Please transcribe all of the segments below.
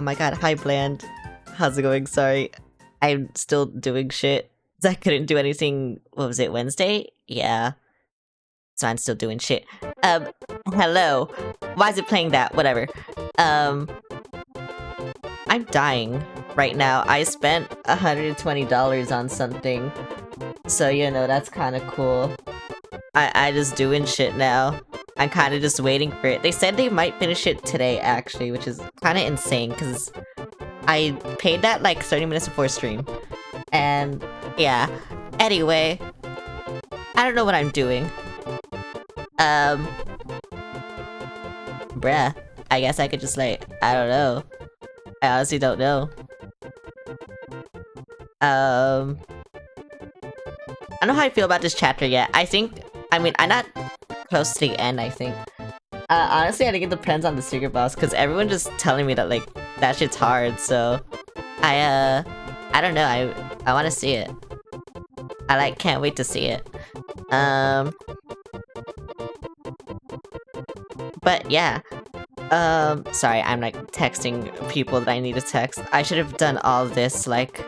Oh my god, hi Bland. How's it going? Sorry. I'm still doing shit. I couldn't do anything, what was it, Wednesday? Yeah. So I'm still doing shit. Hello. Why is it playing that? Whatever. I'm dying right now. I spent $120 on something. So, you know, that's kind of cool. I just doing shit now. I'm kind of just waiting for it. They said they might finish it today, actually, which is kind of insane, because I paid that, like, 30 minutes before stream. And, yeah. Anyway. I don't know what I'm doing. Bruh. I guess I could just, like, I don't know. I honestly don't know. I don't know how I feel about this chapter yet. I mean, I'm not close to the end, I think. Honestly, I think it depends on the secret boss, because everyone's just telling me that, like, that shit's hard, so... I don't know, I want to see it. I, like, can't wait to see it. But, yeah. Sorry, I'm, like, texting people that I need to text. I should have done all this, like...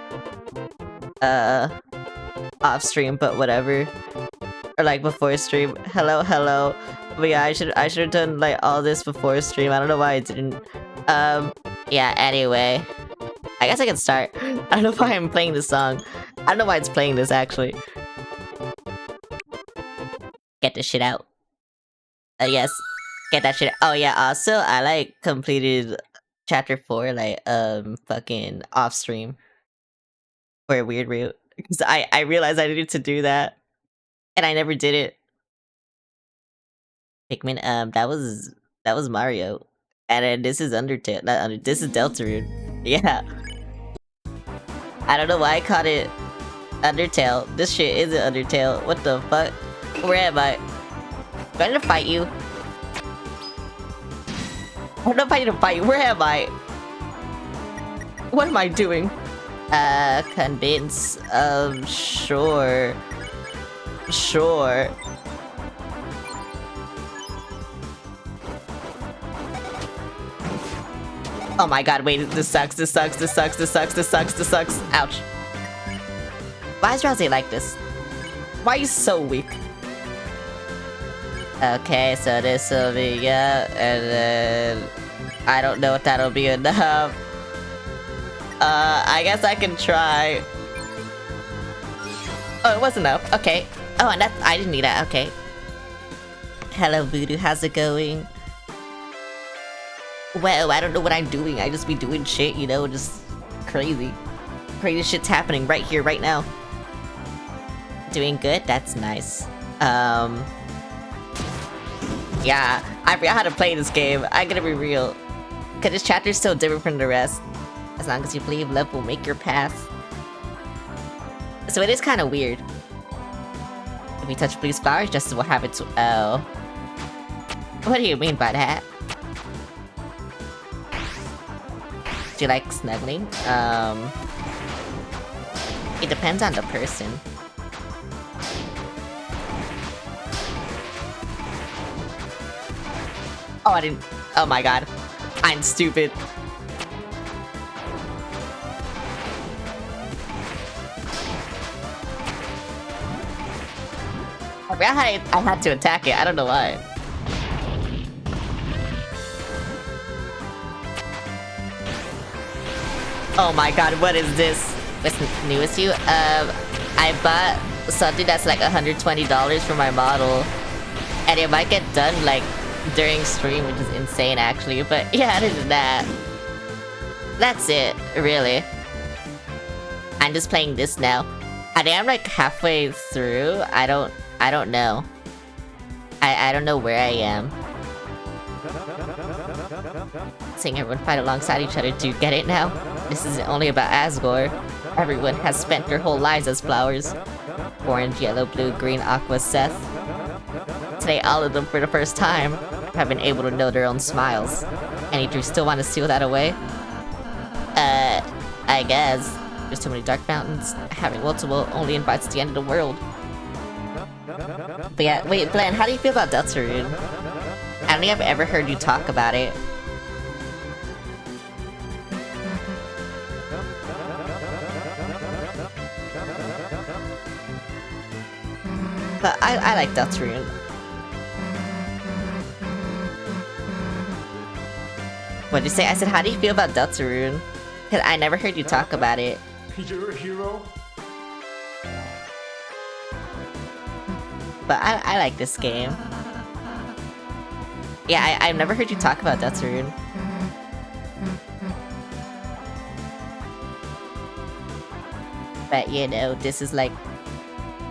off stream, but whatever. Or like before stream. Hello. But yeah, I should have done like all this before stream. I don't know why I didn't. Yeah, anyway. I guess I can start. I don't know why I'm playing this song. I don't know why it's playing this actually. Get this shit out. Yes. Get that shit out. Oh yeah, also I like completed chapter 4 like fucking off stream. For a weird route. Because I realized I needed to do that. And I never did it. Pikmin, that was Mario. And then this is Undertale. This is Deltarune. Yeah. I don't know why I called it Undertale. This shit isn't Undertale. What the fuck? Where am I? Do I need to fight you? I don't know if I need to fight you. Where am I? What am I doing? Convince, sure. Sure. Oh my god, wait, this sucks. Ouch. Why is Rosie like this? Why are you so weak? Okay, so this'll be, yeah, and then... I don't know if that'll be enough. I guess I can try. Oh, it was enough. Okay. Oh, and I didn't need that. Okay. Hello, Voodoo. How's it going? Well, I don't know what I'm doing. I just be doing shit, you know, just crazy. Crazy shit's happening right here, right now. Doing good? That's nice. Yeah, I forgot how to play this game. I'm gonna be real. Cause this chapter's so different from the rest. As long as you believe love will make your path. So it is kind of weird. If we touch Blue's flowers, justice will have its... Oh. What do you mean by that? Do you like snuggling? It depends on the person. Oh, I didn't... Oh my god. I'm stupid. I had to attack it, I don't know why. Oh my god, what is this? What's new with you? I bought something that's like $120 for my model. And it might get done like during stream, which is insane actually, but yeah, other than that. That's it, really. I'm just playing this now. I think I'm like halfway through, I don't know. I don't know where I am. Seeing everyone fight alongside each other, do you get it now? This isn't only about Asgore. Everyone has spent their whole lives as flowers. Orange, yellow, blue, green, aqua, Seth. Today all of them for the first time have been able to know their own smiles. And do you still want to seal that away? I guess. There's too many dark mountains. Having multiple only invites the end of the world. But yeah, wait, Bland, how do you feel about Deltarune? I don't think I've ever heard you talk about it. But I like Deltarune. What'd you say? I said, how do you feel about Deltarune? Cause I never heard you talk about it. You're a hero? But I like this game. Yeah, I've never heard you talk about Deltarune. But you know, this is like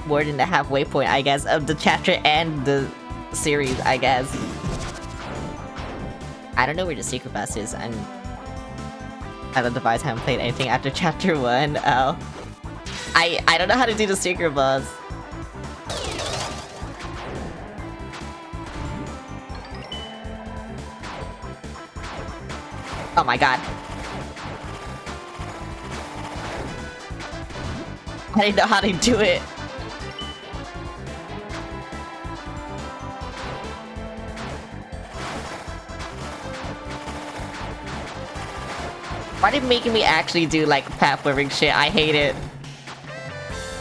more than the halfway point, I guess, of the chapter and the series, I guess. I don't know where the secret boss is. I don't devise haven't played anything after chapter 1. Oh. I don't know how to do the secret boss. Oh my god. I didn't know how to do it. Why are they making me actually do like platforming shit? I hate it.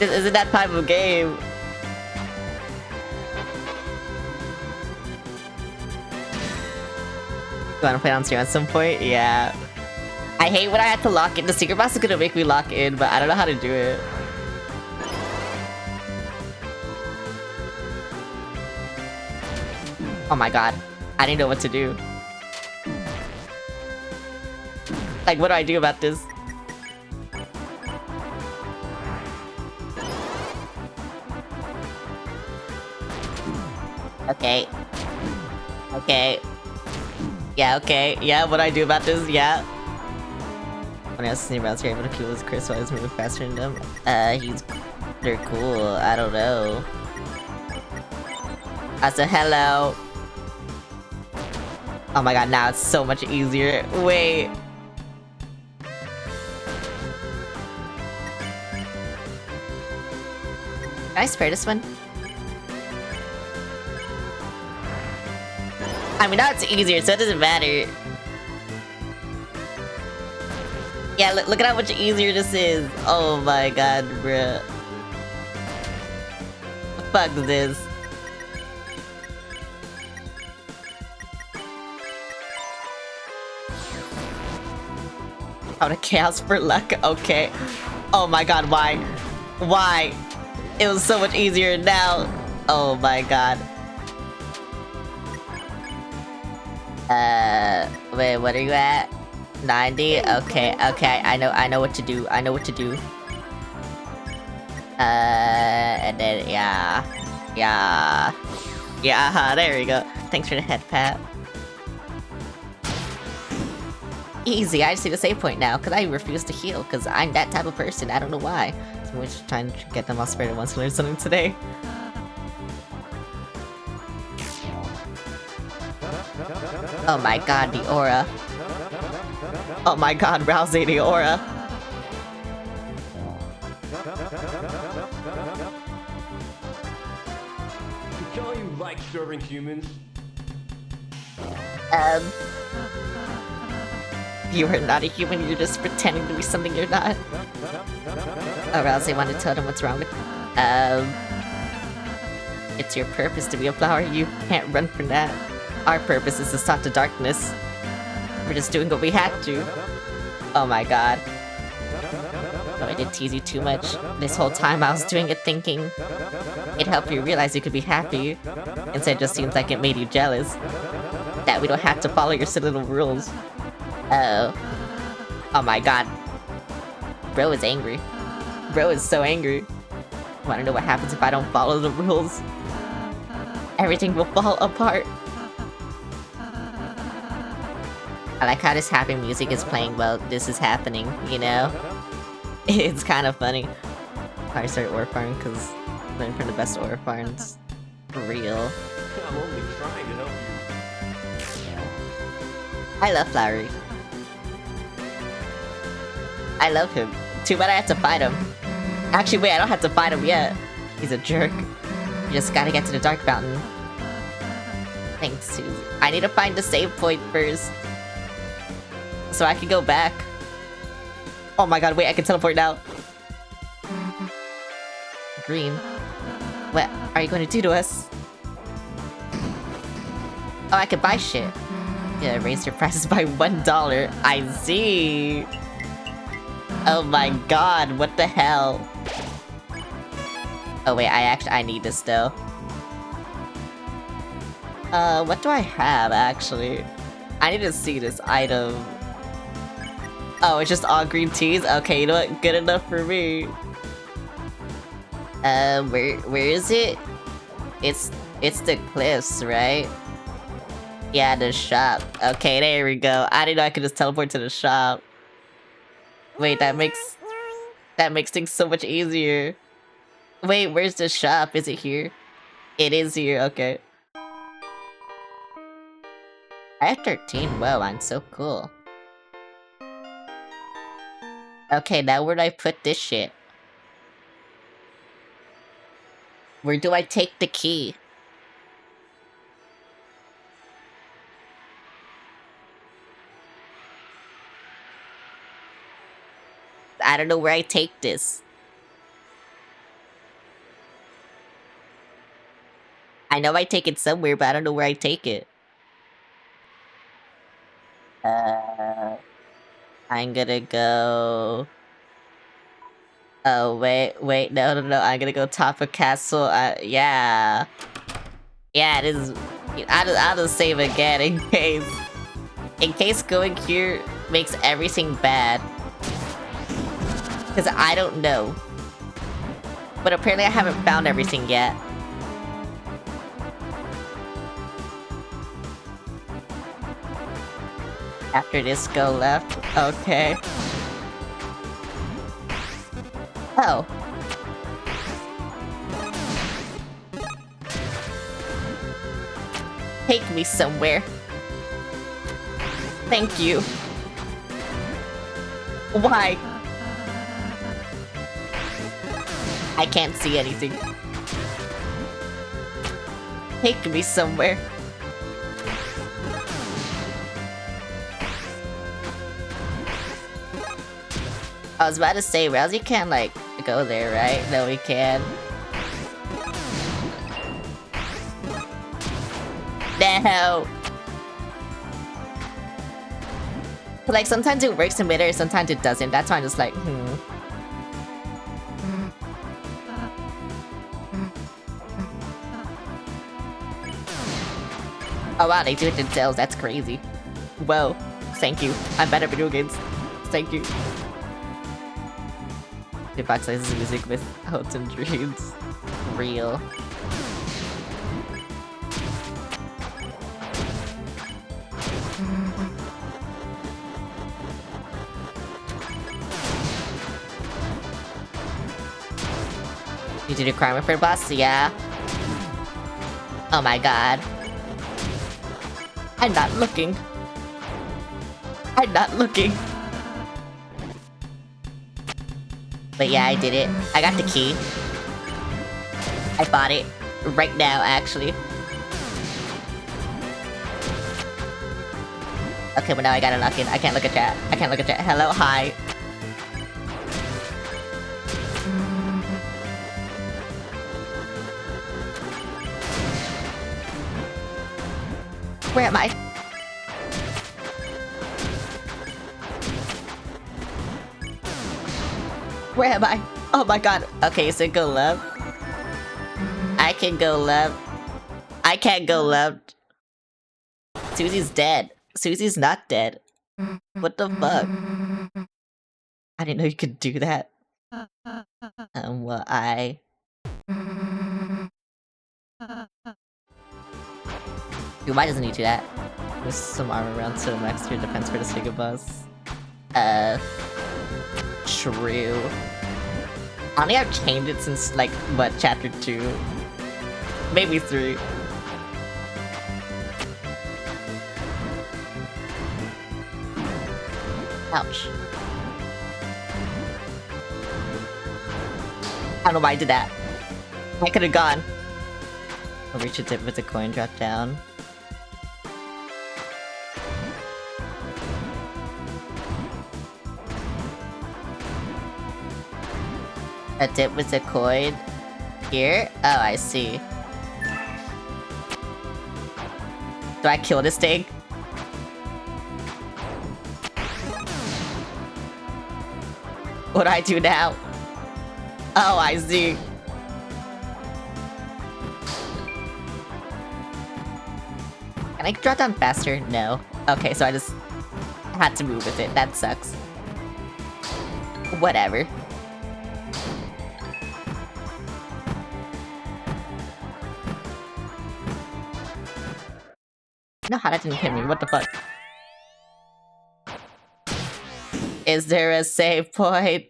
This isn't that type of game. You wanna play on stream at some point? Yeah. I hate when I have to lock in. The secret boss is gonna make me lock in, but I don't know how to do it. Oh my god. I didn't know what to do. Like, what do I do about this? Okay. Okay. Yeah, okay. Yeah, what do I do about this? Yeah. When I was sneaking around, you're able to kill his Chris while he's moving faster than them. They're cool. I don't know. I said hello. Oh my god, now it's so much easier. Wait. Can I spare this one? I mean, now it's easier, so it doesn't matter. Yeah, look at how much easier this is. Oh my god, bruh. Fuck this. Out of chaos for luck. Okay. Oh my god, why? Why? It was so much easier now. Oh my god. Wait, what are you at? 90? Okay, okay, I know what to do. I know what to do. And then, yeah. Yeah, there we go. Thanks for the head pat. Easy, I just need a save point now, because I refuse to heal, because I'm that type of person. I don't know why. So we're just trying to get them all spread at once to learn something today. Oh my god, the aura. Oh my god, rousing the aura. Don't you like serving humans? You are not a human, you're just pretending to be something you're not. Oh, Rousey wanted to tell them what's wrong with... It's your purpose to be a flower, you can't run from that. Our purpose is to stop the darkness. We're just doing what we had to. Oh my god. No, I didn't tease you too much. This whole time I was doing it thinking it'd help you realize you could be happy. Instead it just seems like it made you jealous. That we don't have to follow your silly little rules. Oh. Oh my god. Bro is angry. Bro is so angry. Wanna know what happens if I don't follow the rules? Everything will fall apart. I like how this happy music is playing while this is happening, you know? It's kind of funny. I started ore farm because learn from the best ore farms. For real. I'm only trying to help you. I love Flowery. I love him. Too bad I have to fight him. Actually, wait, I don't have to fight him yet. He's a jerk. You just gotta get to the Dark Fountain. Thanks, Susie. I need to find the save point first. So I can go back. Oh my god, wait, I can teleport now. Green. What are you going to do to us? Oh, I could buy shit. Yeah, raise your prices by $1. I see. Oh my god, what the hell? Oh wait, I need this though. What do I have actually? I need to see this item. Oh, it's just all green teas? Okay, you know what? Good enough for me. Where is it? It's the cliffs, right? Yeah, the shop. Okay, there we go. I didn't know I could just teleport to the shop. Wait, that makes things so much easier. Wait, where's the shop? Is it here? It is here, okay. I have 13. Whoa, I'm so cool. Okay, now where do I put this shit? Where do I take the key? I don't know where I take this. I know I take it somewhere, but I don't know where I take it. I'm gonna go... Oh, wait, no, I'm gonna go top of castle, yeah. Yeah, it is... I'll just save again in case... In case going here makes everything bad. Because I don't know. But apparently I haven't found everything yet. After this, go left. Okay. Oh. Take me somewhere. Thank you. Why? I can't see anything. Take me somewhere. I was about to say, Rousey can't, like, go there, right? No, we can. No! But, like, sometimes it works in midair, sometimes it doesn't. That's why I'm just like, Oh wow, they do it themselves. That's crazy. Whoa. Thank you. I'm better at video games. Thank you. The box sizes music with hopes and dreams. Real. You did a crime for boss? Yeah. Oh my god. I'm not looking. I'm not looking. But yeah, I did it. I got the key. I bought it. Right now, actually. Okay, but now I gotta lock in. I can't look at chat. I can't look at chat. Hello, hi. Where am I? Where am I? Oh my god. Okay, so go left. I can go left. I can't go left. Susie's dead. Susie's not dead. What the fuck? I didn't know you could do that. Well, Dude, why doesn't he do that? There's some armor around, so max your defense for the Sega boss. True. I don't think I've changed it since, like, what, chapter 2? Maybe 3. Ouch. I don't know why I did that. I could've gone. I'll reach a tip with a coin drop down. A dip with a coin. Here? Oh, I see. Do I kill this thing? What do I do now? Oh, I see. Can I drop down faster? No. Okay, so I just had to move with it. That sucks. Whatever. No, how that didn't hit me. What the fuck? Is there a save point?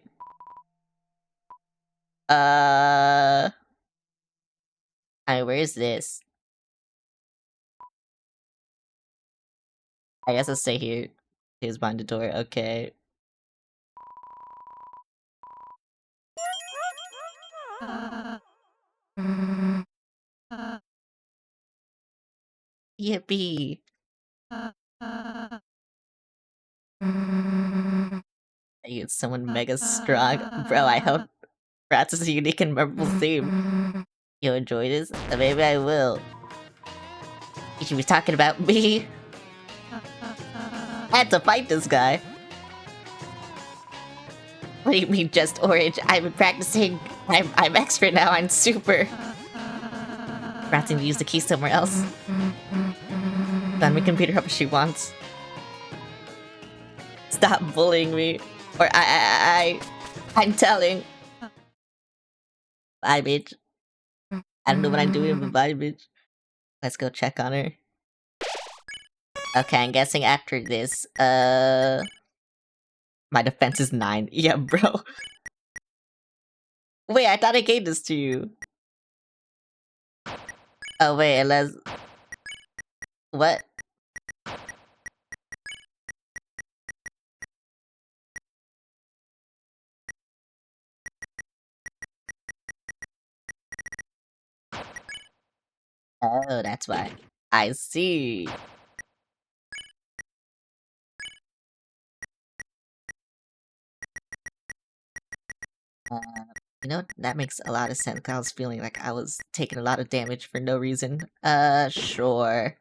Where is this? I guess I'll stay here. Here's behind the door. Okay. Yippee. You someone mega strong. Bro, I hope Rats is a unique and memorable theme. You'll enjoy this? Maybe I will. You should be talking about me. I had to fight this guy. What do you mean just orange? I've been practicing. I'm expert now. I'm super. Rats need to use the key somewhere else. Then we computer up if she wants. Stop bullying me. Or I'm telling. Bye, bitch. I don't know what I'm doing, but bye, bitch. Let's go check on her. Okay, I'm guessing after this, my defense is 9. Yeah, bro. Wait, I thought I gave this to you. Oh, wait, unless... What? Oh, that's why. I see. You know, that makes a lot of sense. I was feeling like I was taking a lot of damage for no reason. Sure.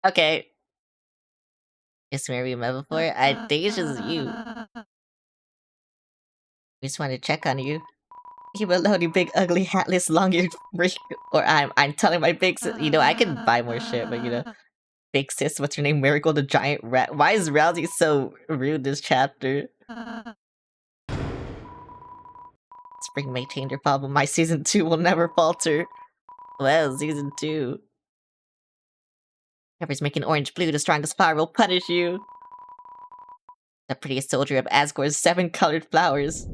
Okay. Is Mary met before? I think it's just you. We just wanted to check on you. You alone, you big ugly hatless long-eared freak. Or I'm telling my big sis. You know, I can buy more shit, but you know, big sis. What's your name? Miracle the giant rat. Why is Rousey so rude this chapter? Spring may change your problem. My season 2 will never falter. Well, season 2. Whoever's making orange blue, the strongest flower will punish you. The prettiest soldier of Asgore's 7 colored flowers.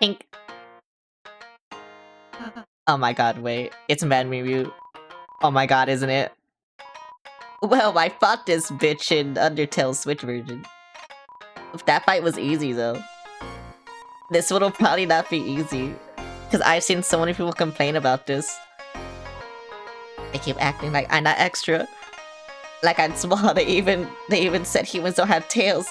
Pink. Oh my god, wait. It's Mad Mew. Oh my god, isn't it? Well, I fought this bitch in Undertale Switch version. That fight was easy, though. This one will probably not be easy. Because I've seen so many people complain about this. They keep acting like I'm not extra. Like I'm small. They even said humans don't have tails.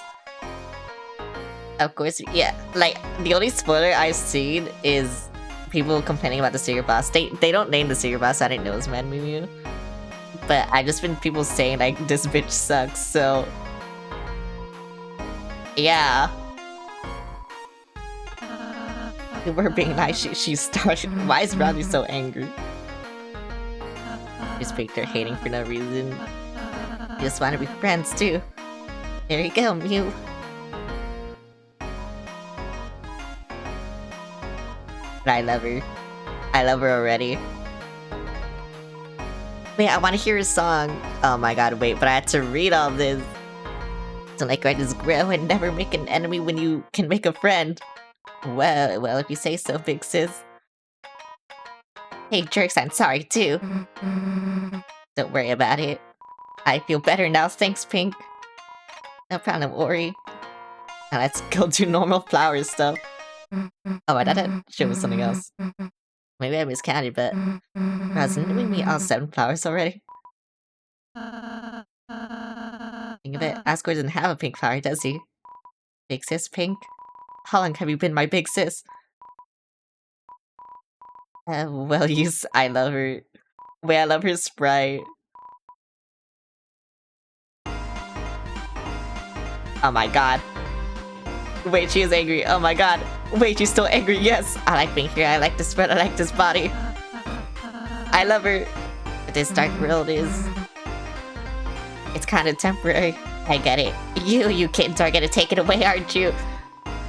Of course, yeah. Like, the only spoiler I've seen is people complaining about the secret boss. They don't name the secret boss. I didn't know it was Mad Mew. But I've just been people saying, like, this bitch sucks, so... Yeah. We're being nice, she started. Why is Rousey so angry? Just picked her hating for no reason. Just want to be friends, too. There you go, Mew. But I love her. I love her already. Wait, I want to hear a song. Oh my god, wait, but I had to read all this. Don't like right just grow and never make an enemy when you can make a friend. Well, if you say so, big sis. Hey, jerks, I'm sorry too. Don't worry about it. I feel better now, thanks, Pink. No problem, Ori. Now let's go do normal flower stuff. Oh, I thought that shit was something else. Maybe I miscounted, but... Hasn't we meet all 7 flowers already? Think of it, Asgore doesn't have a pink flower, does he? Big sis pink? How long have you been my big sis? Well, I love her. Wait, I love her sprite. Oh my god. Wait, she is angry. Oh my god. Wait, she's still angry. Yes. I like being here. I like this spread. I like this body. I love her. But this dark world is... It's kind of temporary. I get it. You kids are gonna take it away, aren't you?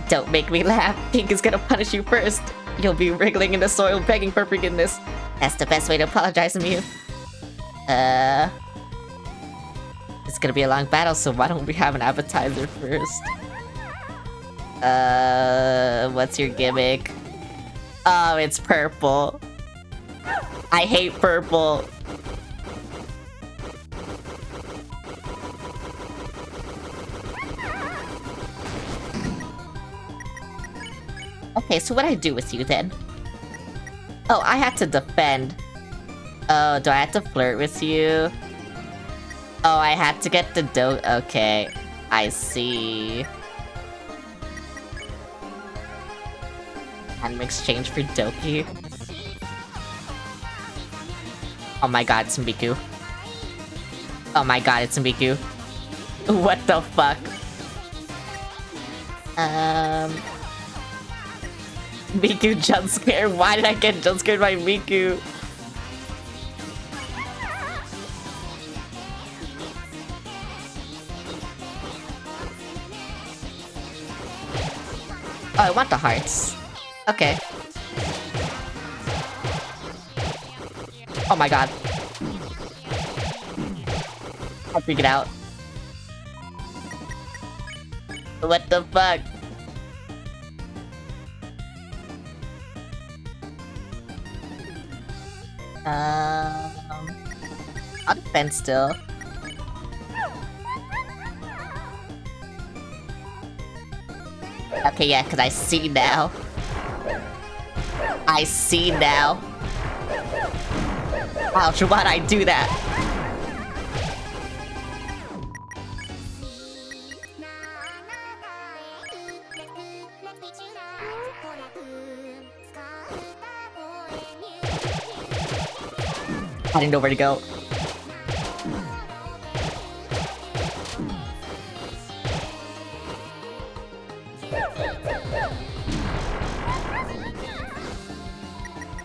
Don't make me laugh. Pink is gonna punish you first. You'll be wriggling in the soil begging for forgiveness. That's the best way to apologize to you. It's gonna be a long battle, so why don't we have an appetizer first? What's your gimmick? Oh, it's purple. I hate purple. Okay, so what do I do with you then? Oh, I had to defend. Oh, do I have to flirt with you? Oh, I had to get the okay. I see. And in exchange for Doki. Oh my god, it's Miku. Oh my god, it's Miku. What the fuck? Miku jump scare? Why did I get jump scared by Miku? Oh, I want the hearts. Okay. Oh my god. I'm freaking out. What the fuck? I'll defend still. Okay, yeah, because I see now. I see now. Ouch, why'd I do that? I didn't know where to go.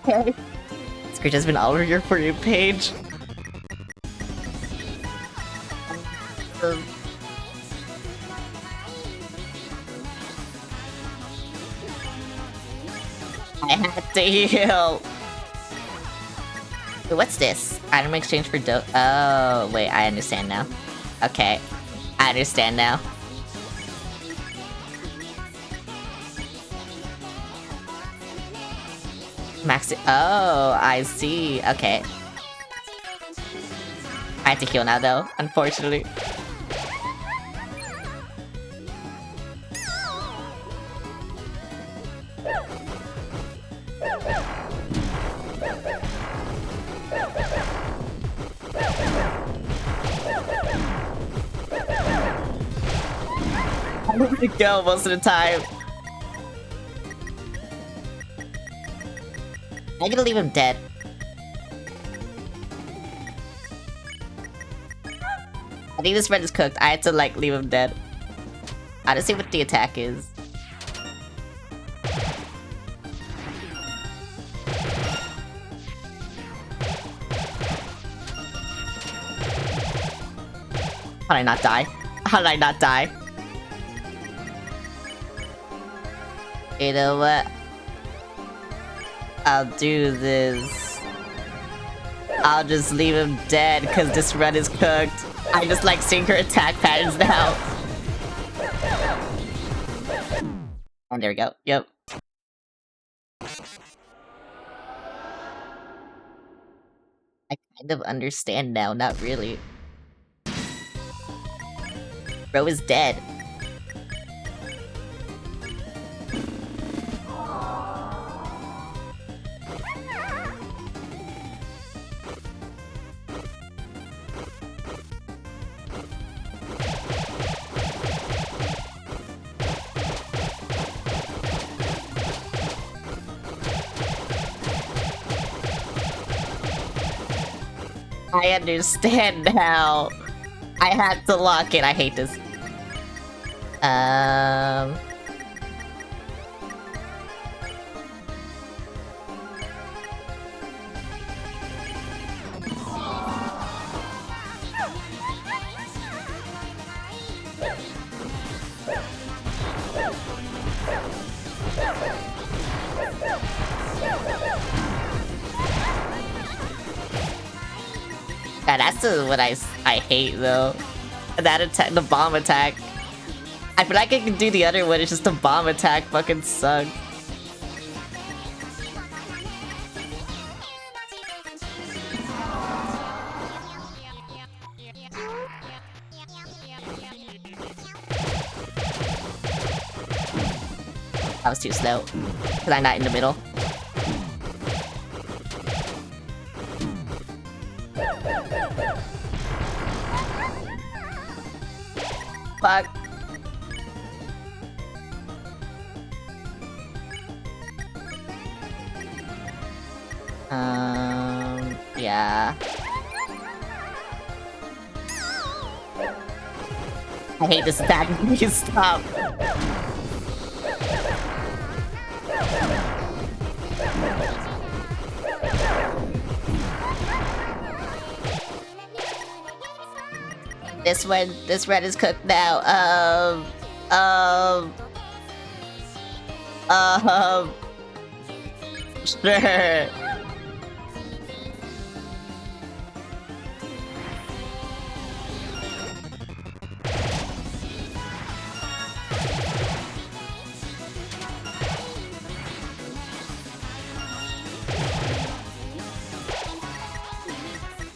Okay. Screech has been all over your For You page. I had to heal. What's this? Item exchange for oh, wait, I understand now. Okay. I understand now. Max it. Oh, I see. Okay. I have to heal now, though, unfortunately. I'm gonna go most of the time. I'm gonna leave him dead. I think this bread is cooked. I had to, like, leave him dead. I don't see what the attack is. How did I not die? How did I not die? You know what? I'll do this. I'll just leave him dead because this run is cooked. I just like seeing her attack patterns now. Oh, there we go. Yep. I kind of understand now, not really. Bro is dead. I understand now. I had to lock it. I hate this. Yeah, that's what I hate though. That attack, the bomb attack. I feel like I can do the other one. It's just the bomb attack fucking sucks. That was too slow. Cause I'm not in the middle. Fuck. Yeah. I hate this attack. Please stop. This red is cooked now. Sure.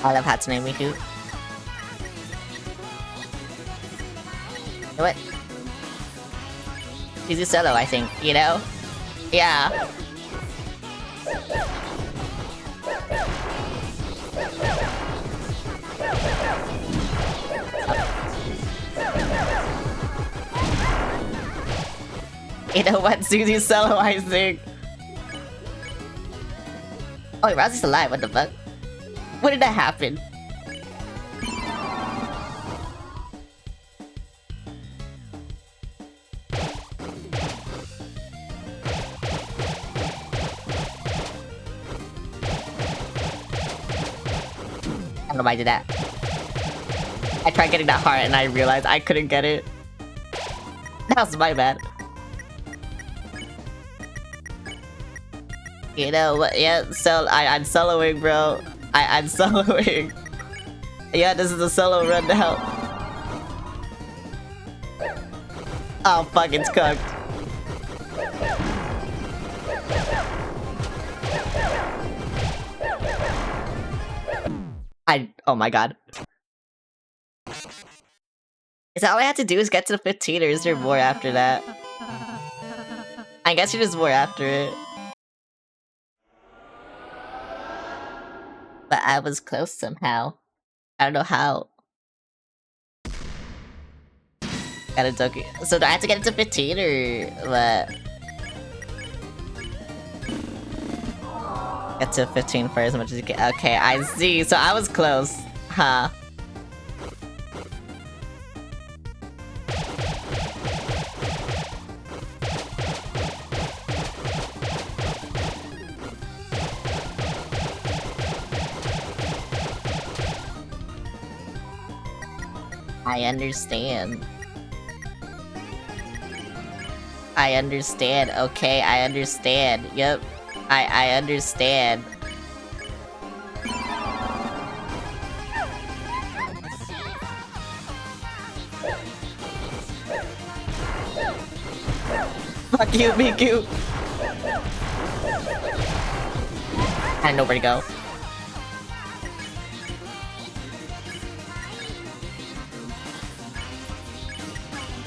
I love Hatsune Miku. You know what? He's a solo, I think, you know? Yeah. You know what? Suzy solo, I think. Oh, wait, Rosie's alive. What the fuck? When did that happen? I don't know why I did that. I tried getting that heart and I realized I couldn't get it. That was my bad. You know what? Yeah, so I'm soloing, bro. I'm soloing. Yeah, this is a solo run now. Oh fuck, it's cooked. Oh my god. Is that all I had to do is get to the 15, or is there more after that? I guess there's more after it. But I was close somehow. I don't know how. Got a Doki. So do I have to get it to 15 or what? Get to 15 for as much as you can. Okay, I see. So I was close. Huh. I understand. I understand. Okay, I understand. Yep. I understand. Fuck you, Miku. I know where to go.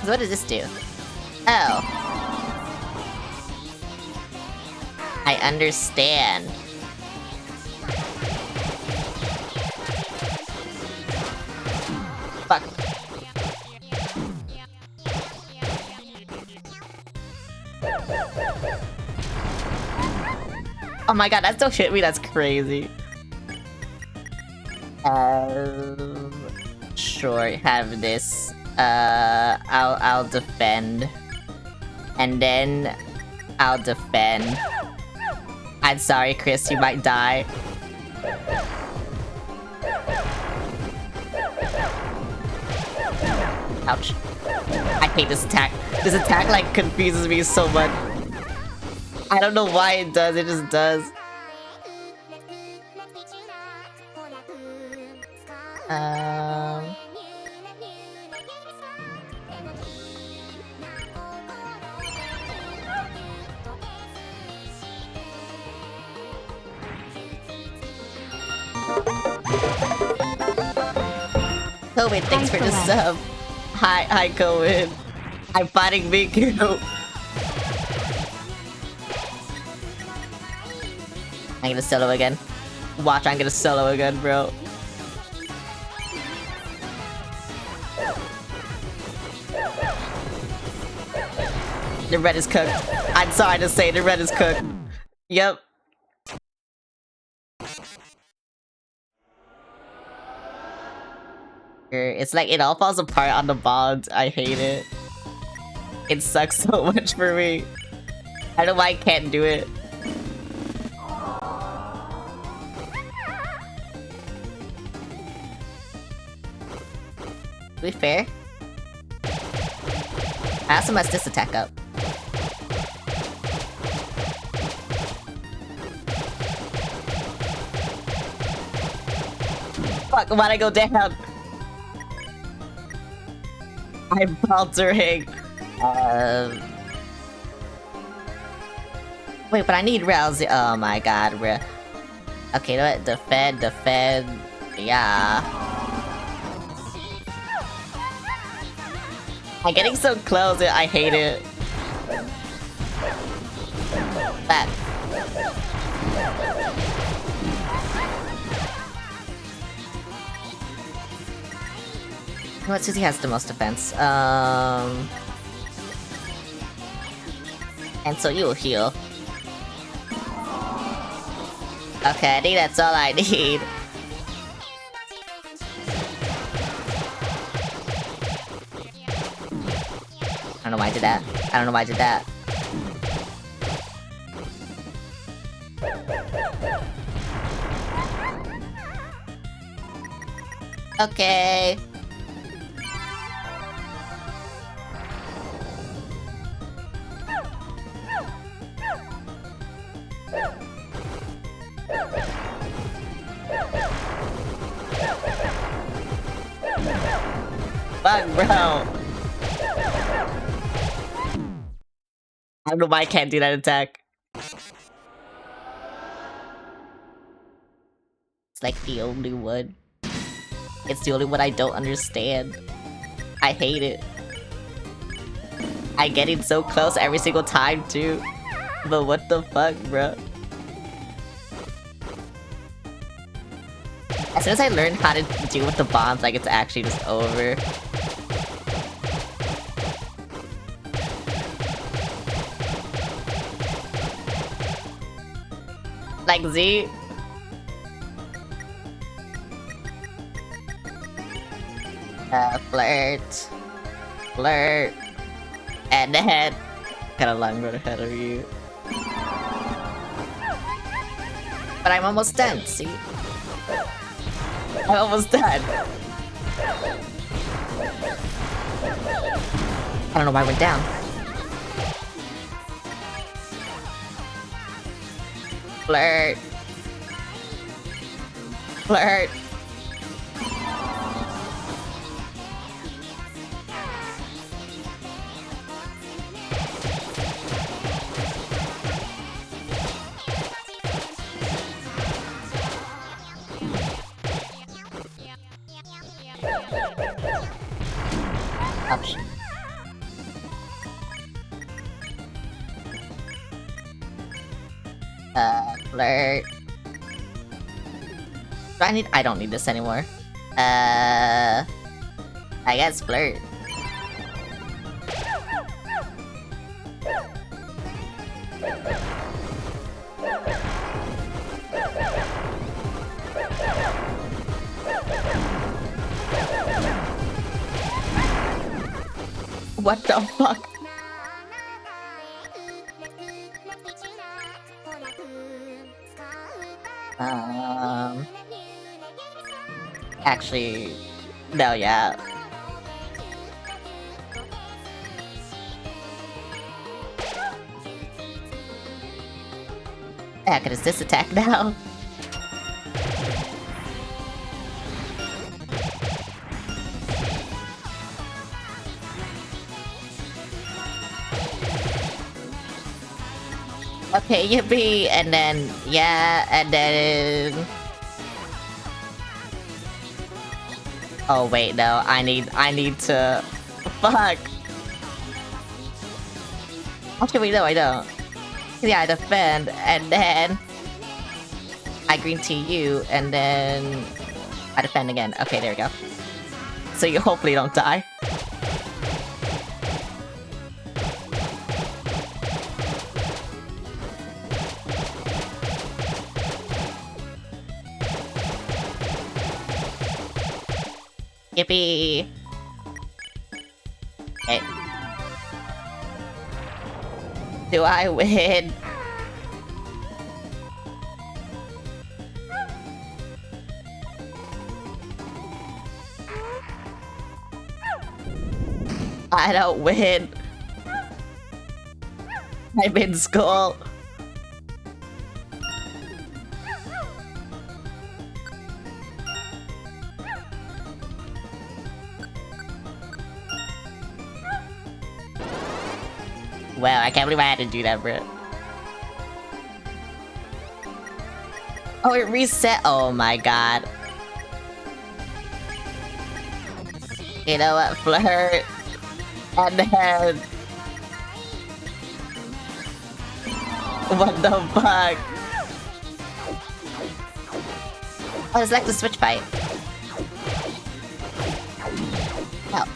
So what does this do? Oh. I understand. Fuck. Oh my god, that still hit me, that's crazy. Sure, have this. I'll defend. And then I'll defend. I'm sorry, Chris, you might die. Ouch. I hate this attack. This attack, like, confuses me so much. I don't know why it does, it just does. Covid, thanks for the sub. Hi, Covid. I'm fighting Miku. I'm gonna solo again. Watch, I'm gonna solo again, bro. The red is cooked. I'm sorry to say, the red is cooked. Yep. It's like it all falls apart on the bond. I hate it. It sucks so much for me. I don't know why I can't do it. To be fair, I also messed this attack up. Fuck, why'd I go down? I'm faltering. Wait, but I need Rousey. Oh my god, okay, you know what? Defend. Yeah. I'm getting so close, I hate it. Back. What Susie has the most defense? And so you'll heal. Okay, I think that's all I need. I don't know why I did that. I don't know why I did that. Okay. Fuck, bro. I don't know why I can't do that attack. It's like the only one. It's the only one I don't understand. I hate it. I get it so close every single time too. But what the fuck, bro? As soon as I learn how to deal with the bombs, like it's actually just over. Like Z. Flirt. And then got a long road ahead of you. But I'm almost done, see? I'm almost done. I don't know why I went down. Flirt. Option. Flirt. I don't need this anymore. I guess flirt. What the fuck? Actually, no, yeah. Yeah, cause it's this attack now. Okay, yippee, and then yeah, and then. Oh wait, no, I need to. Fuck. Actually, wait, no, I don't. Yeah, I defend, and then I green tea you, and then I defend again. Okay, there we go. So you hopefully don't die. Yippee! Okay. Do I win? I don't win. I'm in school. Wow, I can't believe I had to do that, bro. Oh, it reset. Oh my god. You know what? Flirt. And then... What the fuck? Oh, it's like the switch fight. Oh.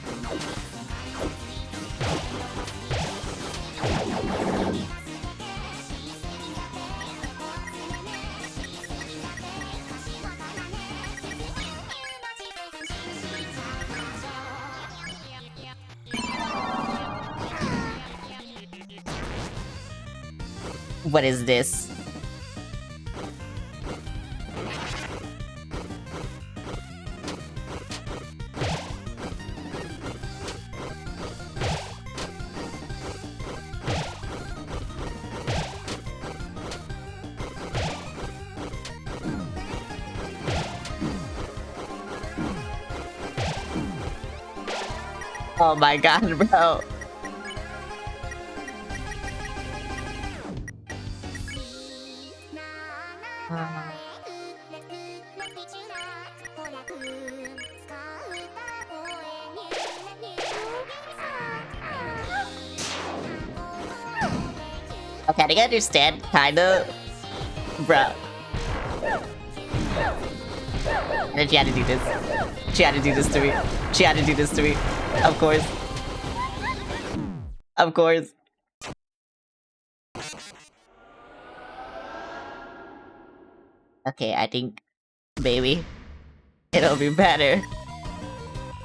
What is this? Oh my god, bro. Okay, I think I understand, kinda. Bruh. And then she had to do this. She had to do this to me. She had to do this to me. Of course. Of course. Okay, I think... Maybe. It'll be better.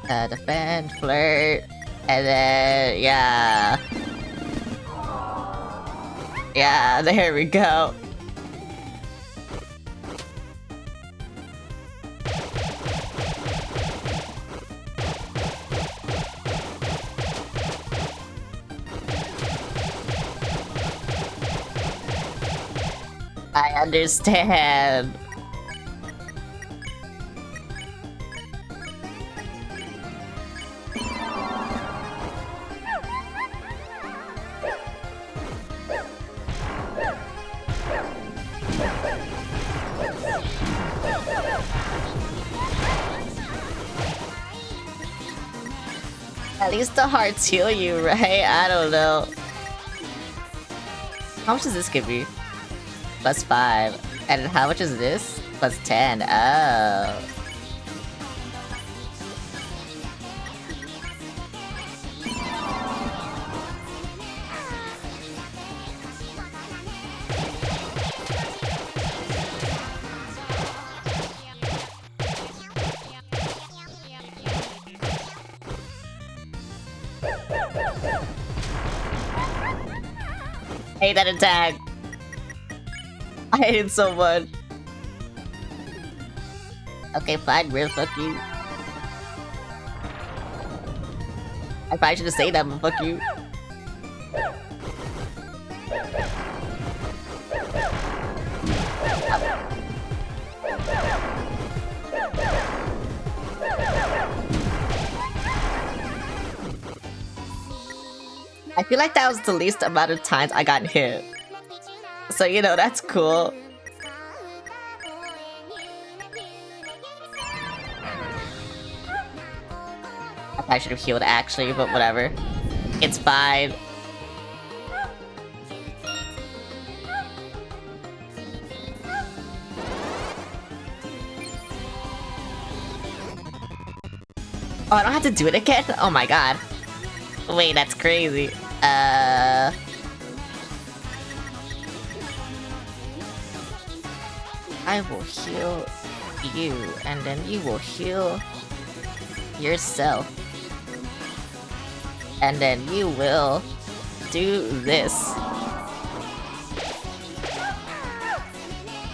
Defend, flirt, and then... Yeah. Yeah, there we go. I understand. At least the hearts heal you, right? I don't know. How much does this give me? +5. And how much is this? +10. Oh. I hate that attack. I hate it so much. Okay, fine, bro. Fuck you. I probably should have said that, but fuck you. I feel like that was the least amount of times I got hit. So, you know, that's cool. I should have healed actually, but whatever. It's fine. Oh, I don't have to do it again? Oh my god. Wait, that's crazy. I will heal you, and then you will heal yourself. And then you will do this.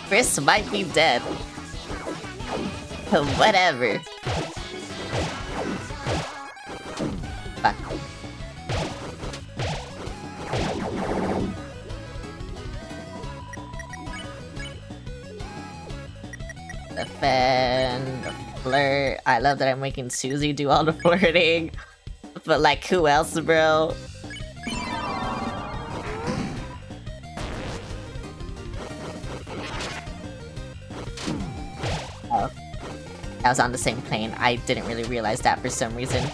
Chris might be dead. Whatever. Fuck. Defend, flirt. I love that I'm making Susie do all the flirting. But like, who else, bro? Oh. I was on the same plane. I didn't really realize that for some reason.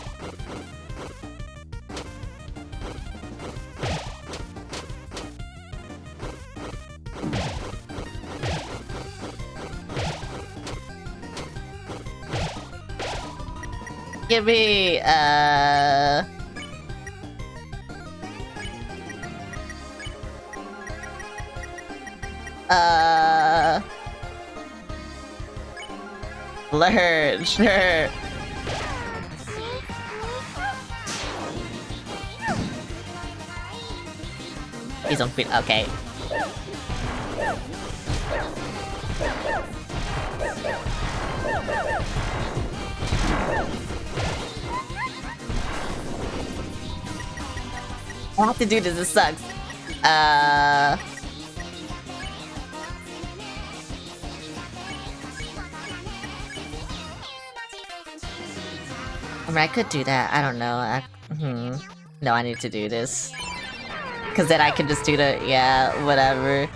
Give me, flirt, sure. He's on feet, okay. I have to do this, this sucks. I mean, I could do that. I don't know. No, I need to do this. Cause then I can just do the, yeah, whatever.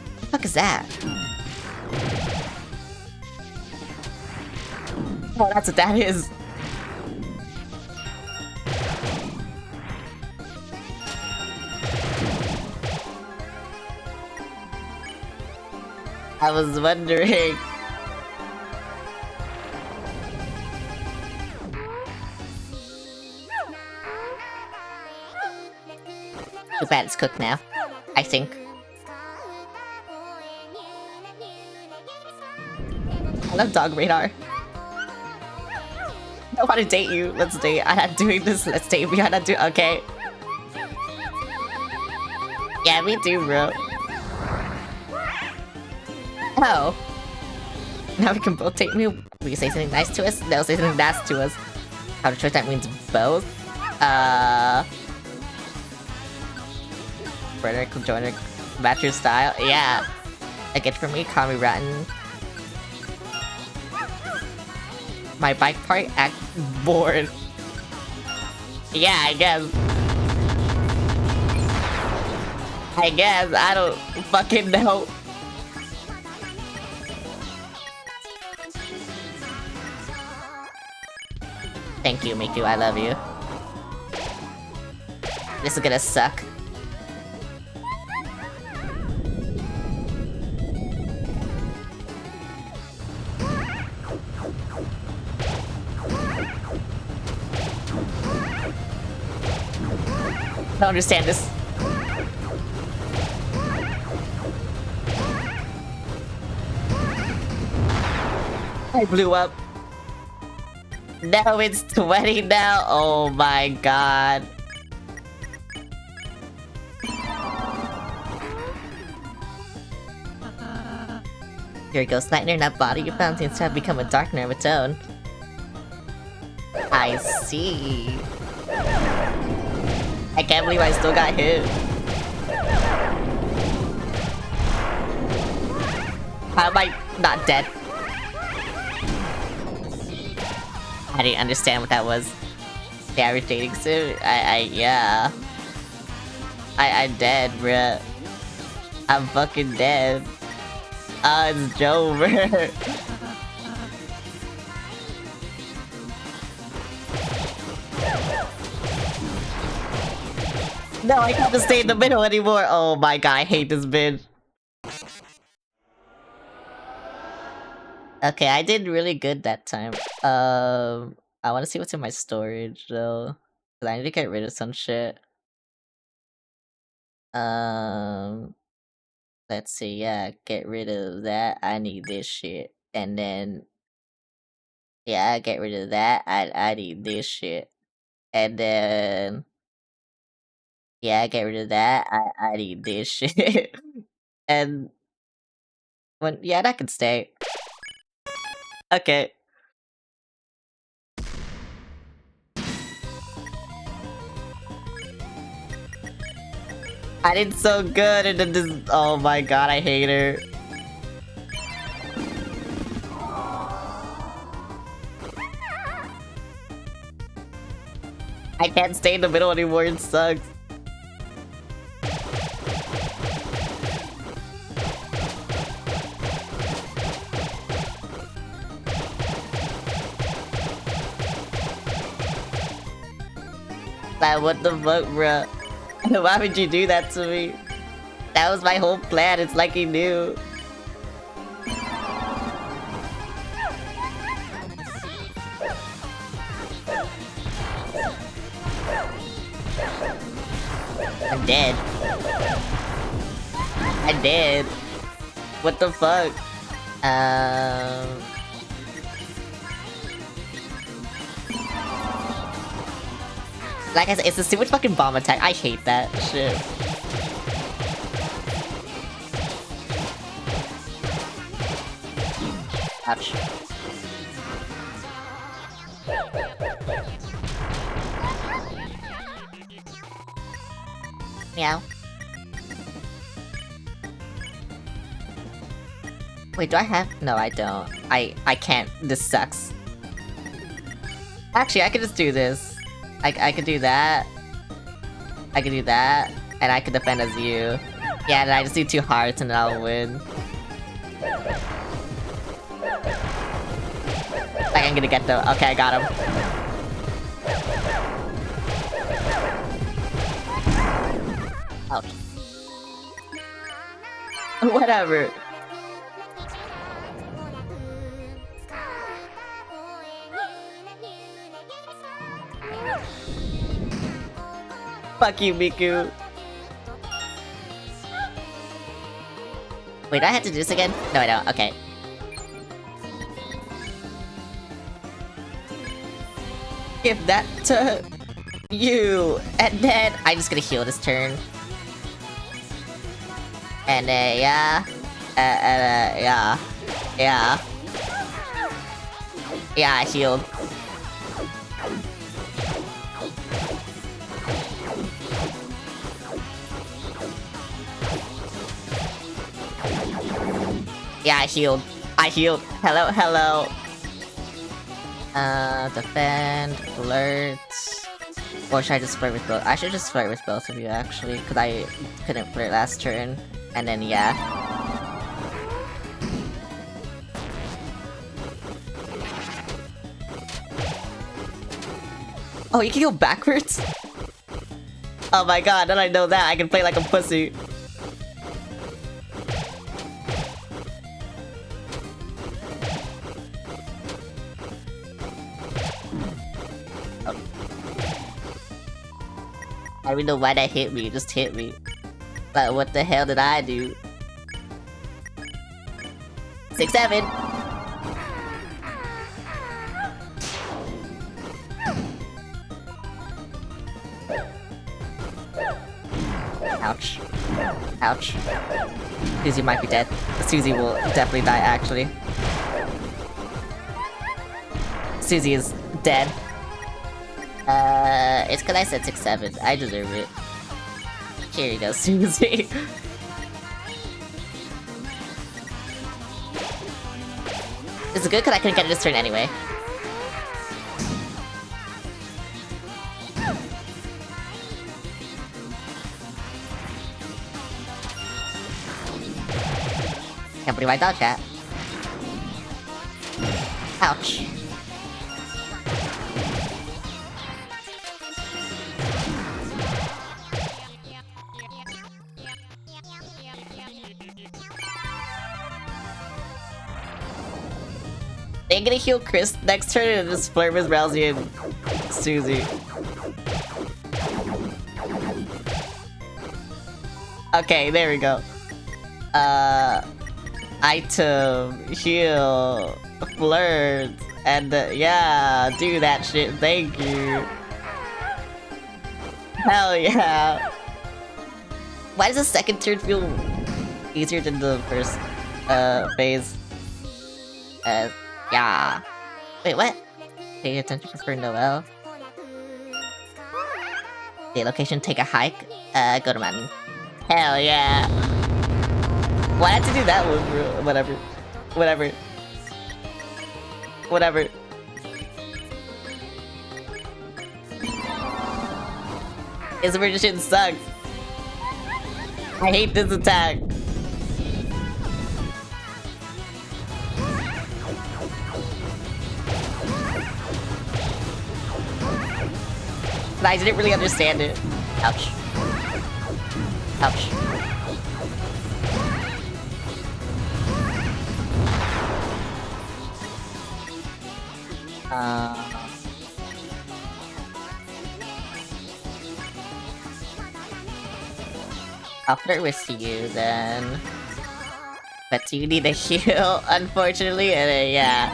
What the fuck is that? Oh, that's what that is. I was wondering. Too bad it's cooked now, I think. I love Dog Radar. I want to date you. Let's date. I'm not doing this. Let's date. We gotta do. Okay. Yeah, me too, bro. Oh. Now we can both take me. We can say something nice to us. They'll say something nasty to us. How to choice that means both. Brother, joiner, match your style. Yeah. A gift for me. Call me rotten. My bike part act bored. Yeah, I guess. I don't fucking know. Thank you, Miku, I love you. This is gonna suck. I don't understand this. I blew up. No, it's 20 now. Oh my god. Your ghost lightner, that body you found seems to have become a darkener of its own. I see. I can't believe I still got hit. How am I not dead? I didn't understand what that was. The average dating sim? Yeah. I'm dead, bruh. I'm fucking dead. It's Joe, bruh. No, I can't just stay in the middle anymore. Oh my god, I hate this bitch. Okay, I did really good that time. I want to see what's in my storage though, 'cause I need to get rid of some shit. Let's see. Yeah, get rid of that. I need this shit, and then yeah, get rid of that. I need this shit, and then yeah, get rid of that. I need this shit, and when yeah, that can stay. Okay. I did so good, and then this. Oh my god, I hate her. I can't stay in the middle anymore. It sucks. Like, what the fuck, bruh? Why would you do that to me? That was my whole plan. It's like he knew. I'm dead. I'm dead. What the fuck? Like I said, it's a stupid fucking bomb attack. I hate that shit. Ouch. Meow. Wait, do I have? No, I don't. I can't. This sucks. Actually, I could just do this. I could do that. I could do that. And I could defend as you. Yeah, and I just do 2 hearts and then I'll win. Like, I'm gonna get the... Okay, I got him. Ouch. Whatever. Fuck you, Miku. Wait, do I have to do this again? No, I don't. Okay. Give that to you. And then I'm just gonna heal this turn. And yeah. Yeah. Yeah. Yeah, I healed. Yeah, I healed. I healed. Hello, hello. Defend, alert. Or should I just flirt with both? I should just flirt with both of you, actually, because I couldn't flirt last turn. And then, yeah. Oh, you can go backwards? Oh my god, now that I know that, I can play like a pussy. I don't even know why that hit me, it just hit me. Like, what the hell did I do? 6-7! Ouch. Ouch. Susie might be dead. Susie will definitely die, actually. Susie is dead. It's because I said 6-7. I deserve it. Here you go, Susie. It's good because I couldn't get it this turn anyway. Can't believe I dodged that. Ouch. They're gonna heal Chris next turn and just flirt with Rousey and Susie. Okay, there we go. Item, heal, flirt, and yeah, do that shit, thank you. Hell yeah. Why does the second turn feel easier than the first phase? Yeah. Wait, what? Pay attention for Noel. The location, take a hike. Go to mountain. Hell yeah. Why had to do that one, bro? Whatever. Whatever. Whatever. This version sucks. I hate this attack. But I didn't really understand it. Ouch. Ouch. I'll flirt with you then. But you need a heal, unfortunately, and yeah.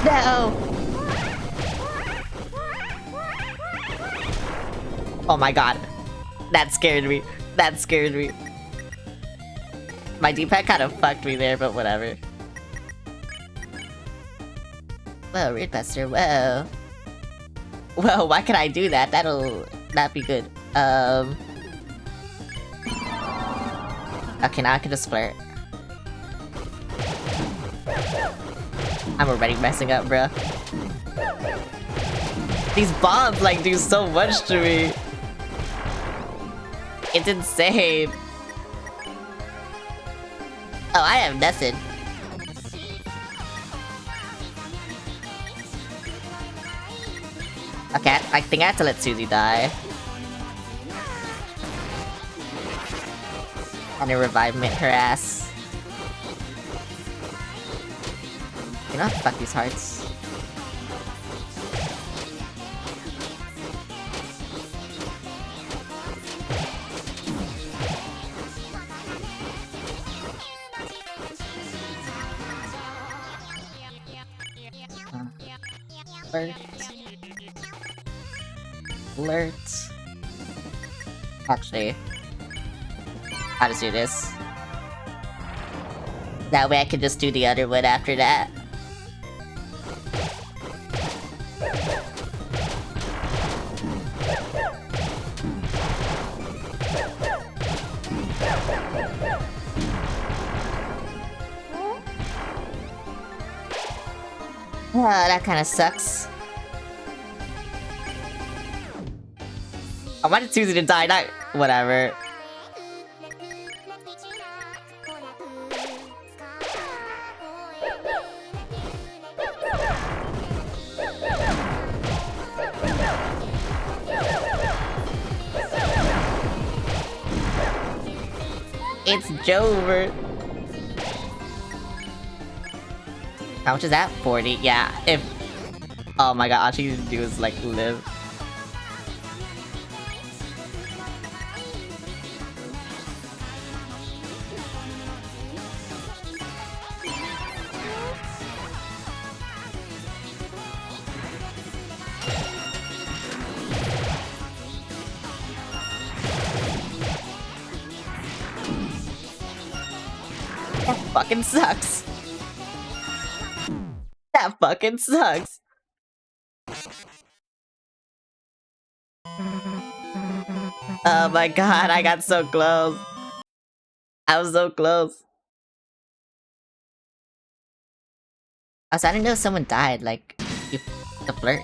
No! Oh my god. That scared me. That scared me. My D-pad kind of fucked me there, but whatever. Whoa, Rude Buster, whoa. Whoa, why can I do that? That'll not be good. Okay, now I can just flirt. I'm already messing up, bruh. These bombs, like, do so much to me. It's insane. Oh, I have nothing. Okay, I think I have to let Susie die. And a revive her ass. You know, fuck these hearts. Alert. Actually, I'll just do this. That way I can just do the other one after that. Oh, that kind of sucks. I wanted Susie to die, not whatever. It's Jover. How much is that? 40? Yeah, if... Oh my god, all she needs to do is, like, live. fucking sucks. That fucking sucks. Oh my god, I got so close. I was so close. I didn't know someone died, like, the flirt.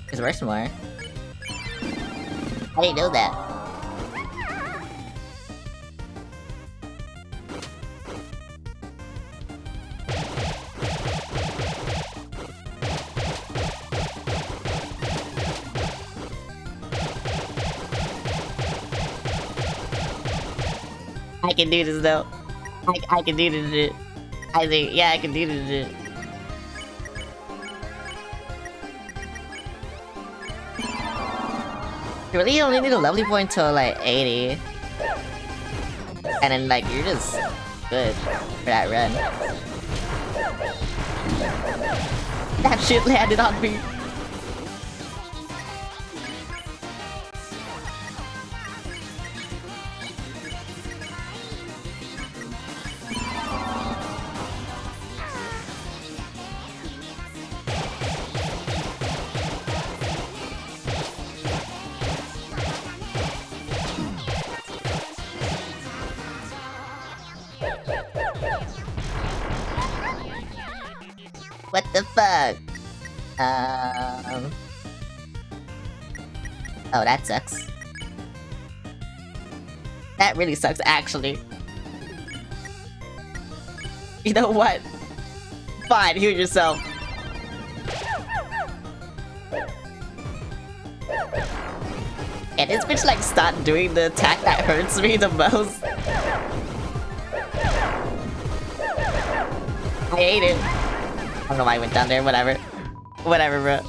There's worse more. I didn't know that. I can do this though. I can do this. I think, yeah, I can do this. You really only need a lovely point until like 80. And then like you're just good for that run. That shit landed on me. What the fuck? Oh, that sucks. That really sucks, actually. You know what? Fine, heal yourself. And this bitch like stopped doing the attack that hurts me the most. I hate it. I don't know why I went down there, whatever. Whatever, bro.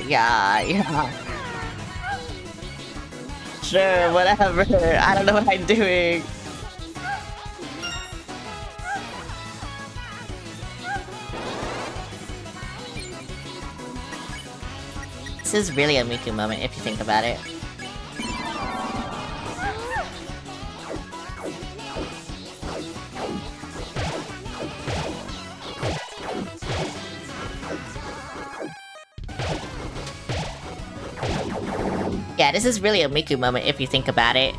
Yeah. Sure, whatever. I don't know what I'm doing. This is really a Miku moment if you think about it. Yeah, this is really a Miku moment if you think about it.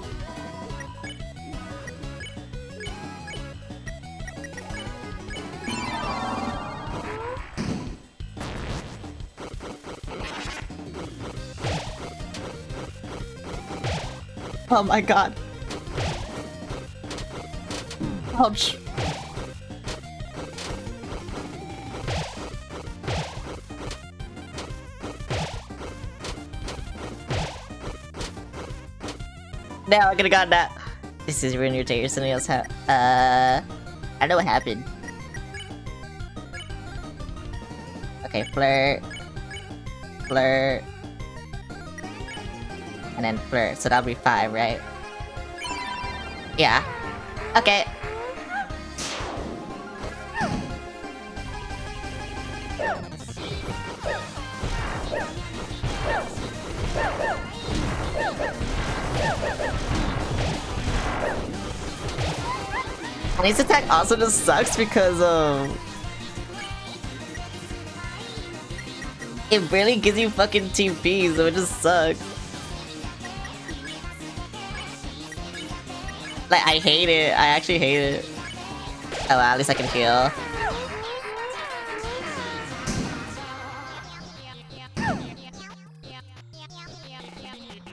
Oh my god. Ouch. Now I could've gotten that. This is ruin your day or something else. I know what happened. Okay, flirt. Flirt. And then flirt. So that'll be 5, right? Yeah. Okay. And his attack also just sucks because it really gives you fucking TP, so it just sucks. Like, I hate it. I actually hate it. Oh well, at least I can heal.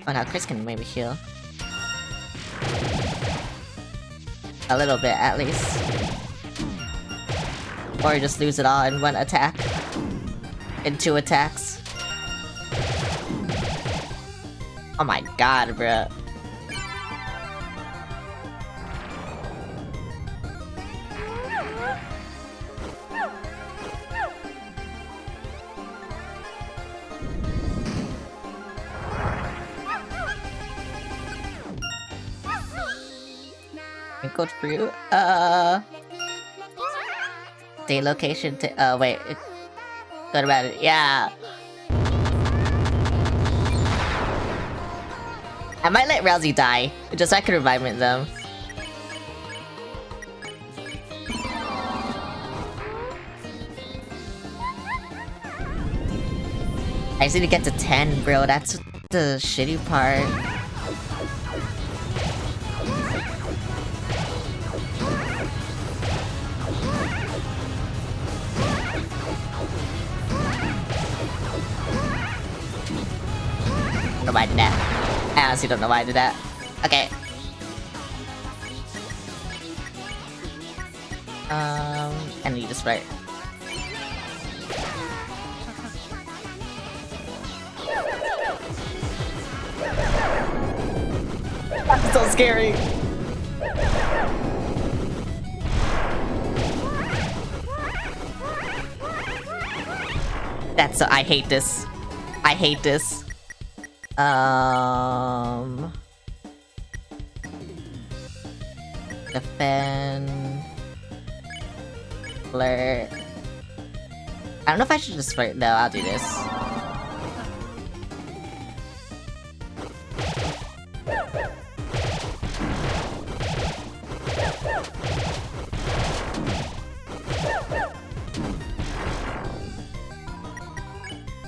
Oh, now Chris can maybe heal. A little bit, at least. Or just lose it all in one attack. In 2 attacks. Oh my god, bruh. code for you. Day location wait. What about it? Yeah. I might let Rousey die, just so I can revive them. I just need to get to 10, bro. That's the shitty part. I don't know why I did that. I honestly don't know why I did that. Okay. I need this right. That's so scary. That's so. I hate this. I hate this. Defend. Flirt. I don't know if I should just flirt. No, I'll do this.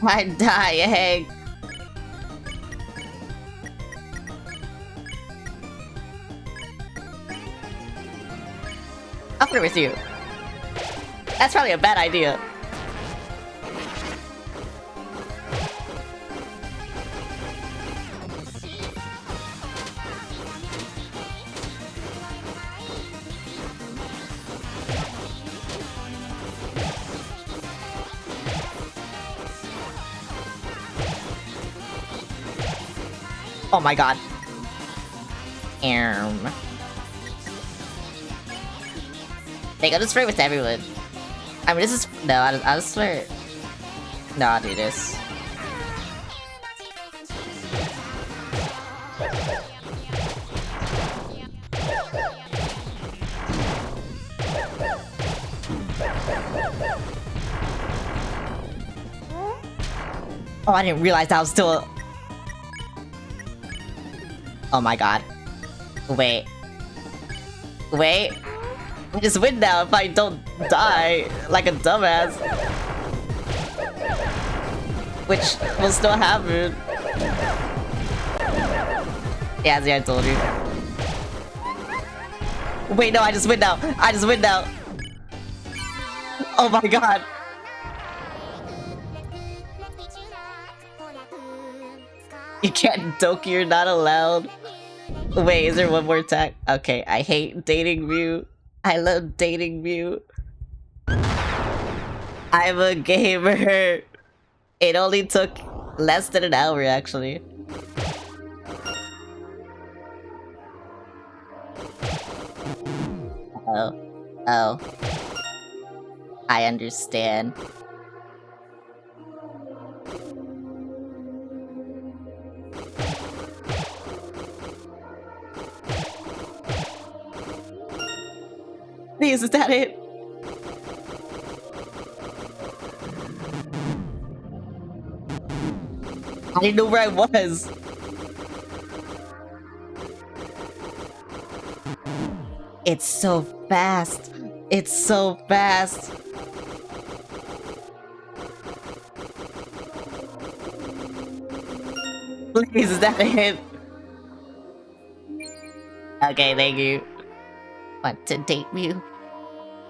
I'm dying. I'll put it with you. That's probably a bad idea. Oh my god. They go to spray with everyone. I mean, this is... No, I'll just swear... No, I'll do this. Oh, I didn't realize that was still... Oh my god. Wait. Wait. I just win now if I don't die like a dumbass. Which will still happen. Yeah, see, I told you. Wait, no, I just win now. I just win now. Oh my god. You can't Doki, you're not allowed. Wait, is there one more attack? Okay, I hate dating Mew. I love dating Mew. I'm a gamer. It only took less than an hour, actually. Oh. Oh. I understand. Please, is that it? I didn't know where I was. It's so fast. It's so fast. Please, is that it? Okay, thank you. Want to date you?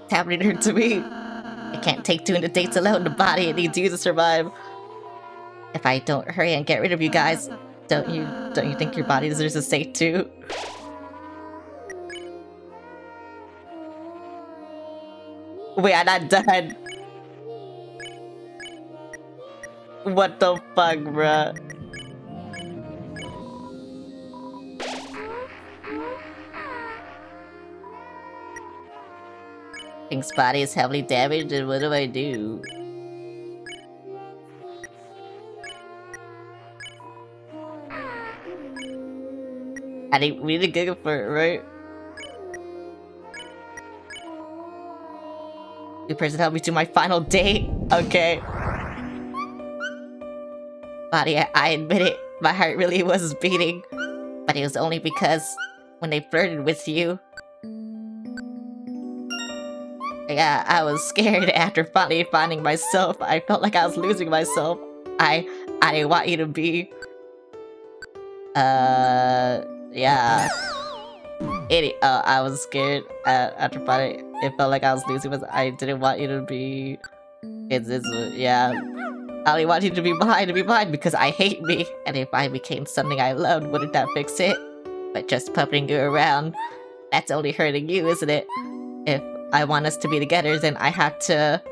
It's happening to me. I can't take 200 dates alone. The body, it needs you to survive. If I don't hurry and get rid of you guys, don't you think your body deserves a stay too? Wait, I'm not done. What the fuck, bruh? Pink's body is heavily damaged, and what do I do? We need to go for it, right? New person help me to my final date. Okay. Body, I admit it. My heart really was beating. But it was only because when they flirted with you. Yeah, I was scared after finally finding myself. I felt like I was losing myself. I didn't want you to be... yeah. I was scared after finding... It felt like I was losing myself. I didn't want you to be... yeah. I only want you to be mine because I hate me. And if I became something I loved, wouldn't that fix it? But just puppeting you around, that's only hurting you, isn't it? If I want us to be together, then I have to...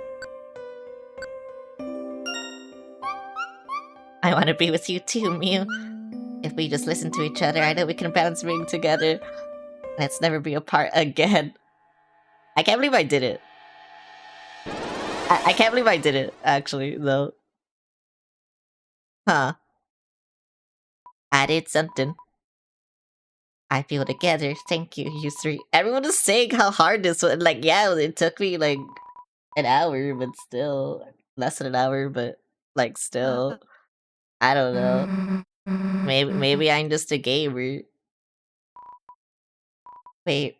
I want to be with you too, Mew. If we just listen to each other, I know we can bounce ring together. Let's never be apart again. I can't believe I did it. I can't believe I did it, actually, though. Huh. I did something. I feel together. Thank you, you three. Everyone is saying how hard this was. Like, yeah, it took me, like, an hour, but still. Less than an hour, but, like, still. I don't know. Maybe I'm just a gamer. Wait.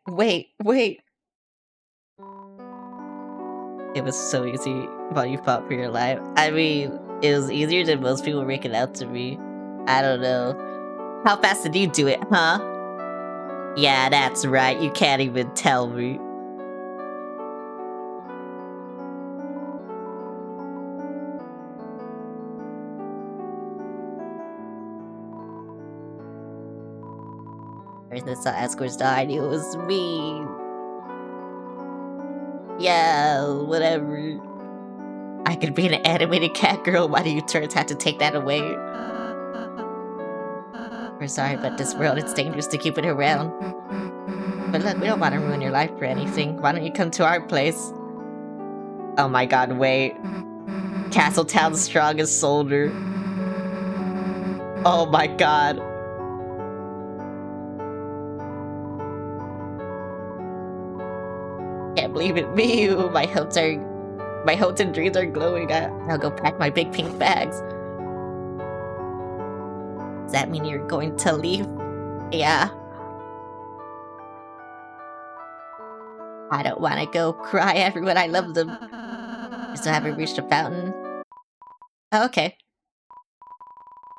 It was so easy while you fought for your life. I mean, it was easier than most people make it out to be. I don't know. How fast did you do it, huh? Yeah, that's right. You can't even tell me. Ever since I escorts died, it was me. Yeah, whatever. I could be an animated cat girl. Why do you turns have to take that away? We're sorry, but this world, it's dangerous to keep it around. But look, we don't want to ruin your life for anything. Why don't you come to our place? Oh my god, wait. Castletown's strongest soldier. Oh my god. Can't believe it, me. My hopes and dreams are glowing. I'll go pack my big pink bags. Does that mean you're going to leave? Yeah. I don't want to go cry everyone. I love them. I still haven't reached a fountain. Oh, okay.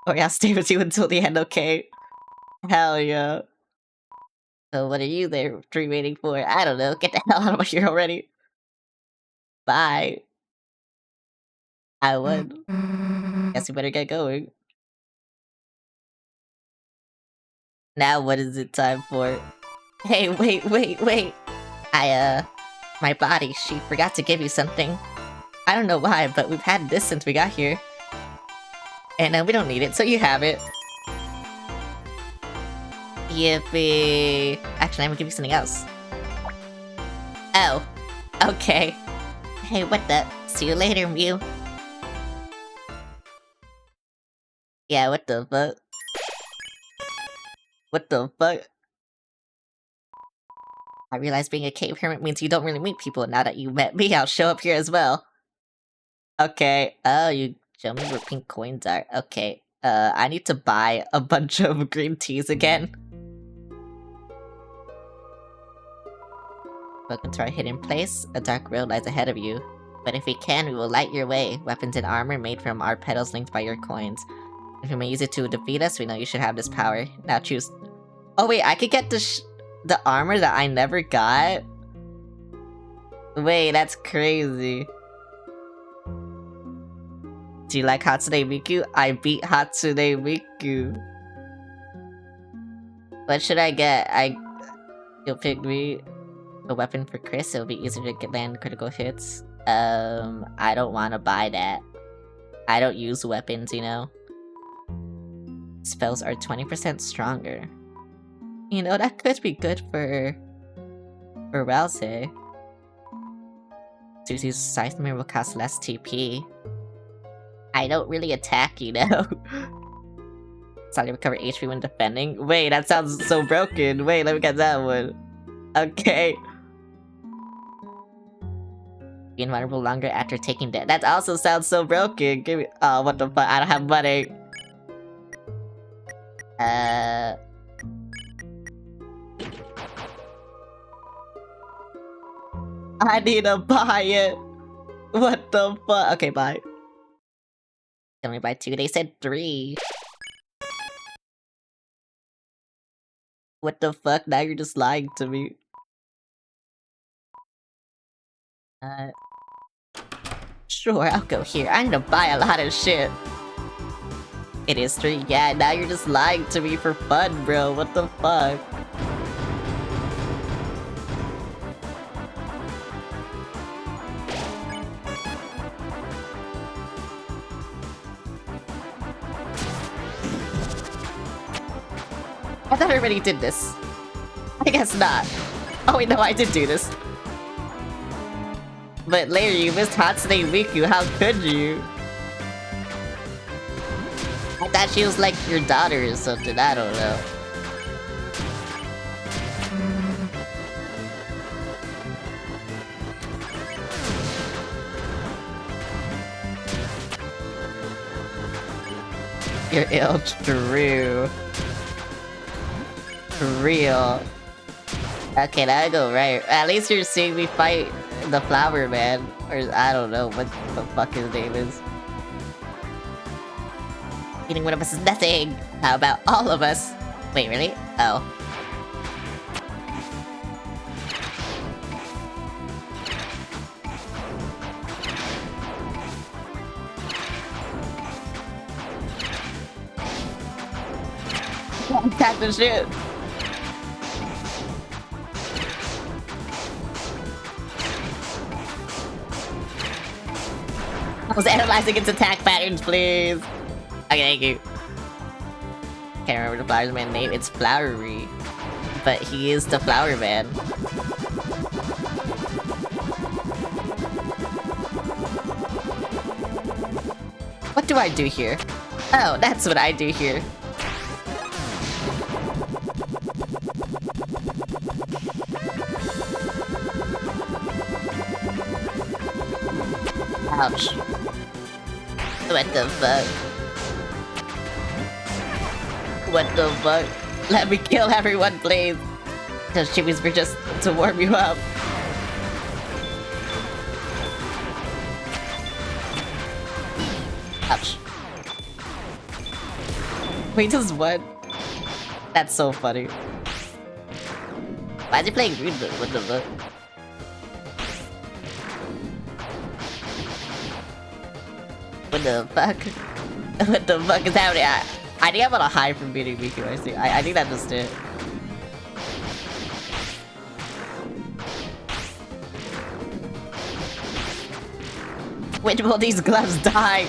Oh yeah, I'll stay with you until the end, okay? Hell yeah. So what are you there waiting for? I don't know. Get the hell out of here already. Bye. I would. Guess we better get going. Now what is it time for? Hey, wait. My body, she forgot to give you something. I don't know why, but we've had this since we got here. And we don't need it, so you have it. Yippee. Actually, I'm gonna give you something else. Oh. Okay. Hey, what the? See you later, Mew. Yeah, what the fuck? What the fuck? I realize being a cave hermit means you don't really meet people. Now that you met me, I'll show up here as well. Okay. Oh, you show me where pink coins are. Okay. I need to buy a bunch of green teas again. Welcome to our hidden place. A dark road lies ahead of you. But if we can, we will light your way. Weapons and armor made from our petals linked by your coins. If you may use it to defeat us, we know you should have this power. Now choose... Oh wait, I could get the armor that I never got? Wait, that's crazy. Do you like Hatsune Miku? I beat Hatsune Miku. What should I get? You'll pick me. A weapon for Chris, it'll be easier to land critical hits. I don't want to buy that. I don't use weapons, you know? Spells are 20% stronger. You know, that could be good for Rouse. Susie's Scythe will cost less TP. I don't really attack, you know? Slightly recover HP when defending. Wait, that sounds so broken. Wait, let me get that one. Okay. Be invulnerable longer after taking that. That also sounds so broken. Give me. Oh, what the fuck? I don't have money. I need to buy it. What the fuck? Okay, bye. Tell me buy 2. They said 3. What the fuck? Now you're just lying to me. Sure, I'll go here. I need to buy a lot of shit. It is 3. Yeah, now you're just lying to me for fun, bro. What the fuck? I thought I already did this. I guess not. Oh wait, no, I did do this. But later you missed Hatsune Miku, how could you? I thought she was like your daughter or something, I don't know. You're ill, true. For real. Okay, now I go right. At least you're seeing me fight the flower man. Or I don't know what the fuck his name is. Eating one of us is nothing. How about all of us? Wait, really? Oh. Attack the shit. I was analyzing its attack patterns, please. Okay, thank you. Can't remember the flower man's name. It's Flowery. But he is the flower man. What do I do here? Oh, that's what I do here. Ouch. What the fuck? What the fuck? Let me kill everyone, please. Those chimneys were just to warm you up. Ouch. Wait, just what? That's so funny. Why is he playing Green Book? What the fuck? What the fuck? What the fuck is happening? I think I'm on a high from beating Miku, I see. I think that's just it. When will these gloves die?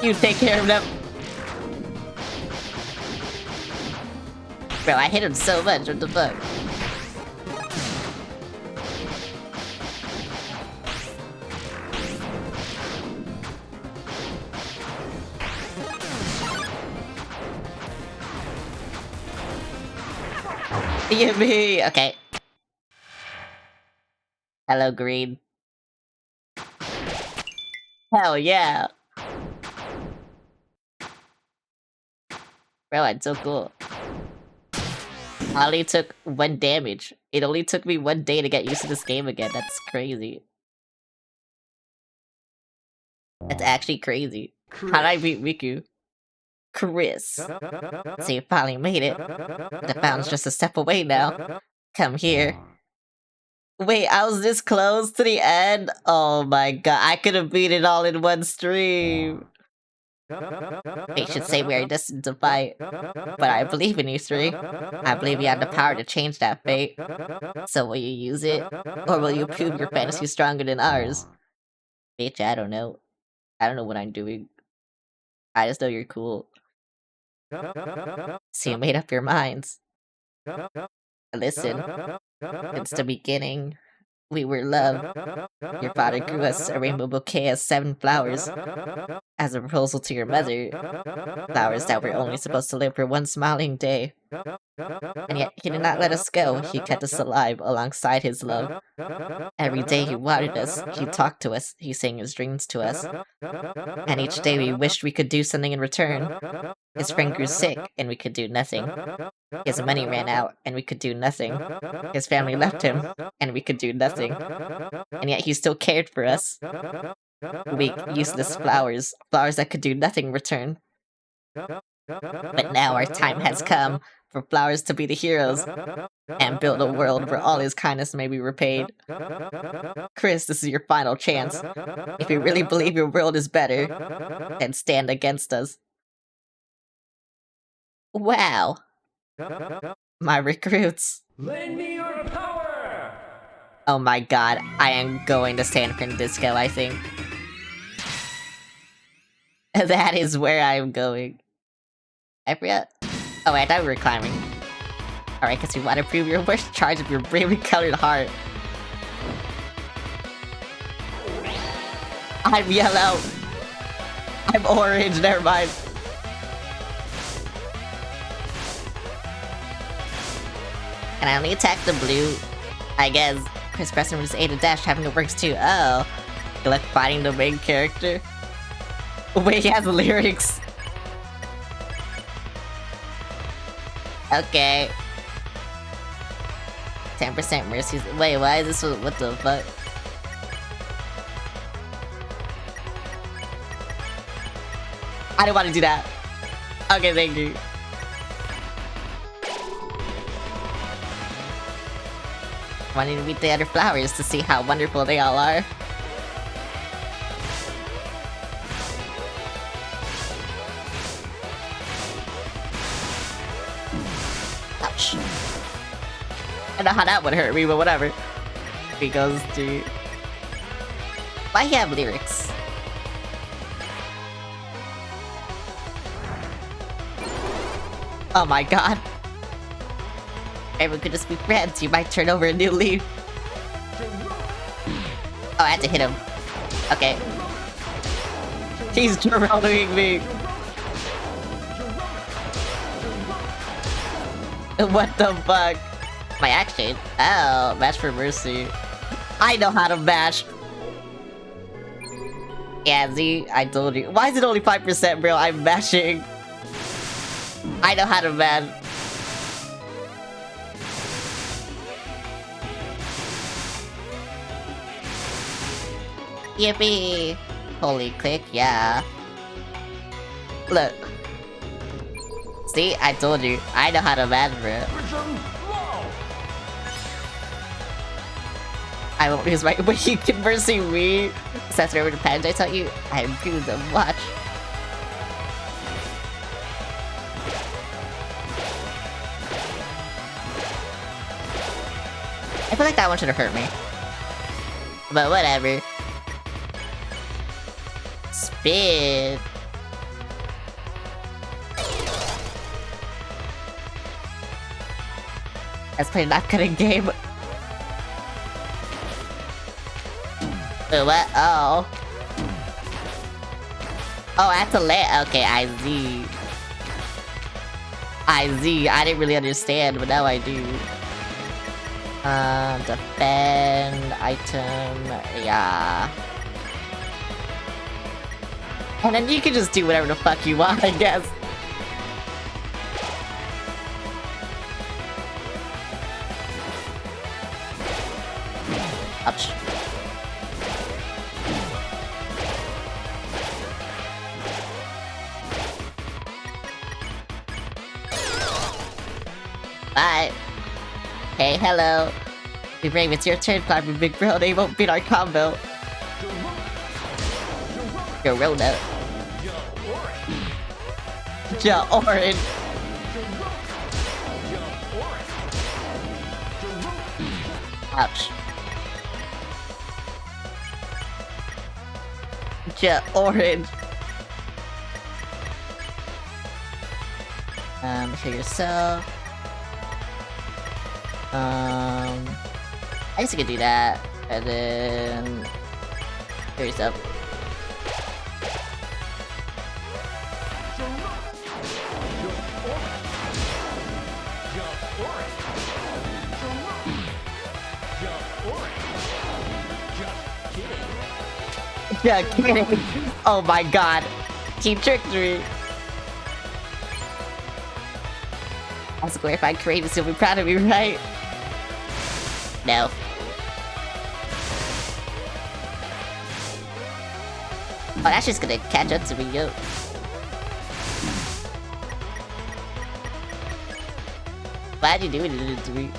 You take care of them. Bro, I hit him so much, what the fuck? Yippee! Okay. Hello, green. Hell yeah! Bro, it's so cool. I only took 1 damage. It only took me 1 day to get used to this game again. That's crazy. That's actually crazy. How did I beat Miku? Chris. So you finally made it. The fountain's just a step away now. Come here. Wait, I was this close to the end? Oh my god, I could have beat it all in 1 stream. They should say we are destined to fight. But I believe in you 3. I believe you have the power to change that fate. So will you use it? Or will you prove your fantasy stronger than ours? Bitch, I don't know. I don't know what I'm doing. I just know you're cool. So you made up your minds. Listen, it's the beginning. We were love. Your father grew us a rainbow bouquet of 7 flowers as a proposal to your mother. Flowers that were only supposed to live for 1 smiling day. And yet he did not let us go. He kept us alive alongside his love. Every day he watered us, he talked to us, he sang his dreams to us. And each day we wished we could do something in return. His friend grew sick, and we could do nothing. His money ran out, and we could do nothing. His family left him, and we could do nothing. And yet he still cared for us. Weak, useless flowers, flowers that could do nothing in return. But now our time has come for flowers to be the heroes and build a world where all his kindness may be repaid. Chris, this is your final chance. If you really believe your world is better, then stand against us. Wow. My recruits. Lend me your power! Oh my god, I am going to San Francisco, I think. That is where I'm going. I forgot. Oh wait, I thought we were climbing. Alright, cause you want to prove your worst charge of your bravely colored heart. I'm yellow. I'm orange, never mind. Can I only attack the blue? I guess. Chris Preston just ate a dash, having it works too. Oh. You like fighting the main character? Wait, he has lyrics. Okay. 10% mercy. Wait, why is this? What the fuck? I don't want to do that. Okay, thank you. Wanting to meet the other flowers to see how wonderful they all are. Ouch. I don't know how that would hurt me, but whatever. He goes to... Why he have lyrics? Oh my god. Everyone could just be friends. You might turn over a new leaf. Oh, I had to hit him. Okay. He's droning me. What the fuck? My action? Oh, match for mercy. I know how to mash. Yeah, Z, I told you. Why is it only 5%, bro? I'm mashing. I know how to mash. Yippee! Holy click, yeah. Look. See, I told you. I know how to mash, bro. I won't use my- Wait, you can mercy me? Seth, remember the patterns I taught you? I improved them, watch. I feel like that one should have hurt me. But whatever. Spin. Let's play that kind of game. Wait, what? Oh. Oh, I have to let. Okay, I see. I didn't really understand, but now I do. Defend, item, yeah. And then you can just do whatever the fuck you want, I guess. Ouch. Bye. Hey, hello. Be brave, it's your turn, climbing big bro. They won't beat our combo. Corona. Ja orange. Ouch. Ja orange. Kill yourself. I guess you could do that. And then... Here's up. Yeah, kidding. Oh my god. He tricked me. I swear if I create this, you'll be proud of me, right? No. Oh, that's just gonna catch up to me, yo. Why'd you do it to me?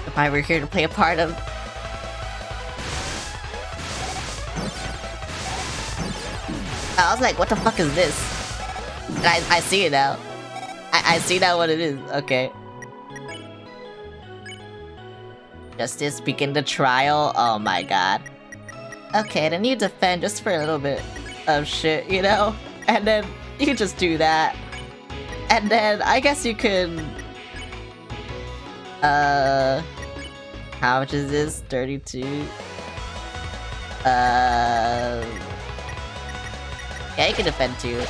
If I were here to play a part of... I was like, what the fuck is this? And I see it now. I see now what it is. Okay. Justice, begin the trial. Oh my god. Okay, then you defend just for a little bit of shit, you know? And then you just do that. And then I guess you could... How much is this? 32? Yeah, you can defend too.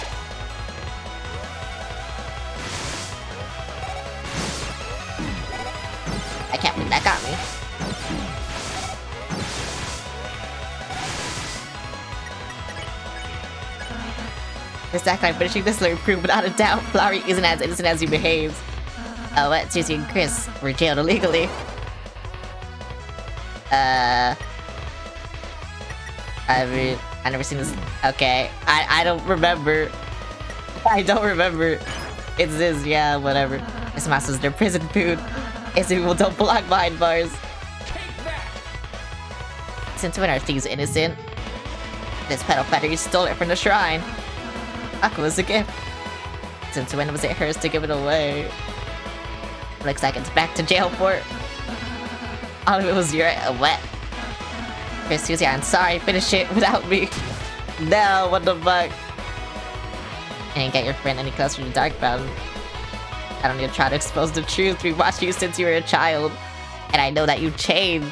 I can't believe that got me. This act I'm finishing this will prove without a doubt Flowery isn't as innocent as he behaves. What? Susie and Chris were jailed illegally. I've never seen this. Okay, I don't remember. I don't remember. It's this, yeah, whatever. This master's their prison food. Innocent people don't belong behind bars. Since when are thieves innocent? This petal feather stole it from the shrine. Aqua was a gift. Since when was it hers to give it away? Looks like it's back to jail port. All of it was your what? Chris, Susie, I'm sorry. Finish it without me. No, what the fuck? I didn't get your friend any closer to Dark Mountain. I don't need to try to expose the truth. We've watched you since you were a child. And I know that you changed.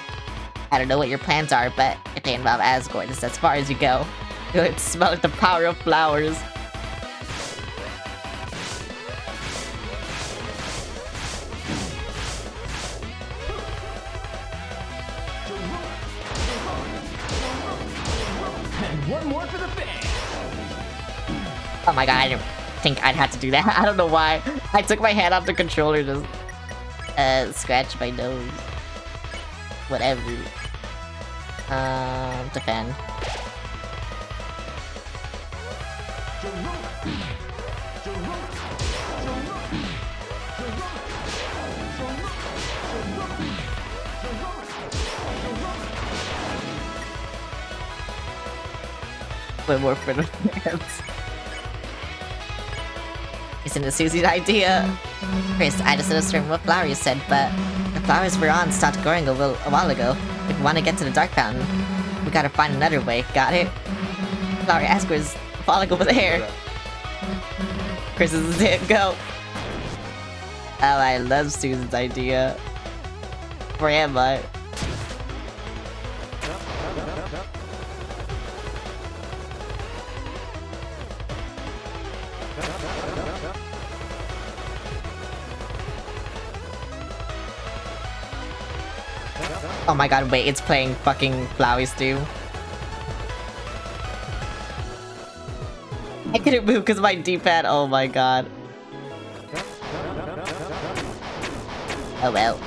I don't know what your plans are, but if they involve Asgore, this is as far as you go. You'll smell like the power of flowers. One more for the fans. Oh my god, I didn't think I'd have to do that. I don't know why. I took my hand off the controller to scratch my nose. Whatever. Defend. Way more for the fans. Isn't it Susie's idea? Chris, I just understood what Flowery said, but the flowers we're on stopped growing a while ago. If we want to get to the Dark Fountain, we gotta find another way, got it? Flowery Asgore's falling over there. Chris is it, go! Oh, I love Susan's idea. Where am I? Oh my god, wait, it's playing fucking Flowey Stew. I couldn't move because of my D-pad, oh my god. Oh well.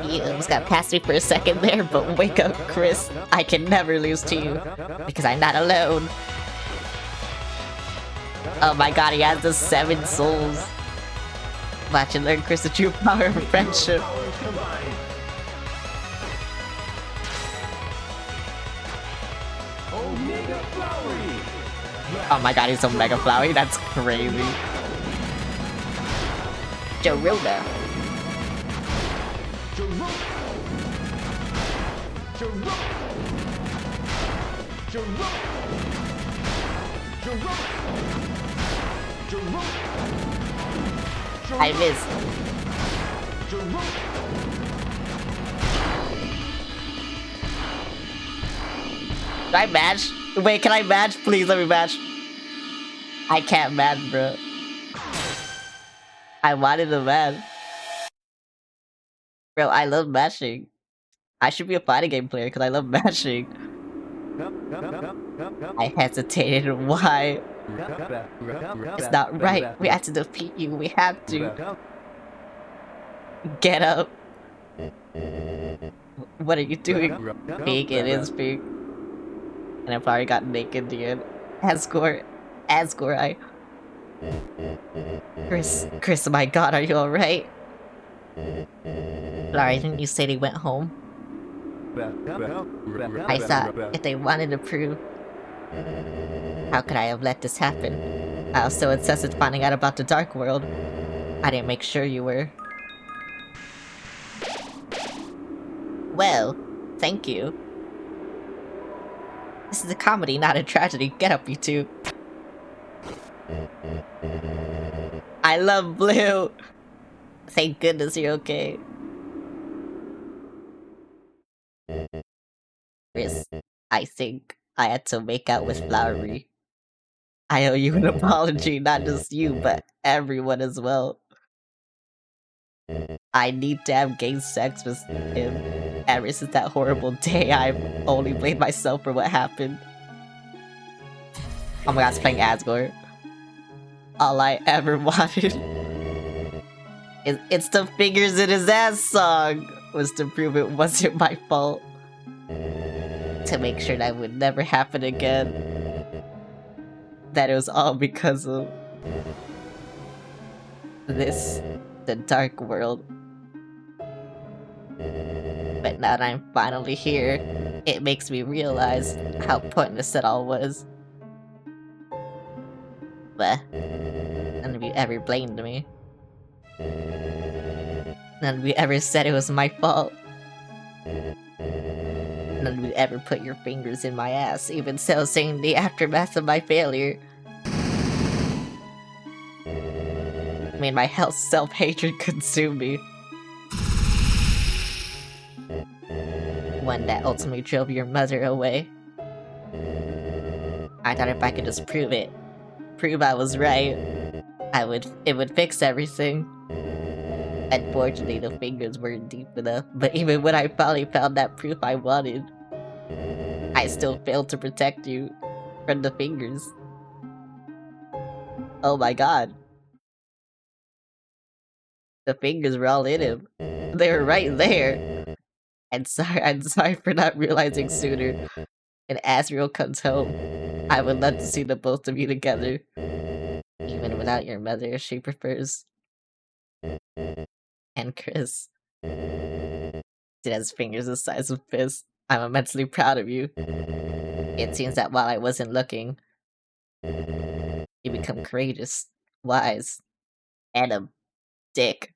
You almost got past me for a second there, but wake up, Chris. I can never lose to you, because I'm not alone. Oh my god, he has the 7 souls. Watch and learn, Chris, the true power of friendship. Oh my god, he's so mega flowery, that's crazy. Jorona. I missed. Can I match? Wait, can I match? Please let me match. I can't match, bro. I wanted to match. Bro, I love matching. I should be a fighting game player because I love matching. I hesitated. Why? It's not right. We have to defeat you. We have to. Get up. What are you doing? Big, it is big. And I probably got naked again. Asgore, Chris, my god, are you alright? Larry, didn't you say they went home? I thought if they wanted to prove... How could I have let this happen? I was so obsessed with finding out about the Dark World. I didn't make sure you were. Well, thank you. This is a comedy, not a tragedy. Get up, you two. I love Blue. Thank goodness you're okay. Chris, I think I had to make out with Flowery. I owe you an apology, not just you, but everyone as well. I need to have gay sex with him. Ever since that horrible day, I've only blamed myself for what happened. Oh my god, it's playing Asgore. All I ever wanted it's the fingers in his ass song was to prove it wasn't my fault. To make sure that would never happen again. That it was all because of this, the Dark World. But now that I'm finally here, it makes me realize how pointless it all was. But none of you ever blamed me. None of you ever said it was my fault. None of you ever put your fingers in my ass, even so saying the aftermath of my failure. Made my health self-hatred consume me. One that ultimately drove your mother away. I thought if I could just prove I was right, it would fix everything. Unfortunately, the fingers weren't deep enough, but even when I finally found that proof I wanted, I still failed to protect you from the fingers. Oh my god. The fingers were all in him. They were right there. I'm sorry for not realizing sooner. And Asriel comes home, I would love to see the both of you together. Even without your mother, if she prefers. And Chris. It has fingers the size of fists. I'm immensely proud of you. It seems that while I wasn't looking, you become courageous, wise, and a dick.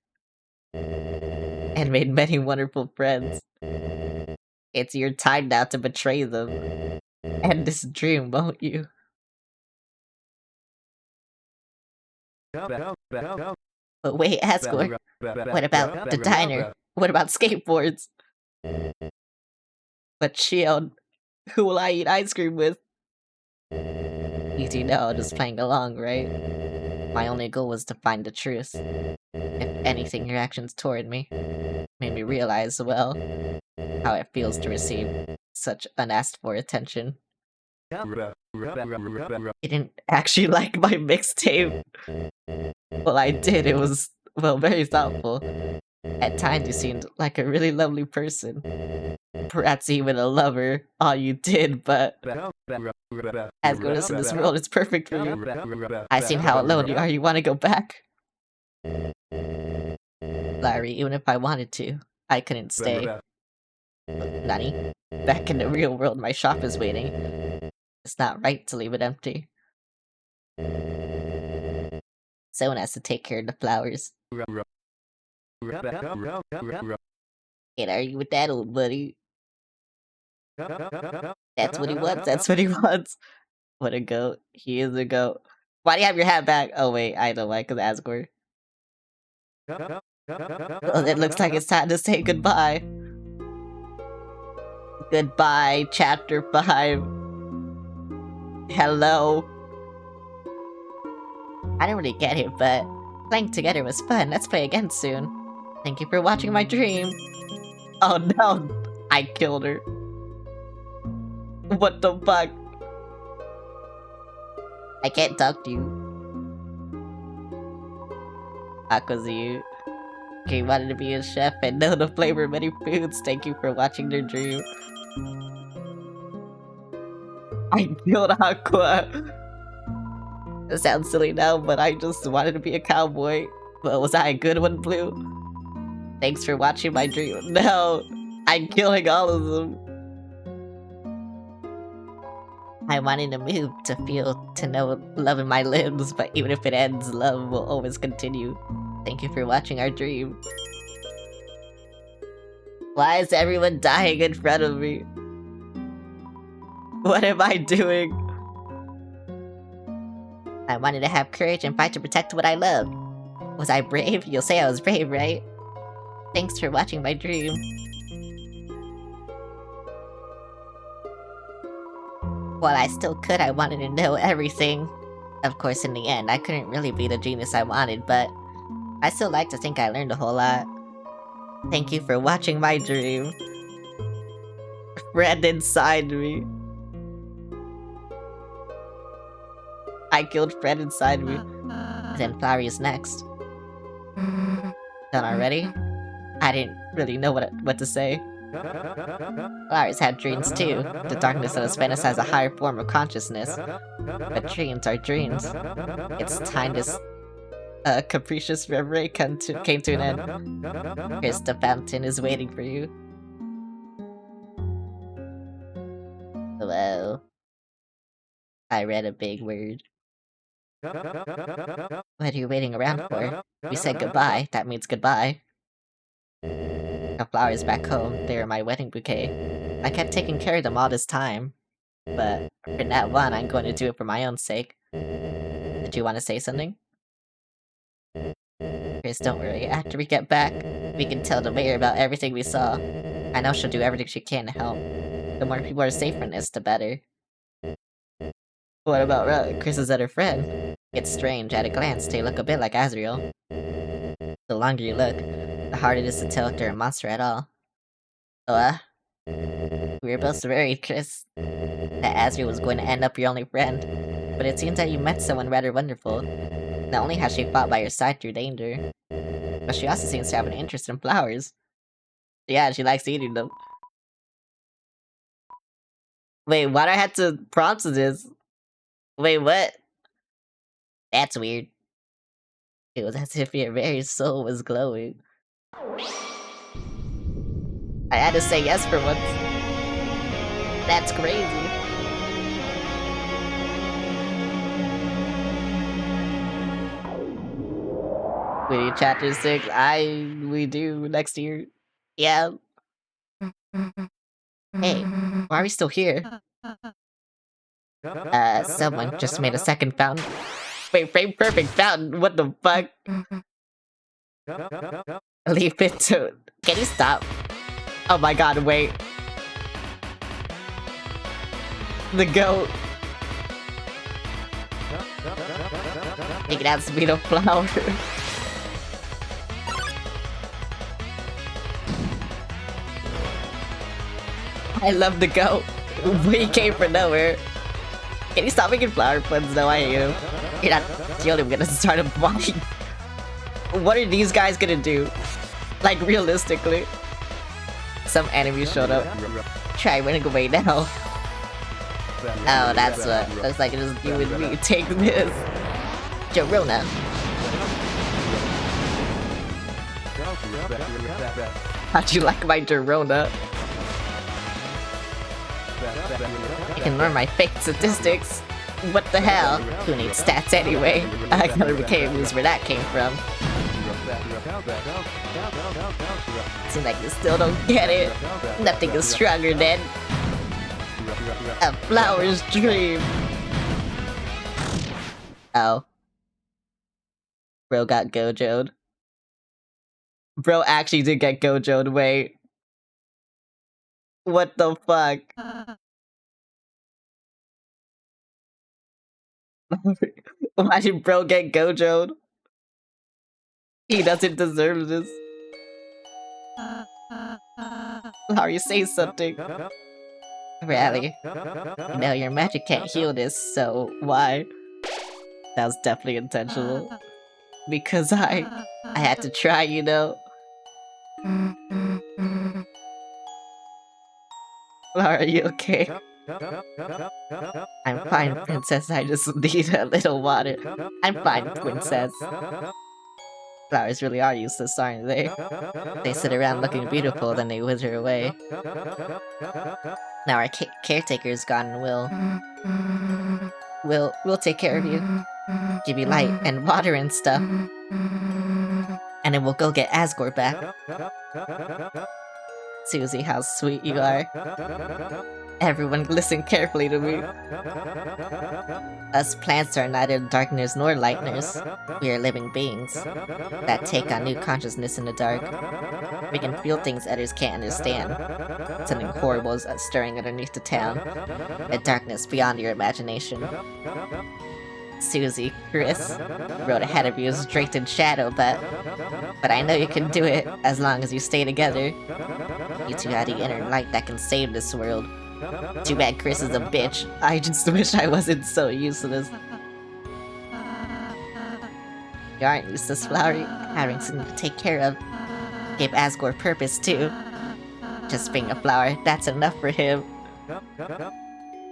And made many wonderful friends. It's your time now to betray them. End this dream, won't you? But wait, Asgore. What about the diner? What about skateboards? But Shield, who will I eat ice cream with? Easy know, just playing along, right? My only goal was to find the truth. If anything, your actions toward me made me realize, well, how it feels to receive such unasked for attention. You didn't actually like my mixtape. Well, I did. It was, well, very thoughtful. At times you seemed like a really lovely person. Perhaps even a lover. All you did, but as good as in this world, it's perfect for you. I seen how alone you are. You want to go back? Larry, even if I wanted to, I couldn't stay. Nani, back in the real world, my shop is waiting. It's not right to leave it empty. Someone has to take care of the flowers. Can't argue with that, old buddy. That's what he wants. That's what he wants. What a goat. He is a goat. Why do you have your hat back? Oh wait, I know why, because Asgore. Well, it looks like it's time to say goodbye. Goodbye, chapter 5. Hello. I don't really get it, but playing together was fun. Let's play again soon. Thank you for watching my dream. Oh no, I killed her. What the fuck? I can't talk to you. Aquazu. Okay, wanted to be a chef and know the flavor of many foods. Thank you for watching their dream. I killed Aqua. It sounds silly now, but I just wanted to be a cowboy. But was I a good one, Blue? Thanks for watching my dream. No, I'm killing all of them. I wanted to move, to feel, to know love in my limbs, but even if it ends, love will always continue. Thank you for watching our dream. Why is everyone dying in front of me? What am I doing? I wanted to have courage and fight to protect what I love. Was I brave? You'll say I was brave, right? Thanks for watching my dream. While I still could, I wanted to know everything. Of course, in the end, I couldn't really be the genius I wanted, but I still like to think I learned a whole lot. Thank you for watching my dream. Friend inside me. I killed Fred inside me. Then Flowery is next. Done already? I didn't really know what to say. Flowers have dreams too. The darkness that is Venice has a higher form of consciousness. But dreams are dreams. It's time this capricious reverie came to an end. Here's the fountain is waiting for you. Hello. I read a big word. What are you waiting around for? We said goodbye, that means goodbye. The flowers back home, they were my wedding bouquet. I kept taking care of them all this time. But for that one, I'm going to do it for my own sake. Did you want to say something? Chris, don't worry, after we get back, we can tell the mayor about everything we saw. I know she'll do everything she can to help. The more people are safe from this, the better. What about Chris is at her friend? It's strange, at a glance, they look a bit like Azrael. The longer you look, the harder it is to tell if they're a monster at all. Oh, we were both worried, Chris, that Azrael was going to end up your only friend. But it seems that you met someone rather wonderful. Not only has she fought by your side through danger, but she also seems to have an interest in flowers. Yeah, she likes eating them. Wait, why do I have to prompt this? Wait, what? That's weird. It was as if your very soul was glowing. I had to say yes for once. That's crazy. We need chapter 6. We do next year. Yeah. Hey, why are we still here? Someone just made a second fountain. Wait, frame perfect fountain? What the fuck? Leave it to... Can you stop? Oh my god, wait. The goat. You can have speed of flower. I love the goat. We came from nowhere. Can you stop making flower puns? No, I hate him. You're not the only one gonna start a fight. What are these guys gonna do? Like, realistically. Some enemies showed up. Try running away now. Oh, that's what. Looks like it is you and me. Take this. Jorona. How'd you like my Jorona? Ignore my fake statistics. What the hell? Who needs stats anyway? I gotta became news where that came from. Seems like you still don't get it. Nothing is stronger than A flower's dream. Oh. Bro got gojoed. Bro actually did get gojoed, wait. What the fuck? Why did bro get gojoed? He doesn't deserve this. Larry, say something. Rally. No, your magic can't heal this, so why? That was definitely intentional. Because I had to try, you know? Lara, are you okay? I'm fine, princess. I just need a little water. I'm fine, princess. Flowers really are useless, aren't they? They sit around looking beautiful, then they wither away. Now our caretaker's gone and we'll take care of you. Give you light and water and stuff. And then we'll go get Asgore back. Susie, how sweet you are. Everyone listen carefully to me. Us plants are neither darkness nor lightness. We are living beings that take on new consciousness in the dark. We can feel things others can't understand. Something horrible is stirring underneath the town. A darkness beyond your imagination. Susie, Chris, the road ahead of you is draped in shadow, but I know you can do it as long as you stay together. You two have the inner light that can save this world. Too bad Chris is a bitch. I just wish I wasn't so useless. You aren't useless, Flowery. Having something to take care of. Gave Asgore purpose, too. Just being a flower, that's enough for him.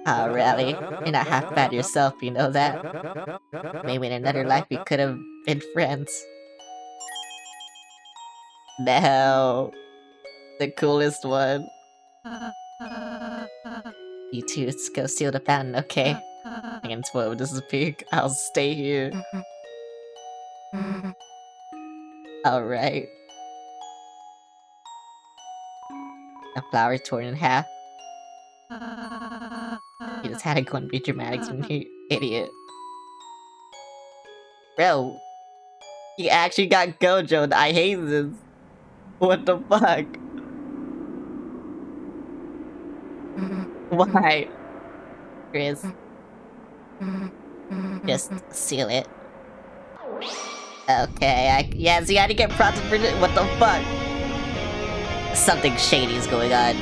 Oh, really? You're not half bad yourself, you know that? Maybe in another life we could have been friends. No. The coolest one. You two, let's go steal the fountain, okay? I can spoil this is pink. I'll stay here. Alright. A flower torn in half. You just had to go and be dramatic, you idiot. Bro, you actually got gojoed. I hate this. What the fuck? Why? Chris. Just seal it. Okay, yeah, so you had to get prompted for this. What the fuck? Something shady is going on.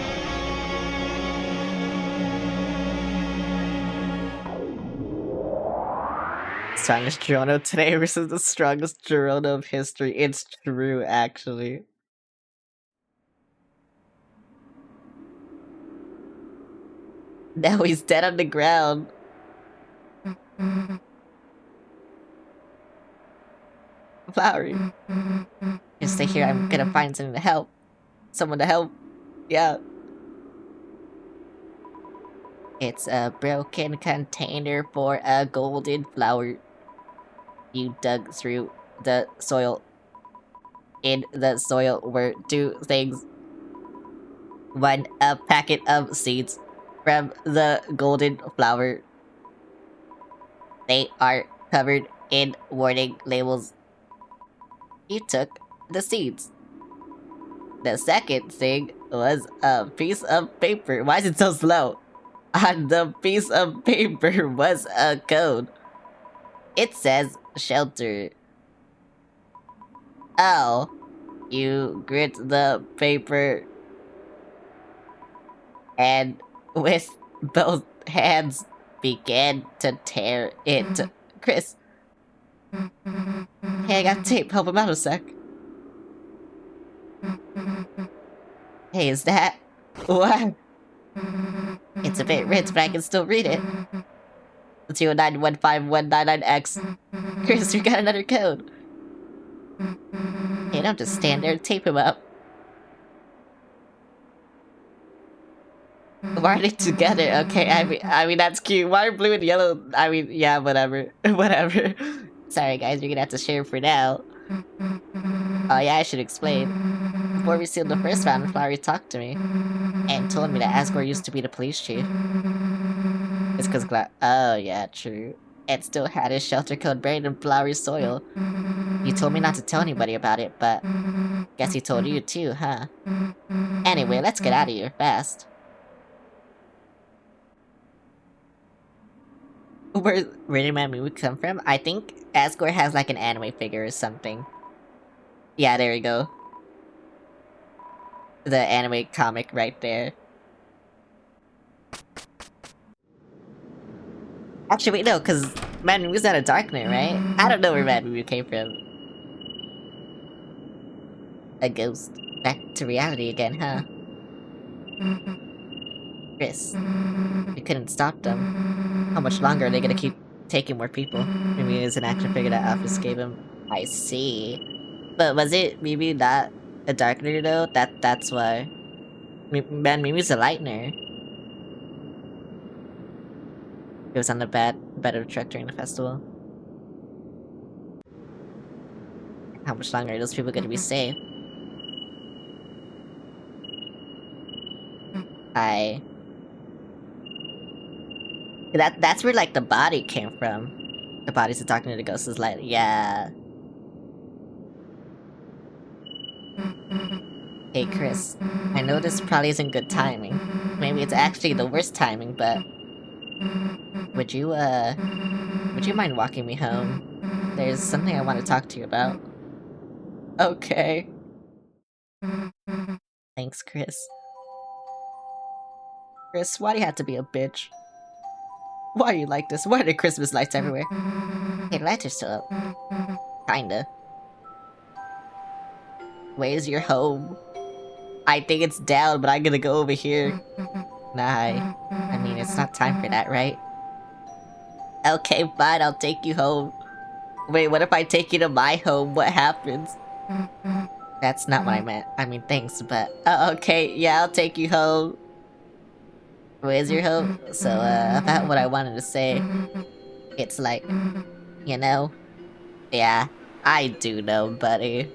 Strongest Gerono today versus the strongest Gerono of history. It's true, actually. Now he's dead on the ground. Flowery. You stay here, I'm gonna find something to help. Someone to help. Yeah. It's a broken container for a golden flower. You dug through the soil. In the soil were two things. One, a packet of seeds from the golden flower. They are covered in warning labels. You took the seeds. The second thing was a piece of paper. Why is it so slow? On the piece of paper was a code. It says shelter. Oh. You grit the paper and with both hands began to tear it. Chris. Hey, I got tape. Help him out a sec. Hey, is that... What? It's a bit rich, but I can still read it. 0915199X. Chris, you got another code. Hey, don't just stand there and tape him up. Why are they together? Okay, I mean that's cute. Why are blue and yellow? I mean, yeah, whatever. Whatever. Sorry guys, you're gonna have to share for now. Oh yeah, I should explain. before we sealed the first round, Flowery talked to me and told me that Asgore used to be the police chief. It's cause oh yeah, true. And still had his shelter code buried in Flowery's soil. He told me not to tell anybody about it, but guess he told you too, huh? Anyway, let's get out of here fast. Where did my movie come from? I think Asgore has like an anime figure or something. Yeah, there we go. The anime comic right there. Actually, wait, no, because Mad Moo was not a Darkner, right? I don't know where Mad Moo came from. A ghost. Back to reality again, huh? Chris, we couldn't stop them. How much longer are they gonna keep taking more people? Maybe it's an action figure that Alphys gave him. I see. But was it maybe not a Darkner though? That's why. Man, maybe it's a Lightner. It was on the bed of the truck during the festival. How much longer are those people gonna be safe? That's where like the body came from. The body's talking to the ghost is like, yeah. Hey Chris, I know this probably isn't good timing. Maybe it's actually the worst timing, but would you mind walking me home? There's something I want to talk to you about. Okay. Thanks, Chris. Chris, why do you have to be a bitch? Why are you like this? Why are there Christmas lights everywhere? Hey, the lights are still up. Kinda. Where's your home? I think it's down, but I'm gonna go over here. Nah, I mean, it's not time for that, right? Okay, fine, I'll take you home. Wait, what if I take you to my home? What happens? That's not what I meant. I mean, thanks, but... okay, yeah, I'll take you home. Where's your home? So, about what I wanted to say. It's like, you know? Yeah, I do know, buddy.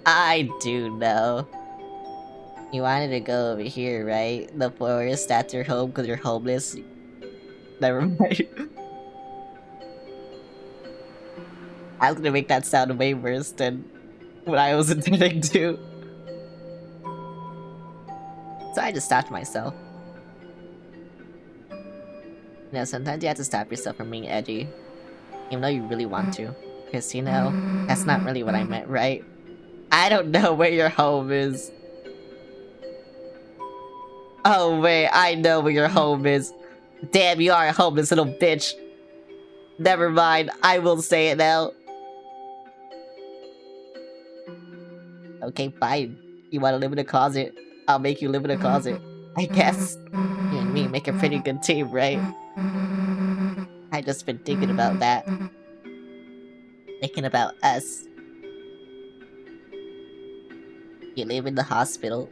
I do know. You wanted to go over here, right? The forest, that's your home because you're homeless. Never mind. I was gonna make that sound way worse than what I was intending to. So I just stopped myself. You know, sometimes you have to stop yourself from being edgy. Even though you really want to. Because, you know, that's not really what I meant, right? I don't know where your home is. Oh wait, I know where your home is. Damn, you are a homeless little bitch. Never mind, I will say it now. Okay, fine. You wanna live in a closet? I'll make you live in a closet. I guess. You and me make a pretty good team, right? I just been thinking about that. Thinking about us. You live in the hospital.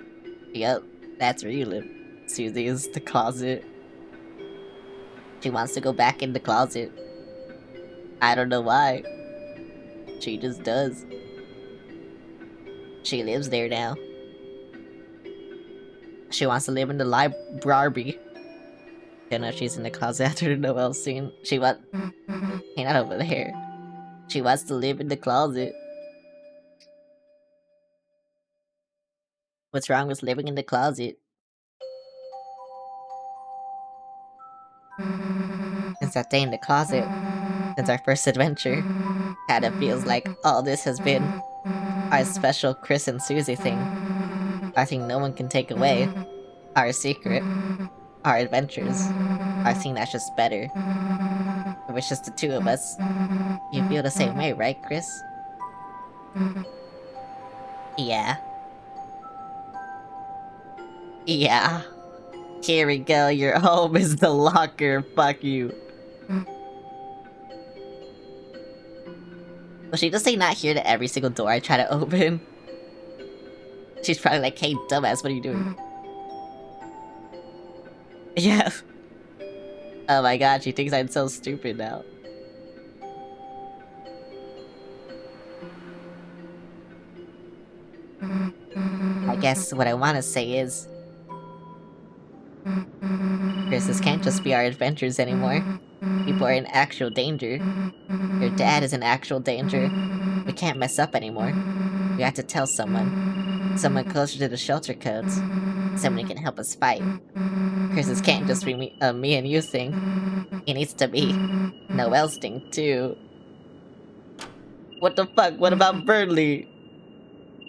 Yep, that's where you live. Susie is the closet. She wants to go back in the closet. I don't know why. She just does. She lives there now. She wants to live in the library. Don't know if she's in the closet after the Noel scene. She what? Hey, not over there. She wants to live in the closet. What's wrong with living in the closet? Since that day in the closet, since our first adventure, kinda feels like all this has been our special Chris and Susie thing. Our thing no one can take away. Our secret. Our adventures. Our thing that's just better. If it's just the two of us. You feel the same way, right, Chris? Yeah. Yeah. Here we go, your home is the locker, fuck you. Will she just say not here to every single door I try to open? She's probably like, hey dumbass, what are you doing? Yeah. Oh my god, she thinks I'm so stupid now. guess what I want to say is, Chris, this can't just be our adventures anymore. People are in actual danger. Your dad is in actual danger. We can't mess up anymore. We have to tell someone. Someone closer to the shelter codes. Someone who can help us fight. Chris, this can't just be me and you thing. It needs to be Noel's thing too. What the fuck? What about Burnley?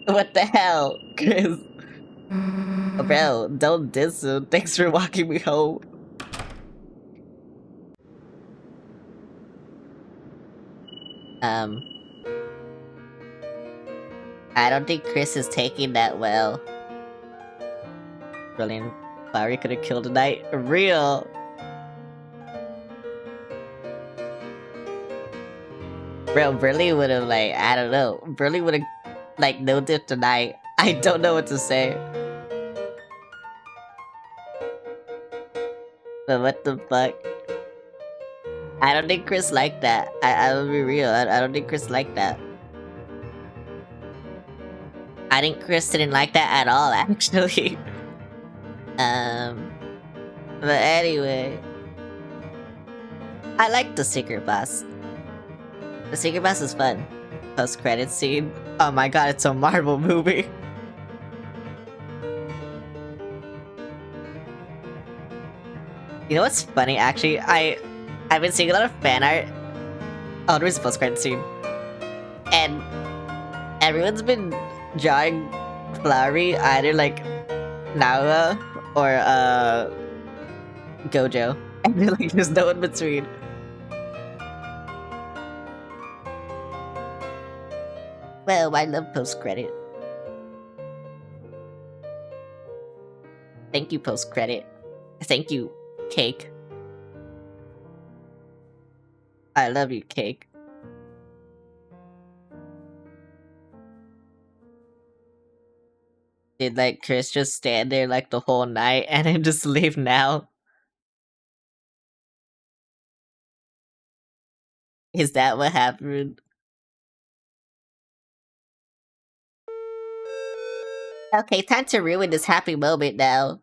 What the hell, Chris? Bro, don't diss him. Thanks for walking me home. I don't think Chris is taking that well. Brilliant. Flowery could have killed tonight. Real. Bro, Burley would have, like, I don't know. Burley would have, like, no dip tonight. I don't know what to say. But what the fuck? I don't think Chris liked that. I'll be real. I don't think Chris liked that. I think Chris didn't like that at all, actually. But anyway. I like the secret boss. The secret boss is fun. Post-credit scene. Oh my god, it's a Marvel movie. You know what's funny, actually? I've been seeing a lot of fan art. Oh, there's a post-credit scene. And everyone's been drawing Flowery either like Nawa or Gojo. And they're like, there's no in between. Well, I love post-credit. Thank you, post-credit. Thank you, Cake. I love you, Cake. Did, like, Chris just stand there, like, the whole night and then just leave now? Is that what happened? Okay, time to ruin this happy moment now.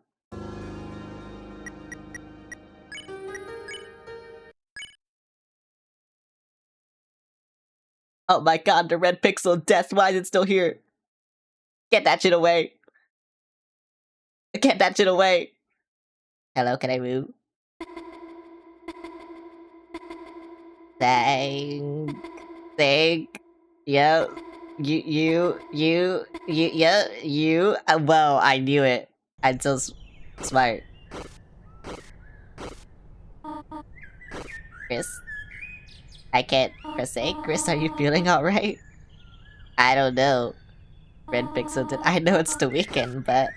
Oh my god, the red pixel death, why is it still here? Get that shit away. Get that shit away. Hello, can I move? Thank. Yep. You. Well, I knew it. I'm so smart. Chris? I can't press A. Chris, are you feeling alright? I don't know. Red Pixel did. I know it's the weekend, but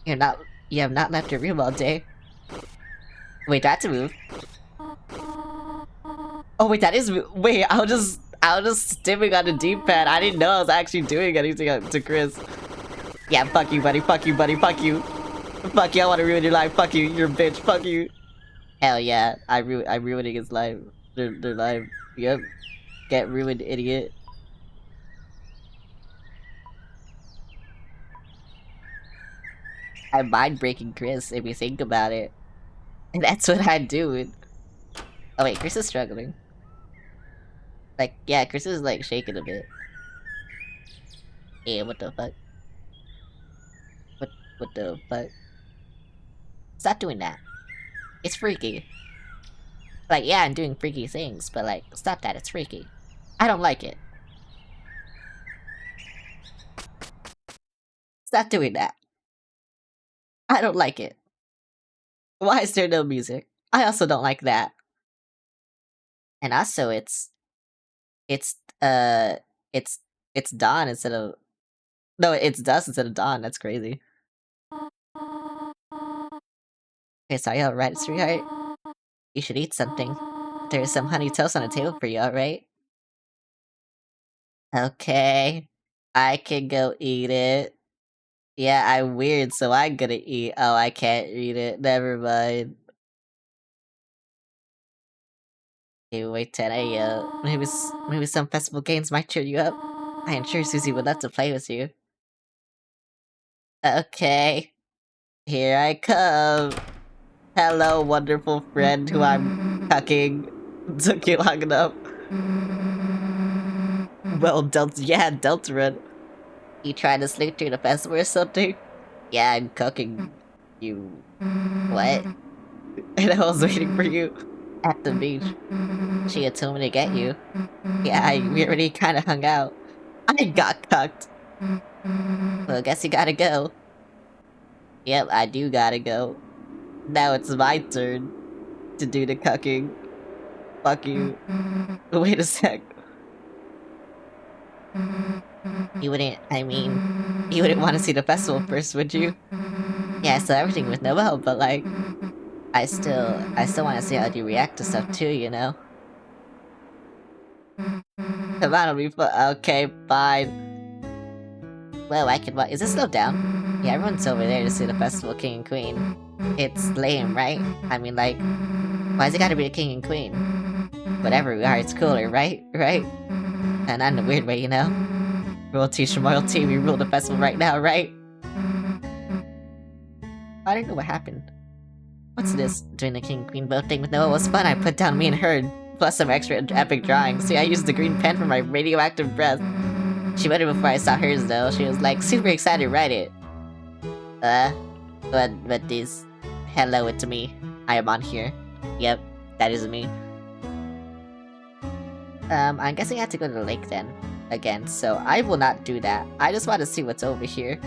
you have not left your room all day. Wait, that's a move. Oh wait, that is wait, I was just stimming on the D-pad. I didn't know I was actually doing anything to Chris. Yeah, fuck you, buddy. Fuck you, buddy. Fuck you. Fuck you, I wanna ruin your life. Fuck you, you're a bitch. Fuck you. Hell yeah, I'm ruining his life. Their life. Yep. Get ruined, idiot. I'm mind breaking Chris if you think about it. And that's what I do. Oh wait, Chris is struggling. Like, yeah, Chris is like shaking a bit. Yeah, what the fuck? What the fuck? Stop doing that. It's freaky. Like, yeah, I'm doing freaky things, but like, stop that, it's freaky. I don't like it. Stop doing that. I don't like it. Why is there no music? I also don't like that. And also, it's dawn instead of... No, it's dusk instead of dawn. That's crazy. Okay, so are you alright, sweetheart? You should eat something. There's some honey toast on the table for you, alright? Okay. I can go eat it. Yeah, I'm weird, so I'm gonna eat. Oh, I can't eat it. Never mind. Okay, wait, 10 a.m. Maybe some festival games might cheer you up. I am sure Susie would love to play with you. Okay. Here I come. Hello, wonderful friend who I'm cucking. Took you long enough. Well, Deltarune. You trying to sneak through the festival or something? Yeah, I'm cucking you. What? And I was waiting for you at the beach. She had told me to get you. Yeah, we already kinda hung out. I got cucked. Well, I guess you gotta go. Yep, I do gotta go. Now it's my turn to do the cucking. Fuck you. Wait a sec. You wouldn't want to see the festival first, would you? Yeah, I saw everything with Noelle, but like, I still want to see how you react to stuff too, you know? That'll be fun. Okay, fine. Well, is this still down? Yeah, everyone's over there to see the festival king and queen. It's lame, right? I mean, like, why's it gotta be the king and queen? Whatever we are, it's cooler, right? Right? And not in a weird way, you know? Royalty from royalty, we rule the festival right now, right? I don't know what happened. What's this? Doing the king and queen boat thing with Noah was fun. I put down me and her, plus some extra epic drawings. See, I used the green pen for my radioactive breath. She read it before I saw hers, though. She was like super excited to write it. But this. Hello, it's me. I am on here. Yep, that is me. I'm guessing I have to go to the lake then. Again, so I will not do that. I just want to see what's over here.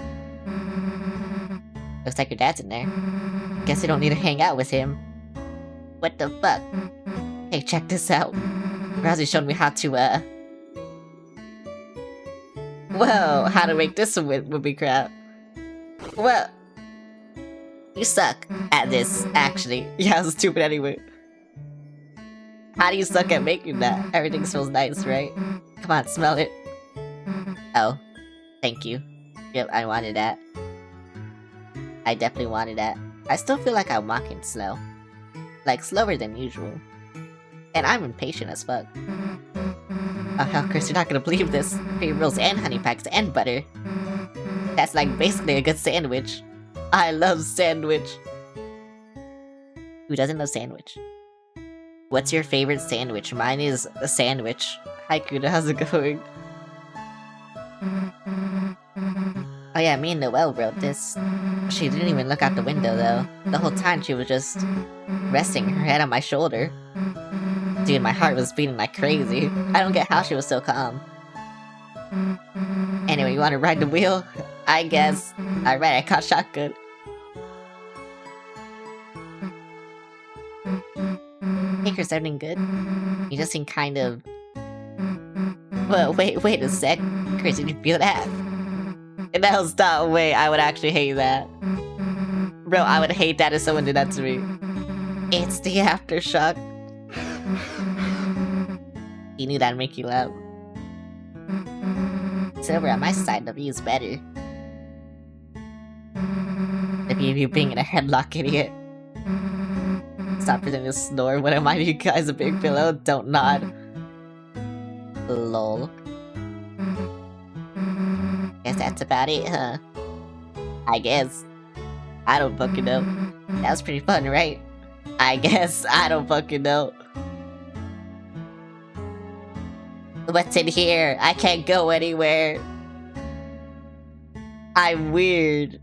Looks like your dad's in there. Guess you don't need to hang out with him. What the fuck? Hey, check this out. Rousey showed me how to, Whoa, how to make this would be crap. Well, you suck at this, actually. Yeah, it's stupid anyway. How do you suck at making that? Everything smells nice, right? Come on, smell it. Oh, thank you. Yep, I wanted that. I definitely wanted that. I still feel like I'm walking slow. Like, slower than usual. And I'm impatient as fuck. Oh hell, Chris, you're not gonna believe this. Free rolls and honey packs and butter. That's like basically a good sandwich. I love sandwich. Who doesn't love sandwich? What's your favorite sandwich? Mine is a sandwich. Hi Kuda, how's it going? Oh yeah, me and Noelle wrote this. She didn't even look out the window though. The whole time she was just resting her head on my shoulder. Dude, my heart was beating like crazy. I don't get how she was so calm. Anyway, you wanna ride the wheel? I guess. Alright, I caught shotgun. Hey Chris, everything good? You just seem kind of... Well, wait a sec. Chris, did you feel that? No, stop, wait, I would actually hate that. Bro, I would hate that if someone did that to me. It's the aftershock. You knew that'd make you laugh. Silver, on my side, the view's better. The view of you being in a headlock, idiot. Stop pretending to snore. What am I to you guys? A big pillow? Don't nod. Lol. Guess that's about it, huh? I guess. I don't fucking know. That was pretty fun, right? I guess. I don't fucking know. What's in here? I can't go anywhere. I'm weird.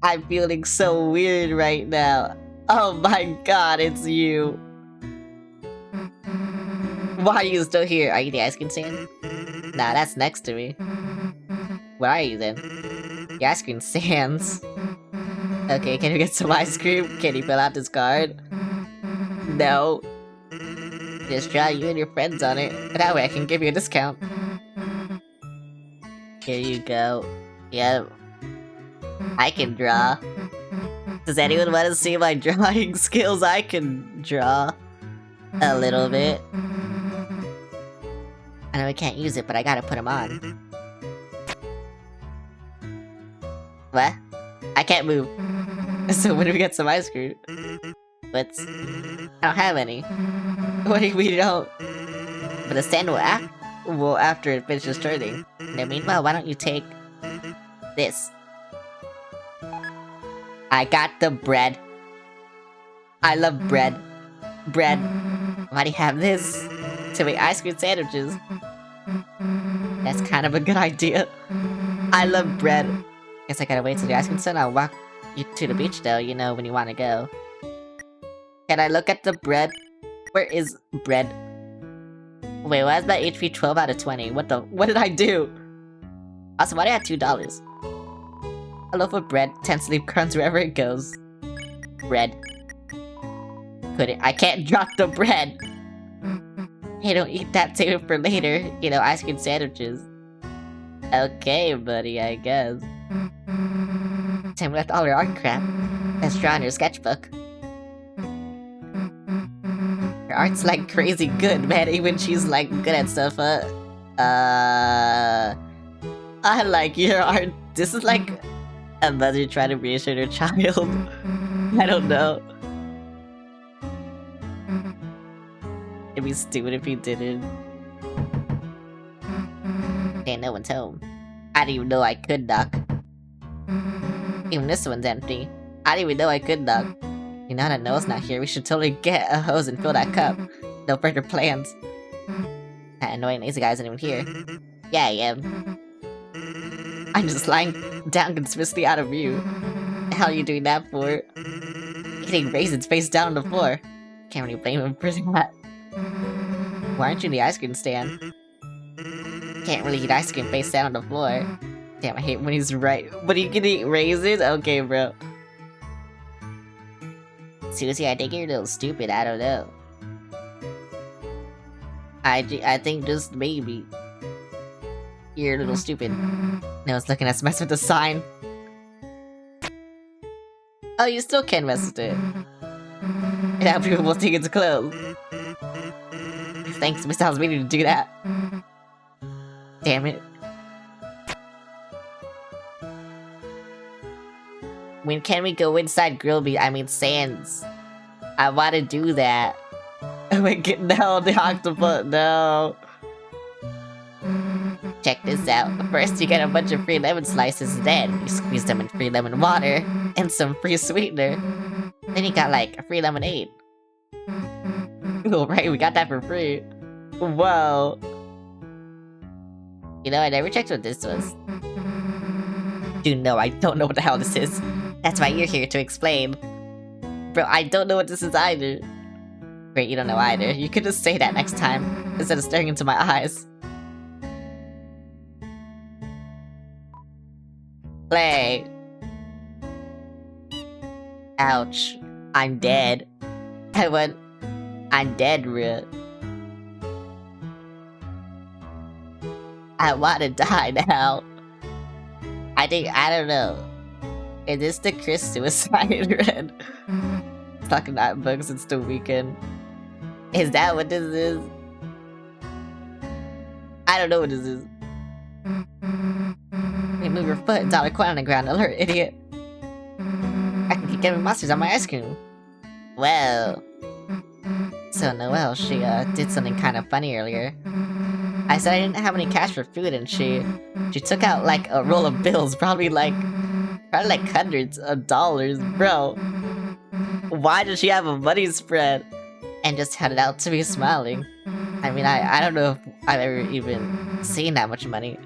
I'm feeling so weird right now. Oh my god, it's you. Why are you still here? Are you the ice cream stand? Nah, that's next to me. Where are you then? The ice cream stands. Okay, can you get some ice cream? Can you fill out this card? No. Just draw you and your friends on it. That way I can give you a discount. Here you go. Yep. I can draw. Does anyone want to see my drawing skills? I can draw. A little bit. I know I can't use it, but I gotta put them on. What? I can't move. So when do we get some ice cream? But I don't have any. What do you mean you don't? But the stand will act? Well, after it finishes turning. Now, meanwhile, why don't you take this? I got the bread. I love bread. Bread. Why do you have this? To make ice cream sandwiches. That's kind of a good idea. I love bread. Guess I gotta wait till the ice cream's done. I'll walk you to the beach though, you know, when you wanna go. Can I look at the bread? Where is bread? Wait, why is my HP 12 out of 20? What did I do? Also, why do I have $2? A loaf of bread tends to leave crumbs wherever it goes. Bread. I can't drop the bread! Hey, don't eat that, save it for later. You know, ice cream sandwiches. Okay, buddy, I guess. Time left all your art crap. Let's draw in your sketchbook. Her art's like crazy good, man, even she's like good at stuff, I like your art. This is like a mother trying to reassure her child. I don't know. It'd be stupid if he didn't. Hey, no one's home. I didn't even know I could knock. Even this one's empty. I didn't even know I could knock. You know that Noah's not here, we should totally get a hose and fill that cup. No further plans. That annoying lazy guy isn't even here. Yeah, I am. I'm just lying down conspicuously out of view. The hell are you doing that for? Eating raisins face down on the floor. Can't really blame him for that. Why aren't you in the ice cream stand? Can't really eat ice cream face down on the floor. Damn, I hate when he's right. But you can eat raisins? Okay, bro. Susie, I think you're a little stupid, I don't know. I think just maybe. You're a little stupid. No one's looking at us mess with the sign. Oh, you still can mess with it. And now people will think it's closed. Thanks, Miss I was meaning to do that. Damn it. When can we go inside Sands? I wanna do that. Oh my god, no, the octopus, no. Check this out. First you get a bunch of free lemon slices, then you squeeze them in free lemon water, and some free sweetener. Then you got like a free lemonade. Oh right, we got that for free. Whoa. You know, I never checked what this was. Dude, no, I don't know what the hell this is. That's why you're here to explain. Bro, I don't know what this is either. Great, you don't know either. You could just say that next time, instead of staring into my eyes. Play. Ouch. I'm dead. I'm dead, bro. I wanna die now. I don't know. Is this the Chris suicide red? Talking about bugs, it's the weekend. Is that what this is? I don't know what this is. Hey, move your foot, it's out of coin on the ground, alert, idiot. I can keep getting monsters on my ice cream. Well. So Noelle, she did something kind of funny earlier. I said I didn't have any cash for food and she took out like a roll of bills, probably like hundreds of dollars, bro. Why does she have a money spread? And just held it out to me smiling. I mean, I don't know if I've ever even seen that much money.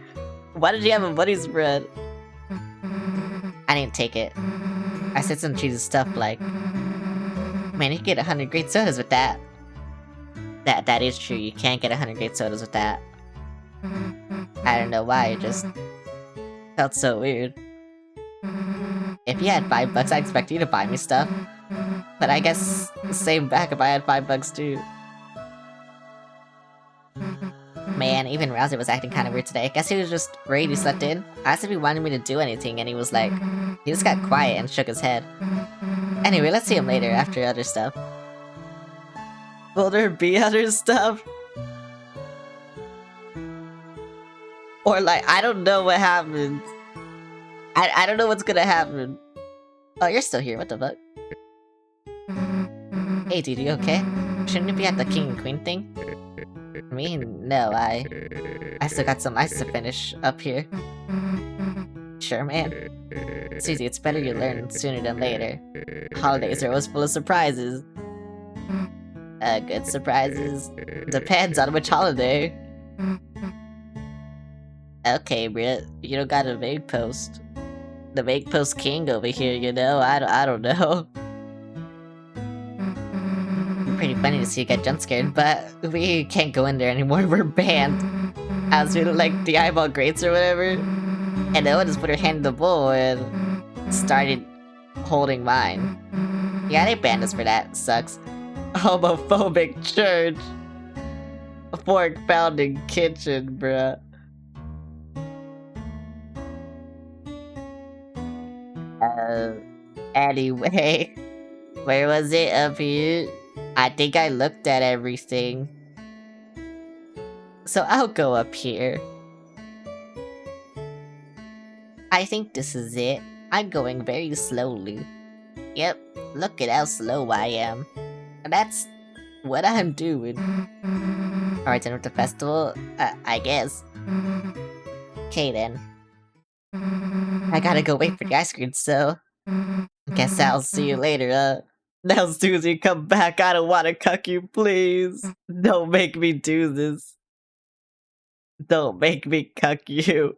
Why did she have a money spread? I didn't take it. I said some cheesy stuff like, man, you can get 100 great sodas with that. That is true, you can't get 100 great sodas with that. I don't know why, it just felt so weird. If you had $5, I'd expect you to buy me stuff. But I guess, same back if I had $5 too. Man, even Rouser was acting kinda weird today. I guess he was just worried he slept in. I asked if he wanted me to do anything and he was like... He just got quiet and shook his head. Anyway, let's see him later, after other stuff. Will there be other stuff? Or like, I don't know what happens. I don't know what's gonna happen. Oh, you're still here, what the fuck? Hey dude, you okay? Shouldn't you be at the king and queen thing? Me? No, I still got some ice to finish up here. Sure, man. Susie, it's better you learn sooner than later. Holidays are always full of surprises. Good surprises? Depends on which holiday. Okay, Britt, you don't got a vague post. The vague post king over here, you know? I don't know. Pretty funny to see you get jump scared, but we can't go in there anymore, we're banned. As we like the eyeball grates or whatever. And Owen just put her hand in the bowl and started holding mine. Yeah, they banned us for that. Sucks. Homophobic church. Fork pounding kitchen, bruh. Anyway. Where was it? Up here? I think I looked at everything. So I'll go up here. I think this is it. I'm going very slowly. Yep, look at how slow I am. That's what I'm doing. Alright, done with the festival? I guess. Okay then. I gotta go wait for the ice cream, so... Guess I'll see you later, Now, Susie, come back. I don't want to cuck you, please. Don't make me do this. Don't make me cuck you.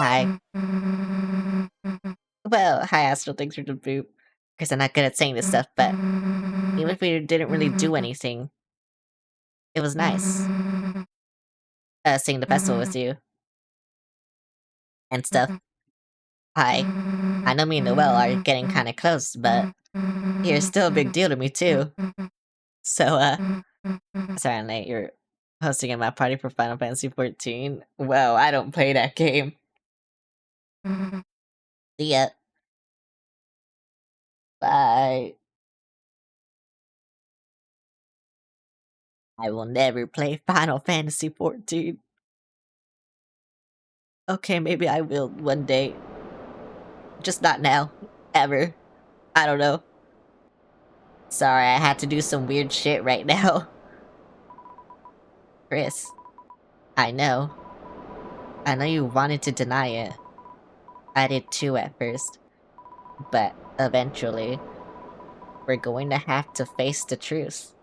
Hi. Well, hi, Astral. Thanks for the boot. Because I'm not good at saying this stuff, but even if we didn't really do anything, it was nice. Seeing the festival with you. And stuff. Hi. I know me and Noelle are getting kinda close, but you're still a big deal to me, too. So, sorry I'm late. You're hosting at my party for Final Fantasy XIV? Well, I don't play that game. See ya. Bye. I will never play Final Fantasy XIV. Okay, maybe I will one day. Just not now. Ever. I don't know. Sorry, I had to do some weird shit right now. Chris. I know. I know you wanted to deny it. I did too at first. But eventually, we're going to have to face the truth.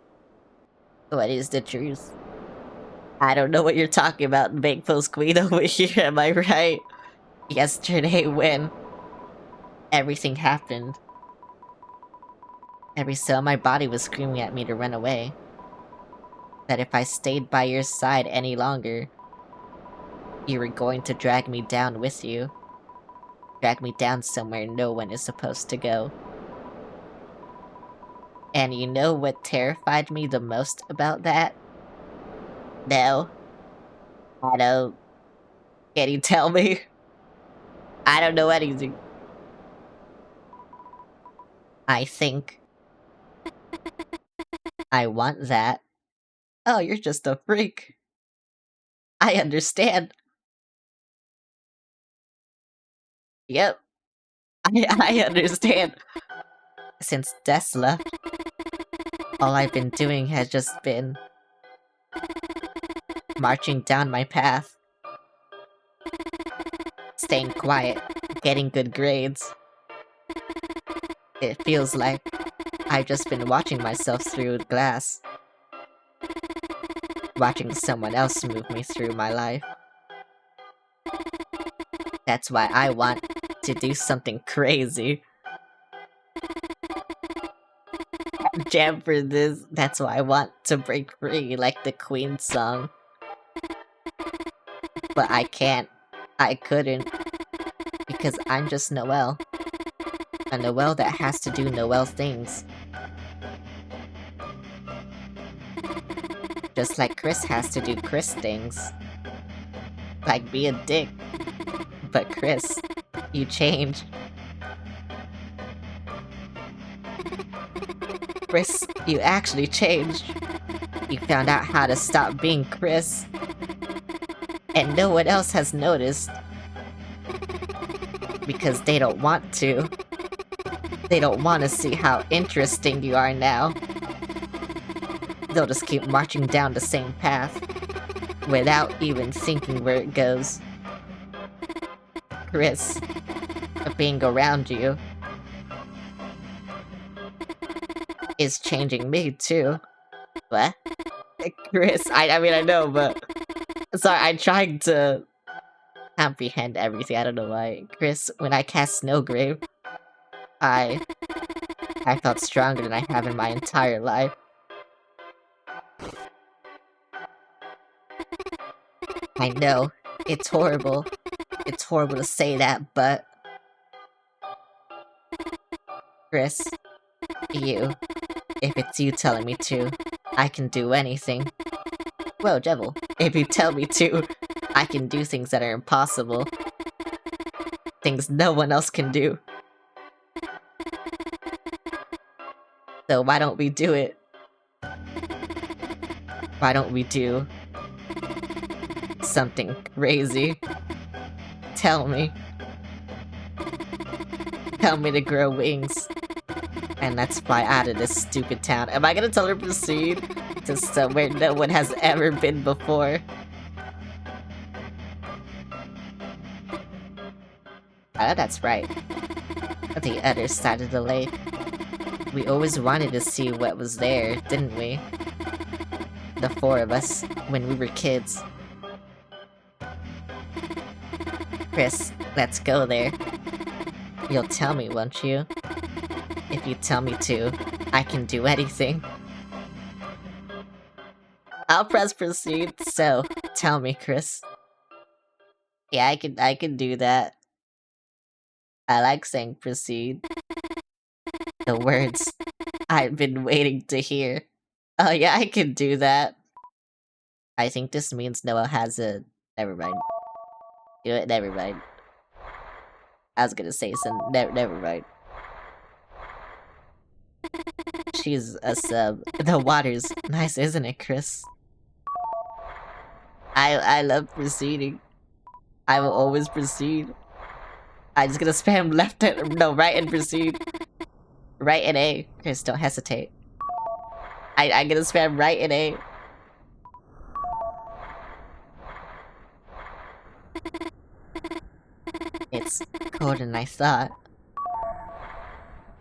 What is the truth? I don't know what you're talking about, Big Post Queen over here, am I right? Yesterday when everything happened, every cell in my body was screaming at me to run away. That if I stayed by your side any longer, you were going to drag me down with you. Drag me down somewhere no one is supposed to go. And you know what terrified me the most about that? No. I don't. Can you tell me? I don't know anything. I think I want that. Oh, you're just a freak. I understand. Yep. I understand. Since Des left, all I've been doing has just been marching down my path. Staying quiet, getting good grades. It feels like I've just been watching myself through glass. Watching someone else move me through my life. That's why I want to do something crazy. Jam for this. That's why I want to break free like the Queen song. But I can't. I couldn't. Because I'm just Noelle. A Noelle that has to do Noelle things. Just like Chris has to do Chris things. Like be a dick. But Chris, you changed. Chris, you actually changed. You found out how to stop being Chris. And no one else has noticed. Because they don't want to. They don't want to see how interesting you are now. they'll just keep marching down the same path without even thinking where it goes. Chris, being around you is changing me too. What? Chris, I mean, I know, but... Sorry, I'm trying to comprehend everything, I don't know why. Chris, when I cast Snowgrave, I felt stronger than I have in my entire life. I know, it's horrible. It's horrible to say that, but... Chris, if it's you telling me to, I can do anything. Whoa, Devil, if you tell me to, I can do things that are impossible. Things no one else can do. So why don't we do it? Why don't we do something crazy? Tell me. Tell me to grow wings. And let's fly out of this stupid town. Am I gonna tell her to proceed to somewhere no one has ever been before? Oh, that's right. The other side of the lake. We always wanted to see what was there, didn't we? The four of us, when we were kids. Chris, let's go there. You'll tell me, won't you? If you tell me to, I can do anything. I'll press proceed, so tell me, Chris. Yeah, I can do that. I like saying proceed. The words I've been waiting to hear. Oh yeah, I can do that. I think this means Noah has a... Never mind. You know what? Never mind. I was gonna say some... Never mind. She's a sub. The water's nice, isn't it, Chris? I love proceeding. I will always proceed. I'm just gonna spam left and... No, right and proceed. Right and A. Chris, don't hesitate. I'm gonna spam right and A. It's colder than I thought.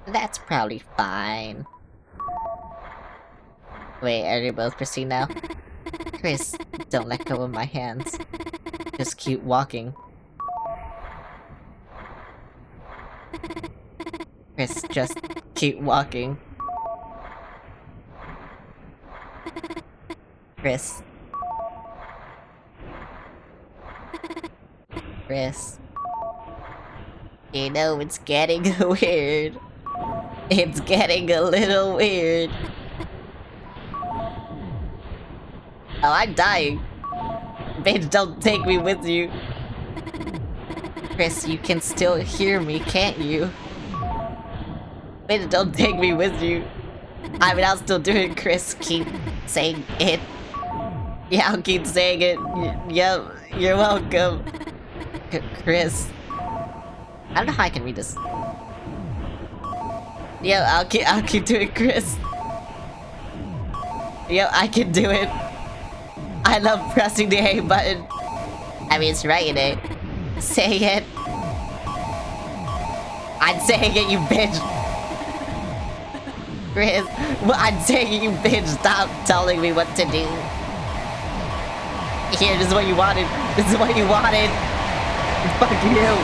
That's probably fine. Wait, are you both proceed now? Chris, don't let go of my hands. Just keep walking. Chris, just keep walking. Chris. Chris. You know, it's getting weird. It's getting a little weird. Oh, I'm dying. Bitch, don't take me with you. Chris, you can still hear me, can't you? Bitch, don't take me with you. I mean, I'll still do it, Chris. Keep saying it. Yeah, I'll keep saying it. Yep, you're welcome. Chris. I don't know how I can read this. Yeah, I'll keep doing Chris. Yep, I can do it. I love pressing the A button. I mean, it's right in it. Say it. I'm saying it, you bitch. Chris, well, I'm saying it, you bitch. Stop telling me what to do. Here, this is what you wanted. This is what you wanted. Fuck you.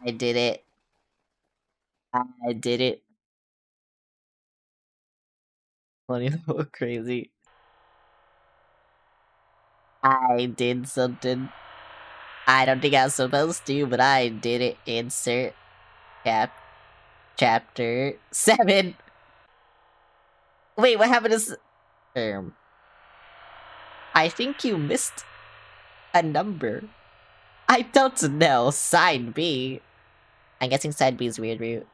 I did it. I did it. Funny, so crazy. I did something. I don't think I was supposed to, but I did it. Insert chapter 7. Wait, what happened to I think you missed a number. I don't know. Side B. I'm guessing side B is weird route.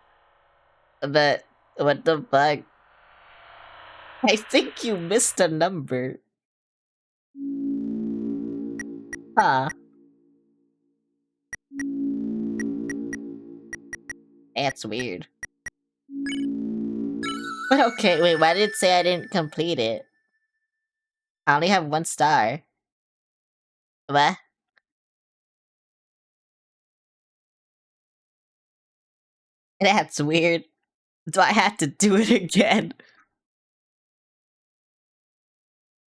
But what the fuck? I think you missed a number. Huh. That's weird. But okay, wait, why did it say I didn't complete it? I only have 1 star. What? That's weird. Do I have to do it again?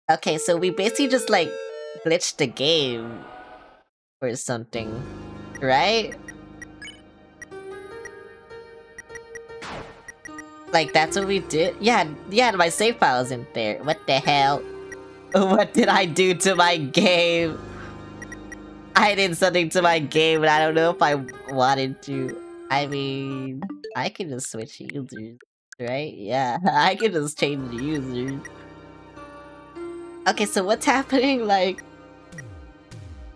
Okay, so we basically just, like, glitched the game or something, right? Like, that's what we did? Yeah, my save file isn't there. What the hell? What did I do to my game? I did something to my game, and I don't know if I wanted to. I mean, I can just switch users, right? Yeah, I can just change the users. Okay, so what's happening? Like,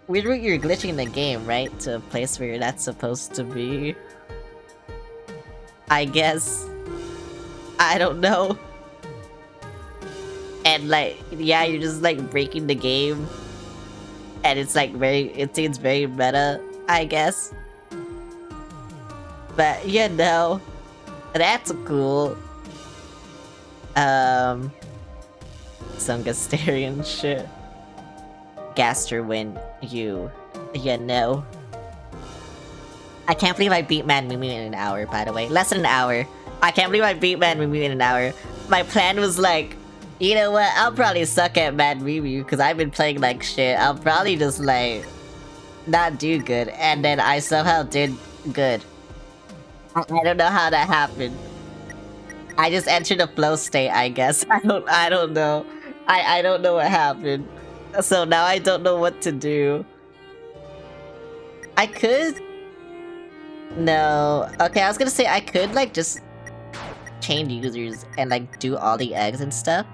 you're glitching the game, right? To a place where you're not supposed to be. I guess. I don't know. And like, yeah, you're just like breaking the game. And it's like it seems very meta, I guess. But you know, that's cool. Some Gastarian shit. Gasterwin, you know. I can't believe I beat Man Mimi in an hour, by the way. Less than an hour. I can't believe I beat Man Mimi in an hour. My plan was like, you know what, I'll probably suck at Man Mimi because I've been playing like shit. I'll probably just like, not do good. And then I somehow did good. I don't know how that happened. I just entered a flow state, I guess. I don't know. I don't know what happened. So now I don't know what to do. I could... No. Okay, I was gonna say I could like just change users and like do all the eggs and stuff.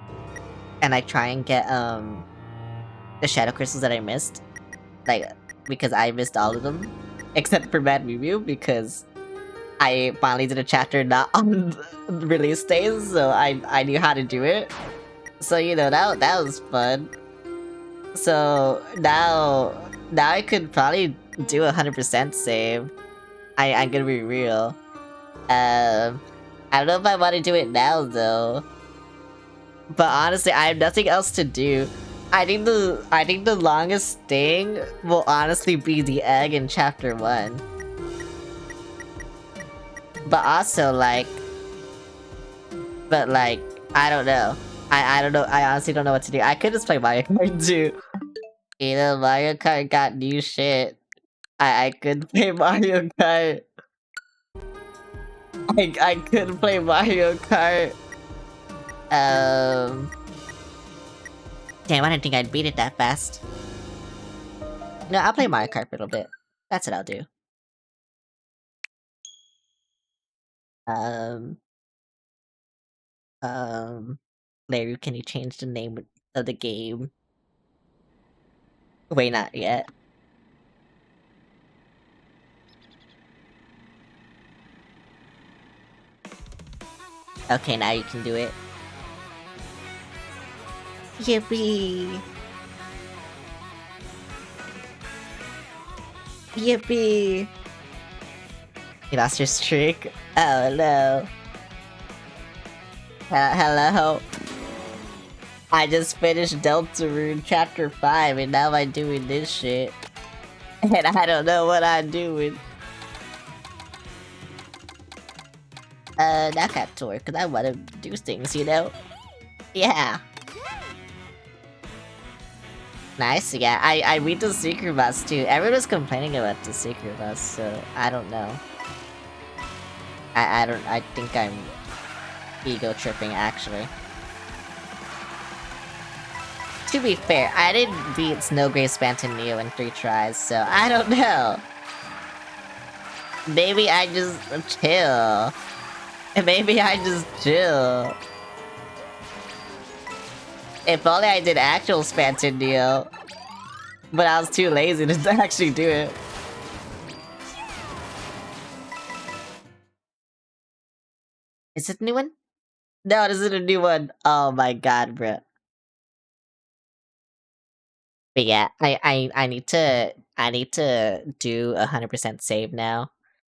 And like try and get the shadow crystals that I missed. Like, because I missed all of them. Except for Mad Mew because I finally did a chapter not on the release days, so I knew how to do it. So you know that was fun. So now I could probably do 100% save. I'm gonna be real. I don't know if I want to do it now though. But honestly, I have nothing else to do. I think the longest thing will honestly be the egg in chapter 1. But also like, I don't know. I don't know. I honestly don't know what to do. I could just play Mario Kart too. You know, Mario Kart got new shit. I could play Mario Kart. I could play Mario Kart. Damn, I didn't think I'd beat it that fast. No, I'll play Mario Kart for a little bit. That's what I'll do. Larry, can you change the name of the game? Wait, not yet. Okay, now you can do it. Yippee! Yippee! You lost your streak? Oh no. Hello? I just finished Deltarune chapter 5 and now I'm doing this shit. And I don't know what I'm doing. Knockout tour, cause I wanna do things, you know? Yeah. Nice, yeah. I read the secret bus too. Everyone was complaining about the secret bus, so I don't know. I think I'm ego tripping actually. To be fair, I didn't beat Snow Grace Phantom Neo in 3 tries, so I don't know. Maybe I just chill. Maybe I just chill. If only I did actual Phantom Neo. But I was too lazy to actually do it. Is it a new one? No, it isn't a new one. Oh my god, bro. But yeah, I need to do 100% save now.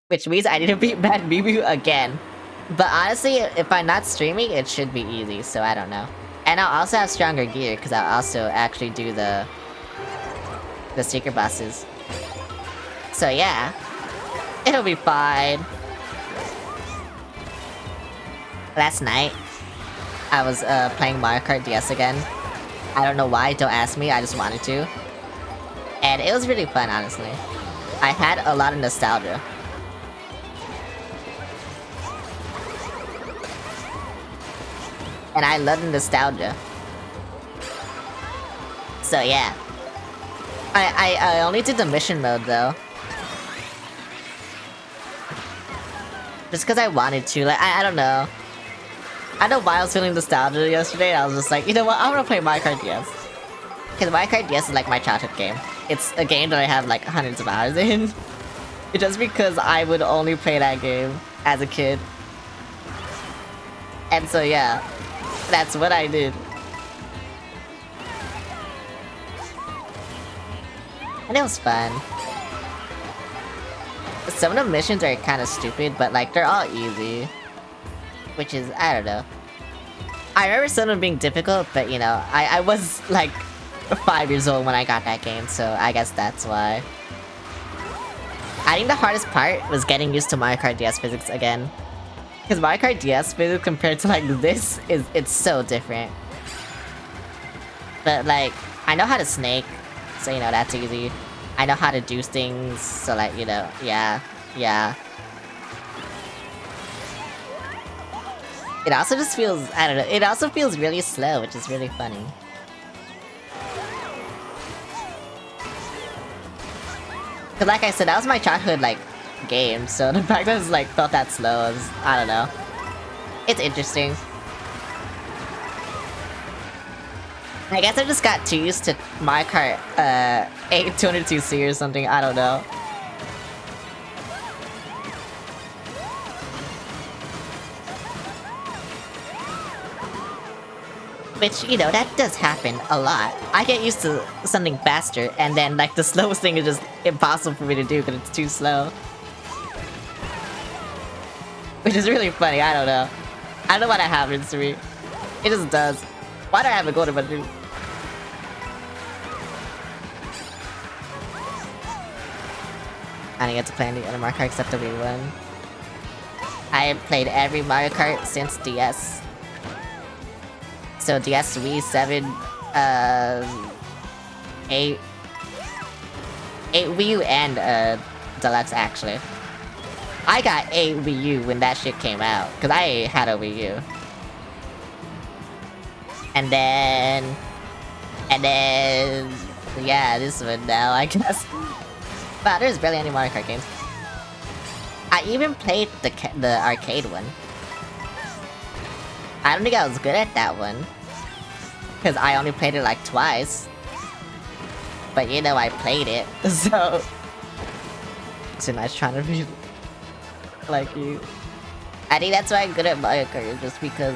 Which means I need to beat Bad Mibu again. But honestly, if I'm not streaming, it should be easy, so I don't know. And I'll also have stronger gear, because I'll also actually do the secret bosses. So yeah, it'll be fine. Last night, I was playing Mario Kart DS again. I don't know why, don't ask me, I just wanted to. And it was really fun, honestly. I had a lot of nostalgia. And I love the nostalgia. So yeah. I only did the mission mode though. Just cause I wanted to, like, I don't know. I know why I was feeling nostalgia yesterday, and I was just like, you know what, I'm gonna play Mario Kart DS. Cause Mario Kart DS is like my childhood game. It's a game that I have like hundreds of hours in. Just because I would only play that game as a kid. And so yeah, that's what I did. And it was fun. Some of the missions are kind of stupid, but like they're all easy. Which is, I don't know. I remember some of them being difficult, but you know, I was like 5 years old when I got that game, so I guess that's why. I think the hardest part was getting used to Mario Kart DS physics again. Because Mario Kart DS physics compared to like this, it's so different. But like, I know how to snake, so you know, that's easy. I know how to do things, so like, you know, yeah. It also just feels, I don't know, it also feels really slow, which is really funny. Cause like I said, that was my childhood, like, game, so the fact that it's like, felt that slow is, I don't know. It's interesting. I guess I just got too used to Mario Kart, 8200C or something, I don't know. Which, you know, that does happen a lot. I get used to something faster, and then, like, the slowest thing is just impossible for me to do because it's too slow. Which is really funny, I don't know. I don't know why that happens to me. It just does. Why do I have a golden button? I didn't get to play any other Mario Kart except the Wii one. I have played every Mario Kart since DS. So DS, Wii, 7, 8 Wii U and Deluxe actually. I got 8 Wii U when that shit came out, cause I had a Wii U. And then, yeah, this one now, I guess. Wow, there's barely any Mario Kart games. I even played the arcade one. I don't think I was good at that one. Because I only played it like twice. But you know, I played it, so... It's nice trying to be like you. I think that's why I'm good at Mario Kart, just because...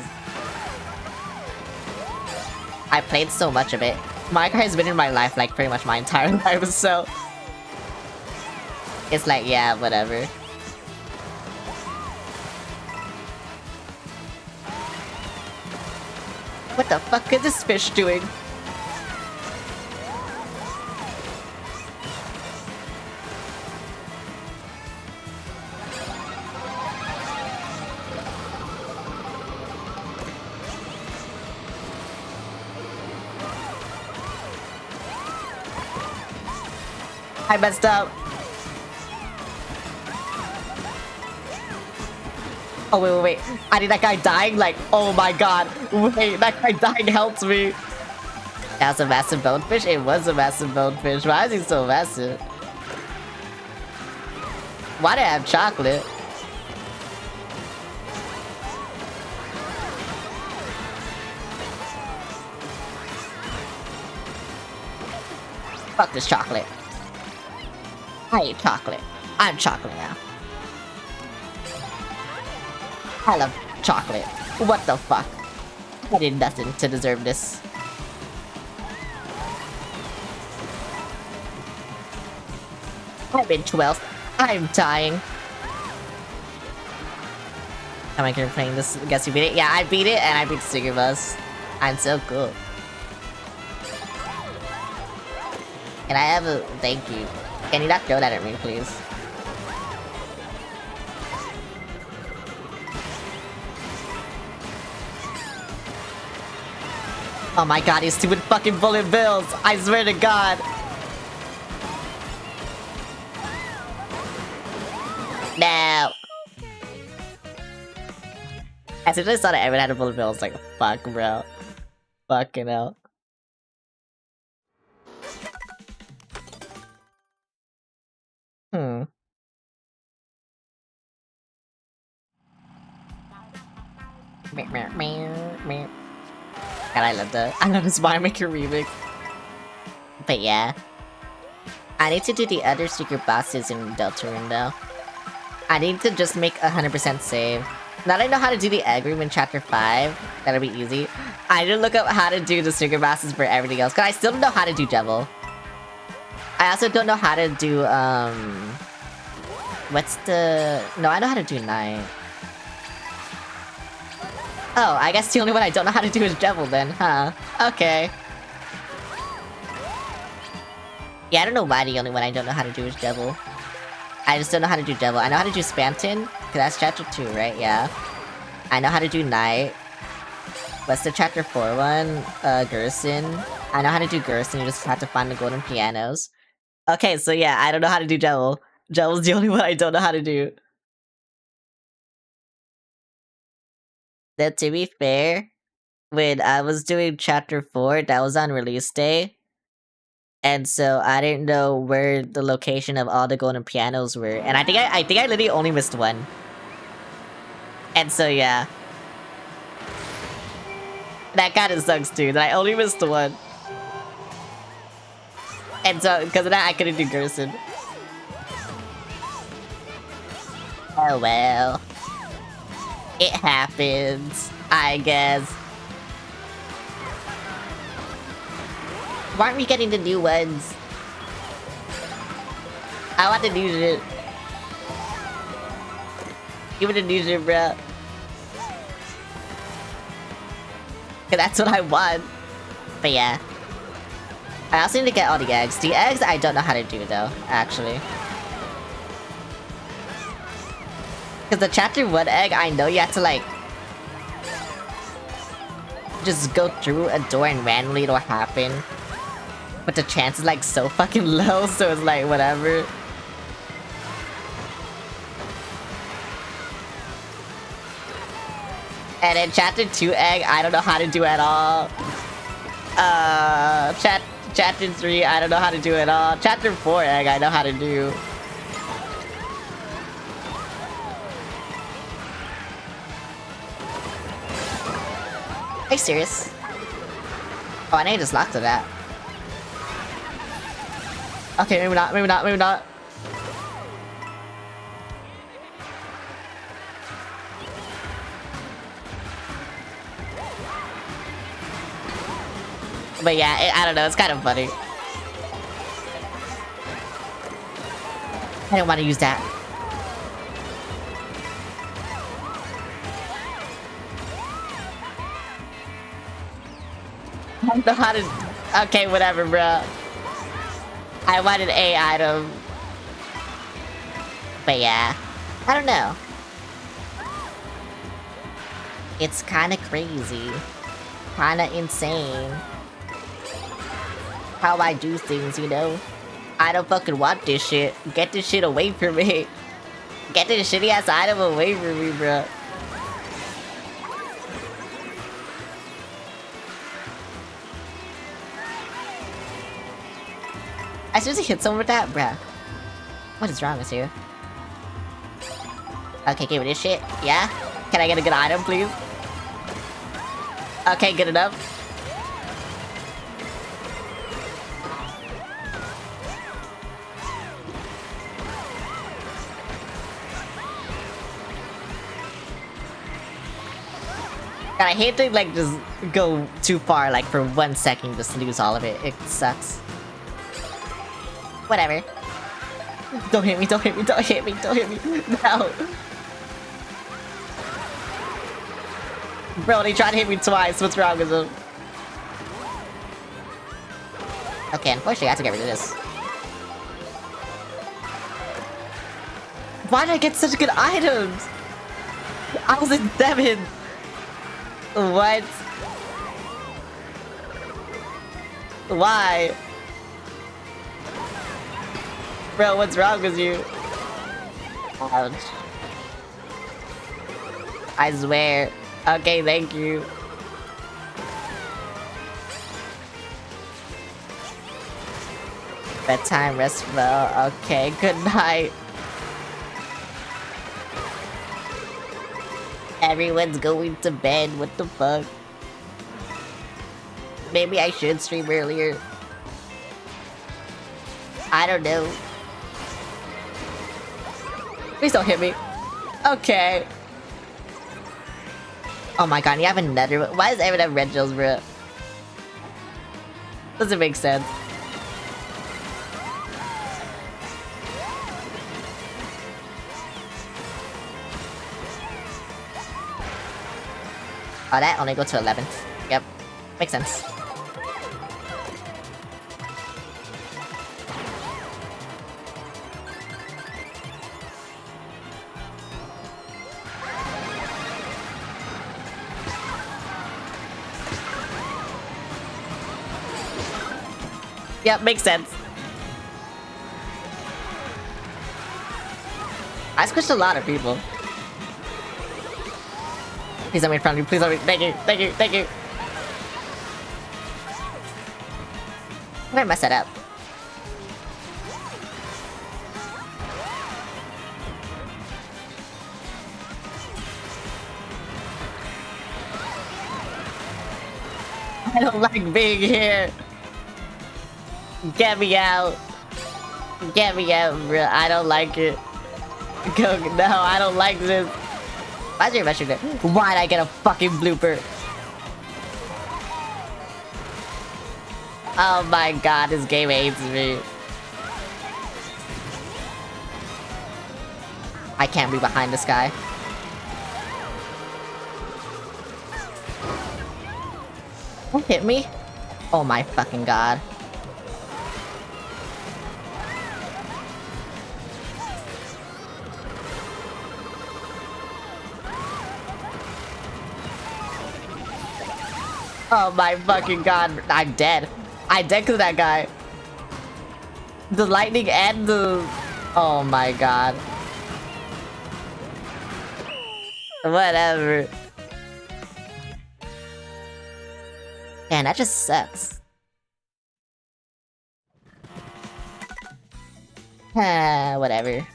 I played so much of it. Mario Kart has been in my life like pretty much my entire life, so... It's like, yeah, whatever. What the fuck is this fish doing? I messed up. Oh, wait. I think that guy dying, like, oh my god. Wait, that guy dying helped me. That was a massive bonefish? It was a massive bonefish. Why is he so massive? Why do I have chocolate? Fuck this chocolate. I eat chocolate. I'm chocolate now. I love chocolate. What the fuck? I did nothing to deserve this. I'm in 12th. I'm dying. Am I playing this? Guess you beat it? Yeah, I beat it and I beat the Sticker Bus. I'm so cool. Can I have a thank you? Can you not throw that at me, please? Oh my god, these stupid fucking bullet bills! I swear to god! No! As soon as I saw that everyone had a bullet bill, I was like, fuck, bro. Fucking hell. Hmm. God, I love that. I love this Mario Maker remix. But yeah. I need to do the other secret bosses in Deltarune though. I need to just make 100% save. Now that I know how to do the egg room in chapter 5, that'll be easy. I need to look up how to do the secret bosses for everything else, cause I still don't know how to do Devil. I also don't know how to do, what's the... No, I know how to do Night. Oh, I guess the only one I don't know how to do is Devil then, huh? Okay. Yeah, I don't know why the only one I don't know how to do is Devil. I just don't know how to do Devil. I know how to do Spamton, cause that's chapter 2, right? Yeah. I know how to do Night. What's the chapter 4 one? Gerson. I know how to do Gerson, you just have to find the golden pianos. Okay, so yeah, I don't know how to do Devil. Devil's the only one I don't know how to do. That, to be fair, when I was doing chapter 4, that was on release day. And so I didn't know where the location of all the golden pianos were. And I think I literally only missed one. And so yeah. That kinda sucks too, that I only missed one. And so because of that I couldn't do Gerson. Oh well. It happens, I guess. Why aren't we getting the new ones? I want the new shit. Give me the new shit, bro. Cause that's what I want. But yeah. I also need to get all the eggs. The eggs I don't know how to do though, actually. Cause the chapter 1 egg, I know you have to like... just go through a door and randomly it'll happen. But the chance is like so fucking low, so it's like whatever. And then chapter 2 egg, I don't know how to do at all. Chapter 3, I don't know how to do at all. Chapter 4 egg, I know how to do. Are you serious? Oh, I need to just lock to that. Okay, maybe not, maybe not, maybe not. But yeah, I don't know, it's kind of funny. I don't want to use that. I don't know how to... Okay, whatever, bro. I wanted a item. But yeah, I don't know. It's kinda crazy. Kinda insane. How I do things, you know? I don't fucking want this shit. Get this shit away from me. Get this shitty ass item away from me, bro. I seriously hit someone with that? Bruh. What is wrong with you? Okay, give me this shit. Yeah? Can I get a good item, please? Okay, good enough. God, I hate to, like, just go too far, like, for 1 second, just lose all of it. It sucks. Whatever. Don't hit me, don't hit me, don't hit me, don't hit me. No. Bro, they tried to hit me twice. What's wrong with them? Okay, unfortunately, I have to get rid of this. Why did I get such good items? I was in 7. What? Why? Bro, what's wrong with you? Ouch. I swear. Okay, thank you. Bedtime, rest well. Okay, good night. Everyone's going to bed. What the fuck? Maybe I should stream earlier. I don't know. Please don't hit me. Okay. Oh my god, you have another one. Why does everyone have red gels, bro? Doesn't make sense. Oh, that only go to 11th. Yep. Makes sense. Yep, makes sense. I squished a lot of people. Please don't make fun of me. Please don't make. Thank you. Thank you. Thank you. I'm gonna mess that up. I don't like being here. Get me out. Get me out, bro. I don't like it. Go. No, I don't like this. Why's your mushroom there? Why'd I get a fucking blooper? Oh my god, this game hates me. I can't be behind this guy. Don't hit me. Oh my fucking god. Oh my fucking god, I'm dead. I'm dead because of that guy. The lightning and the... Oh my god. Whatever. Man, that just sucks. Whatever.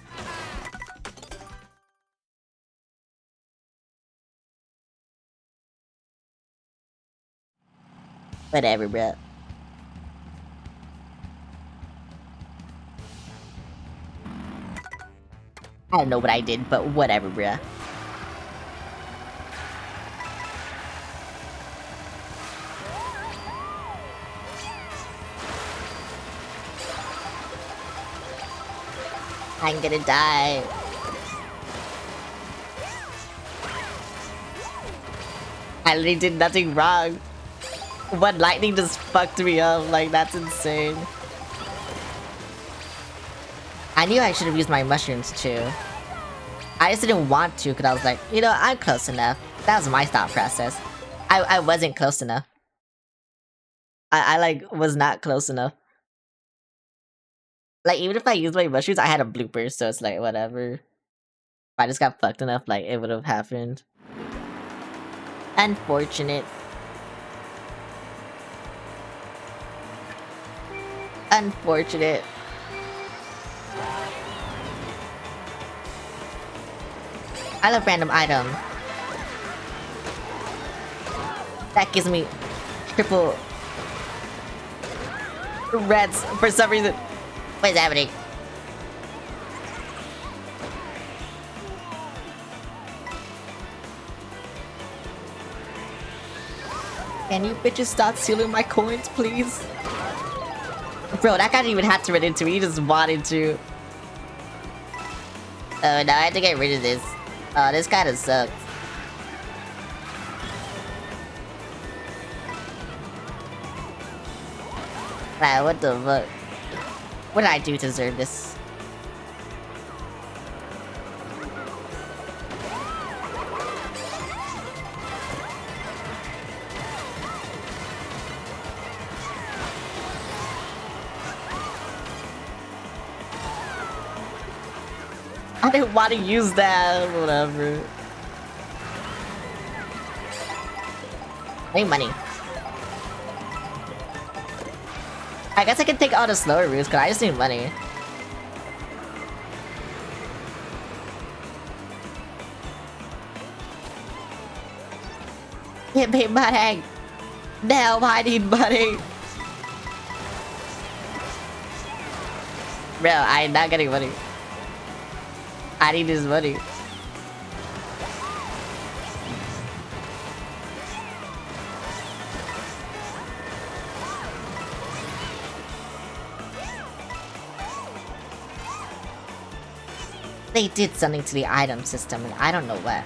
Whatever, bro. I don't know what I did, but whatever, bruh. I'm gonna die. I literally did nothing wrong. One lightning just fucked me up, like that's insane. I knew I should have used my mushrooms too. I just didn't want to because I was like, you know, I'm close enough. That was my thought process. I wasn't close enough. I like was not close enough. Like even if I used my mushrooms, I had a blooper, so it's like whatever. If I just got fucked enough, like it would have happened. Unfortunate. Unfortunate. I love random item. That gives me triple reds for some reason. What is happening? Can you bitches stop stealing my coins, please? Bro, that guy didn't even have to run into me, he just wanted to. Oh, now I have to get rid of this. Oh, this kinda sucks. Nah, what the fuck? What did I do to deserve this? I didn't want to use that. Whatever. I need money. I guess I can take all the slower routes, cause I just need money. Give me money! Now I need money! Bro, I'm not getting money. I need this money. They did something to the item system and I don't know what.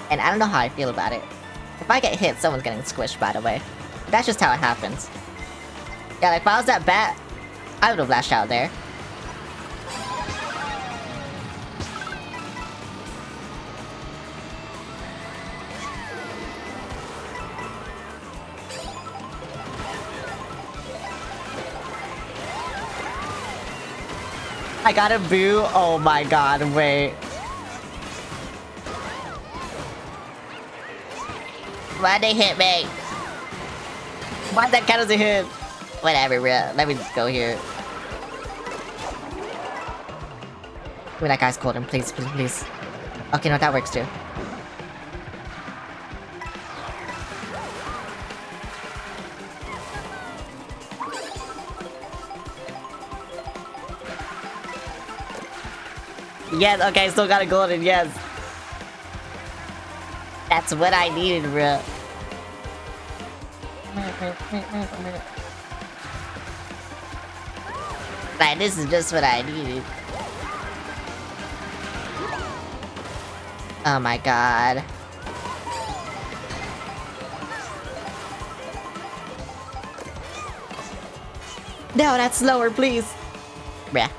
And I don't know how I feel about it. If I get hit, someone's getting squished, by the way. That's just how it happens. Yeah, like if I was that bat, I would have lashed out there. I got a boo? Oh my god, wait. Why'd they hit me? Why'd that count as a hit? Whatever, bro. Let me just go here. Wait, that guy's golden. Please, please, please. Okay, no, that works too. Yes, okay, still got a golden, yes. That's what I needed, bro. Like, this is just what I needed. Oh my god. No, that's slower, please. Bruh.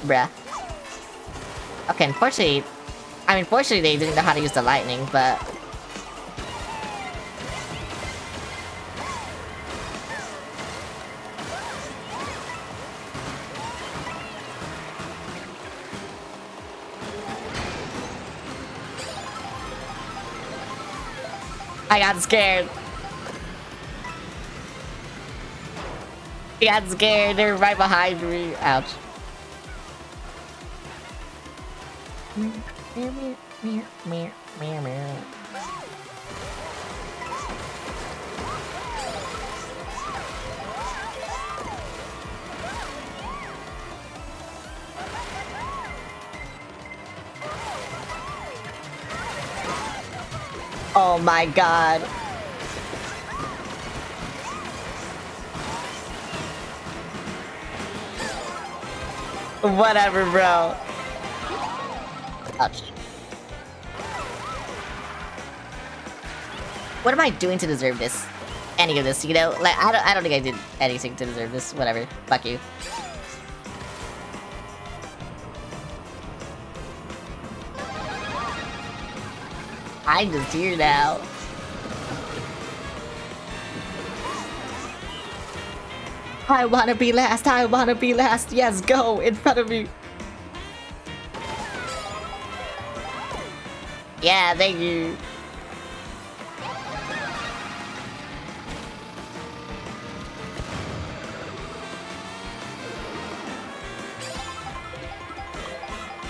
Bruh. Okay, unfortunately... I mean, fortunately they didn't know how to use the lightning, but... I got scared. I got scared. They're right behind me. Ouch. Oh my god. Whatever, bro. Ouch. What am I doing to deserve this? Any of this, you know? Like, I don't think I did anything to deserve this. Whatever. Fuck you. I'm just here now. I wanna be last. I wanna be last. Yes, go in front of me. Yeah, thank you.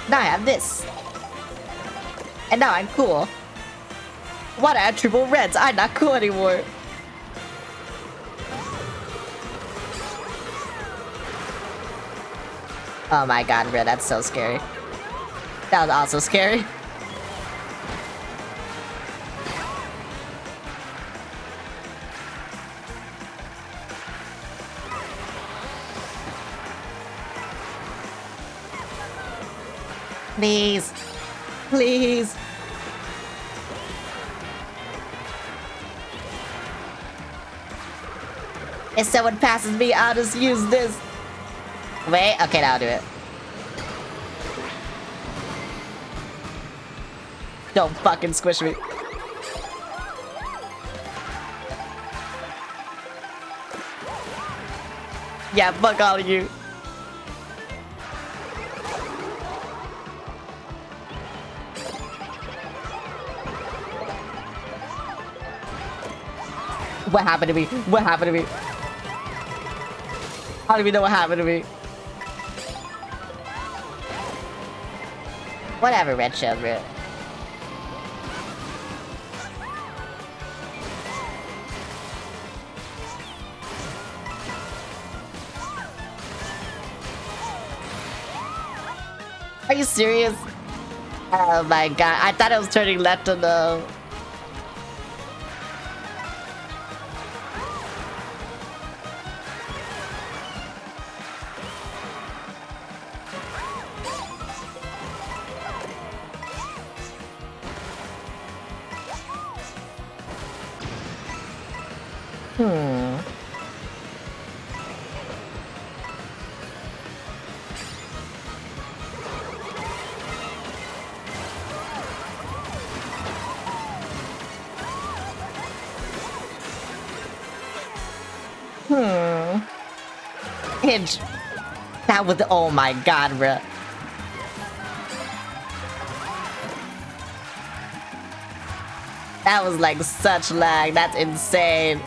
Now I have this. And now I'm cool. What, I had triple reds? I'm not cool anymore. Oh my god, bro, that's so scary. That was also scary. Please. Please. If someone passes me, I'll just use this. Wait, okay, now I'll do it. Don't fucking squish me. Yeah, fuck all of you. What happened to me? What happened to me? I don't even know what happened to me. Whatever, Red Shield, bro. Are you serious? Oh my god, I thought I was turning left on the... Hinge. That was... Oh my god, bruh. That was like such lag. That's insane.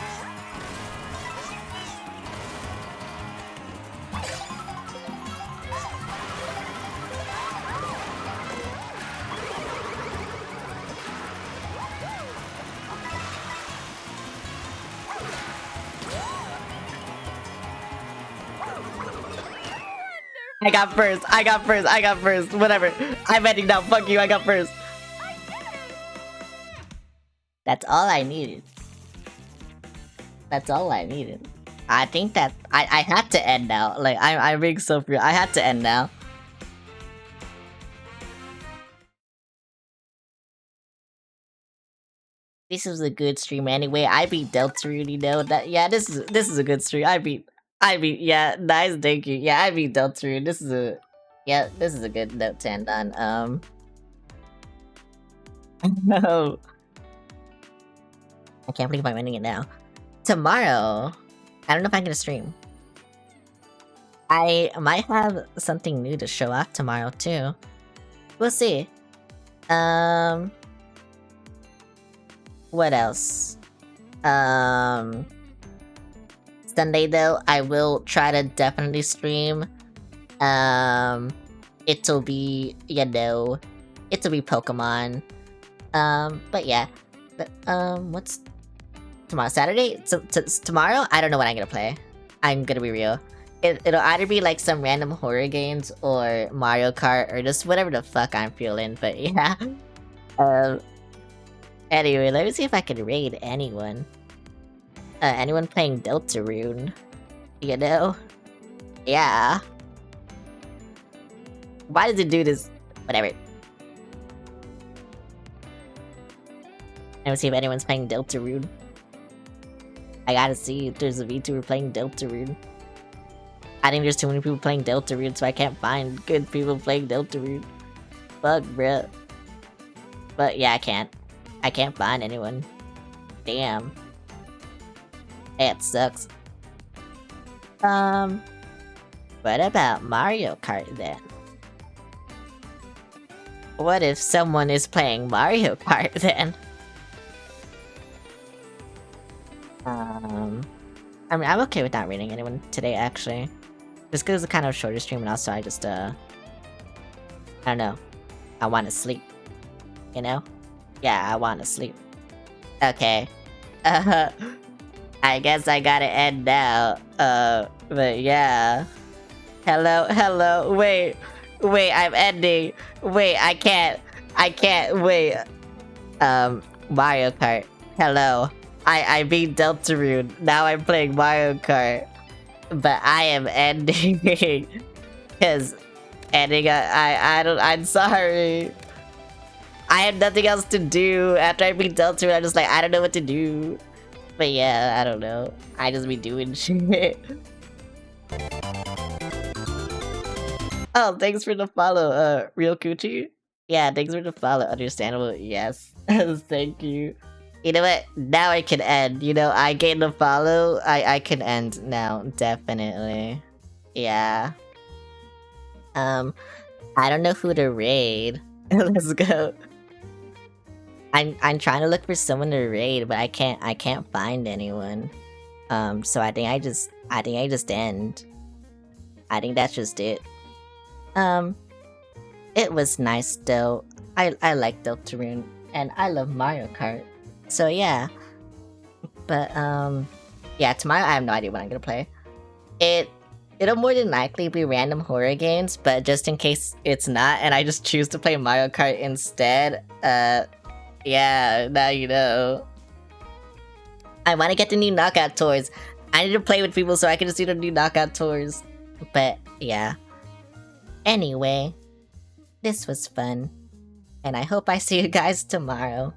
I got first. I got first. I got first. Whatever. I'm ending now. Fuck you. I got first. That's all I needed. That's all I needed. I think that I had to end now. Like I'm being so free. I had to end now. This was a good stream anyway. I beat Deltarune, you know that. Yeah, this is a good stream. I beat. Yeah, nice. Thank you. Yeah, I beat Deltarune. This is a good note to end on. No. I can't believe I'm ending it now. Tomorrow, I don't know if I'm gonna stream. I might have something new to show off tomorrow too. We'll see. What else? Sunday though, I will try to definitely stream. It'll be, you know, it'll be Pokemon. But yeah. What's tomorrow? Saturday? Tomorrow? I don't know what I'm gonna play. I'm gonna be real. It'll either be like some random horror games or Mario Kart or just whatever the fuck I'm feeling, but yeah. Anyway, let me see if I can raid anyone. Anyone playing Deltarune? You know? Yeah. Why does it do this? Whatever. Let me see if anyone's playing Deltarune. I gotta see if there's a VTuber playing Deltarune. I think there's too many people playing Deltarune, so I can't find good people playing Deltarune. Fuck, bruh. But yeah, I can't. I can't find anyone. Damn. It sucks. What about Mario Kart then? What if someone is playing Mario Kart then? I mean, I'm okay with not reading anyone today, actually. Just because it's kind of a shorter stream, and also I just, I don't know. I want to sleep. You know? Yeah, I want to sleep. Okay. I guess I gotta end now. But yeah. Hello, wait, I'm ending. Wait, I can't, wait. Mario Kart. Hello. I beat Deltarune. Now I'm playing Mario Kart. But I am ending. Cause ending, I'm sorry. I had nothing else to do after I beat Deltarune. I'm just like, I don't know what to do. But yeah, I don't know. I just be doing shit. Oh, thanks for the follow, Real Coochie. Yeah, thanks for the follow. Understandable, yes. Thank you. You know what? Now I can end. You know, I gained the follow. I can end now, definitely. Yeah. I don't know who to raid. Let's go. I'm trying to look for someone to raid, but I can't find anyone. So I think I just end. I think that's just it. It was nice though. I like Deltarune and I love Mario Kart. So yeah. But yeah, tomorrow I have no idea what I'm gonna play. It'll more than likely be random horror games, but just in case it's not and I just choose to play Mario Kart instead, yeah, now you know. I want to get the new knockout tours. I need to play with people so I can just do the new knockout tours. But yeah. Anyway, this was fun. And I hope I see you guys tomorrow.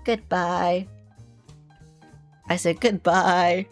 Goodbye. I said goodbye.